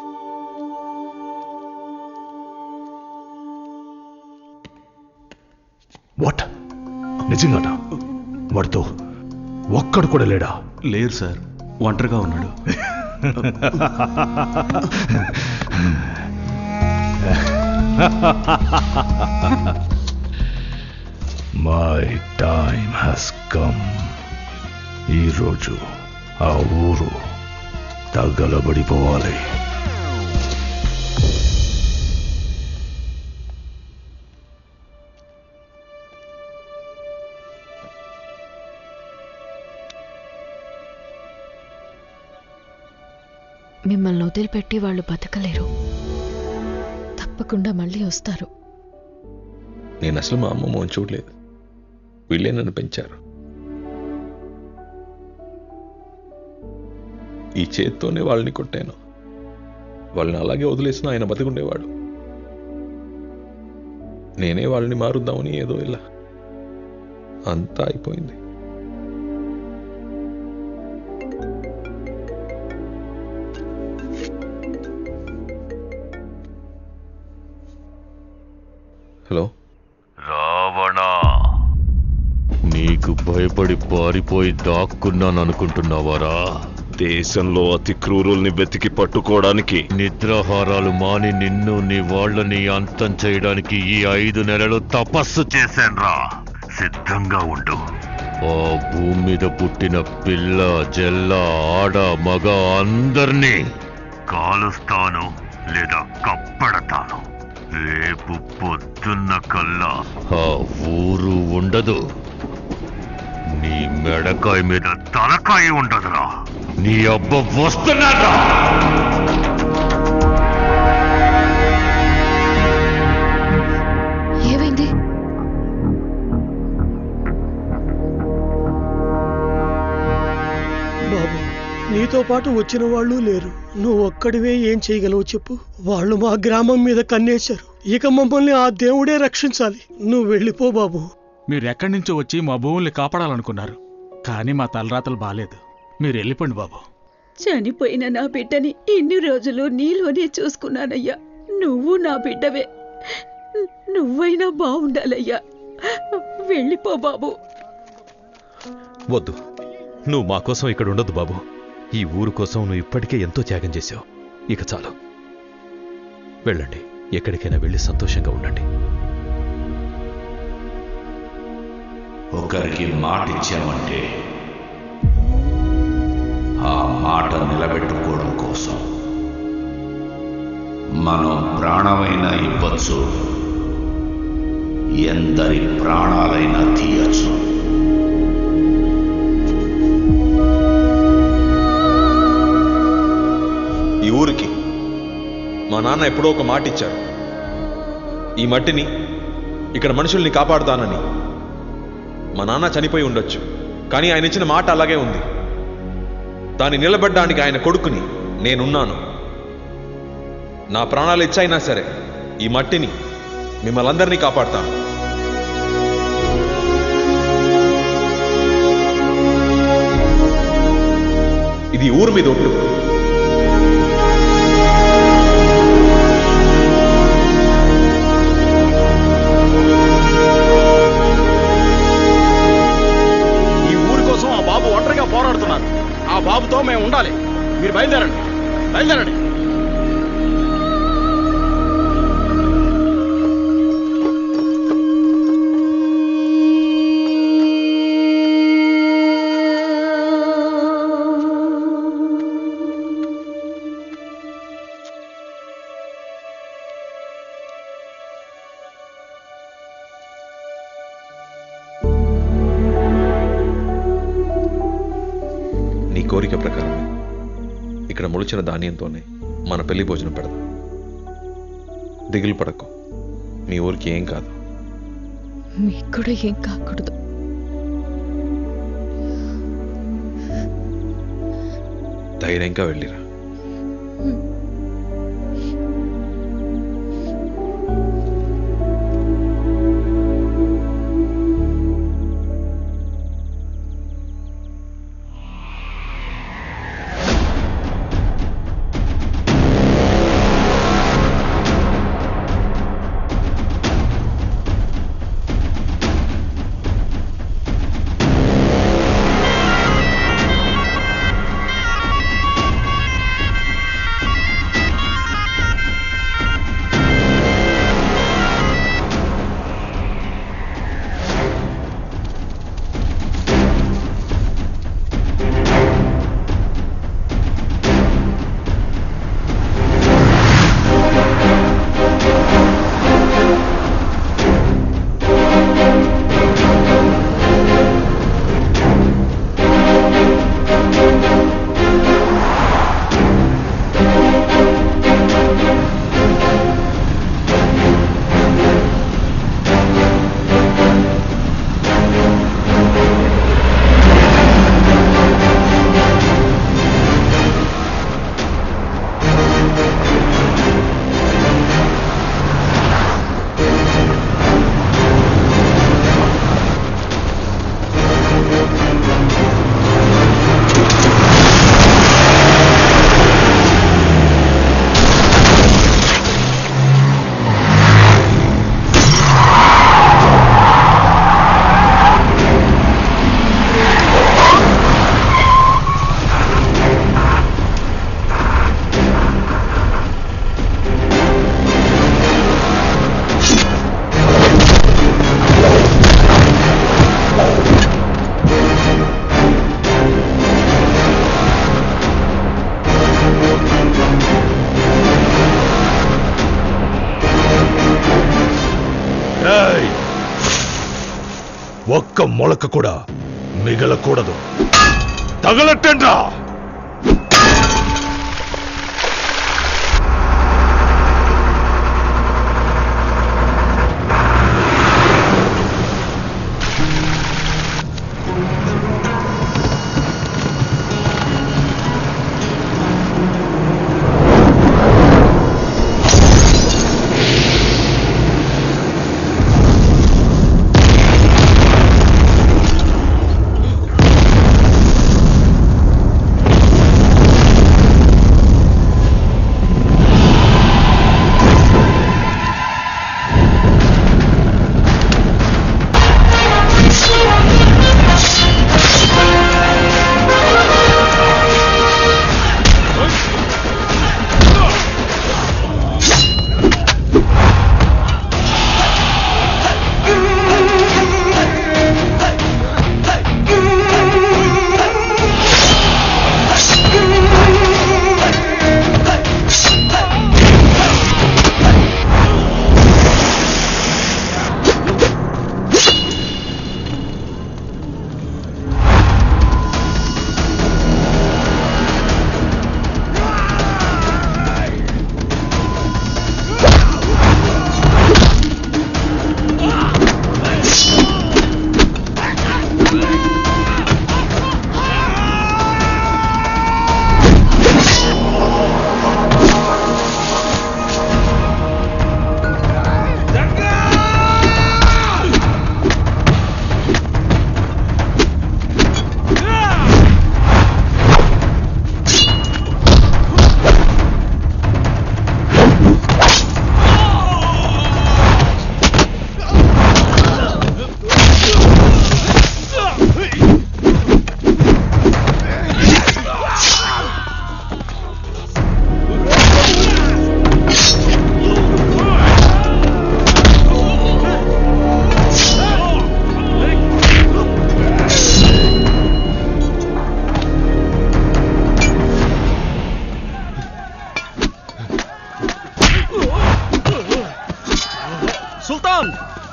వాట్? నిజంగానా? వాడితో ఒక్కడు కూడా లేడా? లేరు సార్, ఒంటరిగా ఉన్నాడు. My time has come. ఈరోజు ఆ ఊరు తగలబడిపోవాలి. మిమ్మల్ని వదిలిపెట్టి వాళ్ళు బతకలేరు. తప్పకుండా మళ్ళీ వస్తారు. నేను అసలు మా అమ్మ మోహన్ చూడలేదు, వీళ్ళే నన్ను పెంచారు. ఈ చేత్తోనే వాళ్ళని కొట్టాను. వాళ్ళని అలాగే వదిలేసిన ఆయన బతికుండేవాడు. నేనే వాళ్ళని మారుద్దామని ఏదో ఇలా అంతా అయిపోయింది. హలో రావణ, నీకు భయపడి పారిపోయి దాక్కున్నాననుకుంటున్నావారా? దేశంలో అతి క్రూరుల్ని వెతికి పట్టుకోవడానికి నిద్రాహారాలు మాని నిన్ను నీ వాళ్ళని అంతం చేయడానికి ఈ 5 నెలలు తపస్సు చేశాన్రా. సిద్ధంగా ఉండు. ఆ భూమి మీద పుట్టిన పిల్ల జల్ల ఆడ మగ అందర్నీ కాలుస్తాను లేదా కప్పడతాను. రేపు పొద్దున్న కల్లా ఆ ఊరు ఉండదు. నీ మెడకాయ మీద తలకాయ ఉండదురా. నీ అబ్బ వస్తున్నాడా? నీతో పాటు వచ్చిన వాళ్ళు లేరు. నువ్వు ఒక్కడివే ఏం చేయగలవు చెప్పు? వాళ్ళు మా గ్రామం మీద కన్నేశారు. ఇక మమ్మల్ని ఆ దేవుడే రక్షించాలి. నువ్వు వెళ్ళిపో బాబు. మీరెక్కడి నుంచో వచ్చి మా భూముల్ని కాపాడాలనుకున్నారు, కానీ మా తలరాతలు బాలేదు. మీరు వెళ్ళిపోండి బాబు. చనిపోయిన నా బిడ్డని ఇన్ని రోజులు నీలోనే చూసుకున్నానయ్యా. నువ్వు నా బిడ్డవే. నువ్వైనా బాగుండాలయ్యా. వెళ్ళిపో బాబు. వద్దు, నువ్వు మా కోసం ఇక్కడ ఉండొద్దు బాబు. ఈ ఊరు కోసం నువ్వు ఇప్పటికే ఎంతో త్యాగం చేశావు. ఇక చాలు, వెళ్ళండి. ఎక్కడికైనా వెళ్ళి సంతోషంగా ఉండండి. ఒకరికి మాట ఇచ్చామంటే ఆ మాట నిలబెట్టుకోవడం కోసం మనం ప్రాణమైనా ఇవ్వచ్చు, ఎందరి ప్రాణాలైనా తీయచ్చు. ఈ ఊరికి మా నాన్న ఎప్పుడో ఒక మాట ఇచ్చారు. ఈ మట్టిని, ఇక్కడ మనుషుల్ని కాపాడుతానని. మా నాన్న చనిపోయి ఉండొచ్చు, కానీ ఆయన ఇచ్చిన మాట అలాగే ఉంది. దాన్ని నిలబడ్డానికి ఆయన కొడుకుని నేనున్నాను. నా ప్రాణాలు ఇచ్చైనా సరే ఈ మట్టిని, మిమ్మల్ని అందరినీ కాపాడుతాను. ఇది ఊరు మీద ఒట్టు. పోరాడుతున్నారు. ఆ బాబుతో మేము ఉండాలి. మీరు బయలుదేరండి, బయలుదేరండి. కోరిక ప్రకారమే ఇక్కడ మొలిచిన ధాన్యంతోనే మన పెళ్లి భోజనం పెడదాం. దిగులు పడకు, మీ ఊరికి ఏం కాదు. మీకు కూడా ఏం కాకూడదు. ధైర్యంగా వెళ్ళిరా. ఒక్క మొలక కూడా మిగలకూడదు. తగలట్టండ్రా.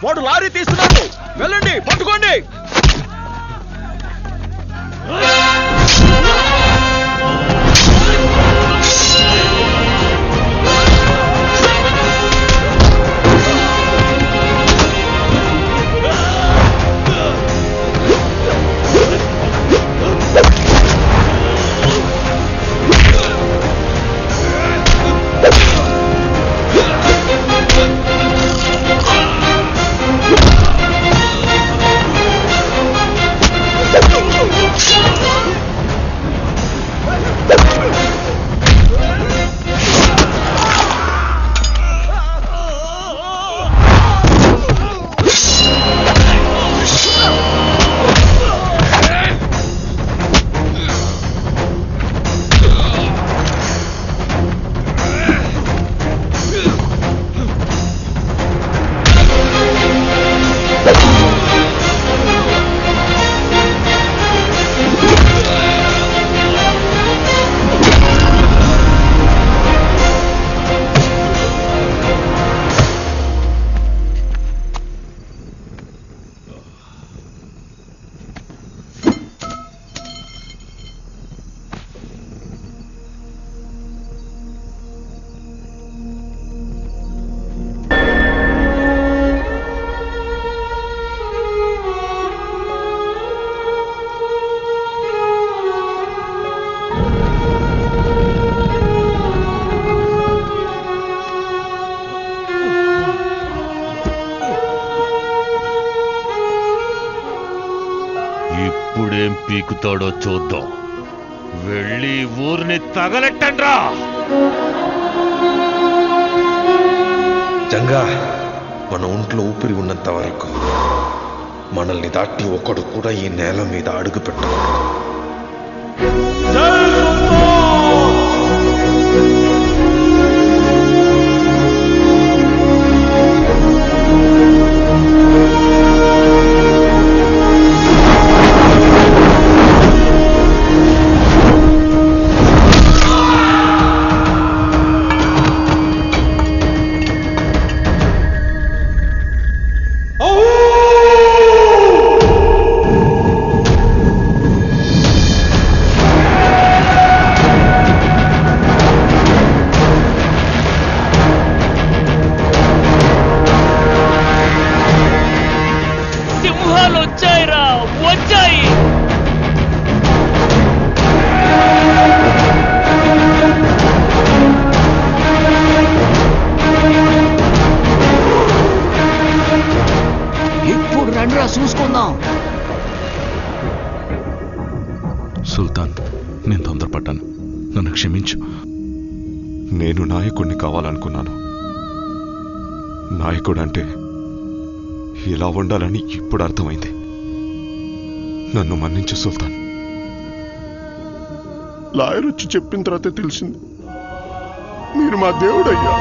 వాడు లారీ తీస్తున్నాడు, వెళ్ళండి పట్టుకోండి. ఇప్పుడేం పీకుతాడో చూద్దాం. వెళ్ళి ఊరిని తగలెట్టండ్రా. జంగా, మన ఒంట్లో ఊపిరి ఉన్నంత వరకు మనల్ని దాటి ఒకడు కూడా ఈ నేల మీద అడుగు పెట్టకూడదు. చూసుకుందాం. సుల్తాన్, నేను తొందరపడ్డాను, నన్ను క్షమించు. నేను నాయకుడిని కావాలనుకున్నాను. నాయకుడు అంటే ఇలా ఉండాలని ఇప్పుడు అర్థమైంది. నన్ను మన్నించు సుల్తాన్. లాయర్ వచ్చి చెప్పిన తర్వాత తెలిసింది మీరు మా దేవుడయ్యా.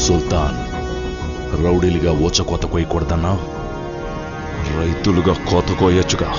సుల్తాన్, రౌడీలుగా ఊచకోత కోయకూడదన్నా? రైతులుగా కోత కోయొచ్చుగా.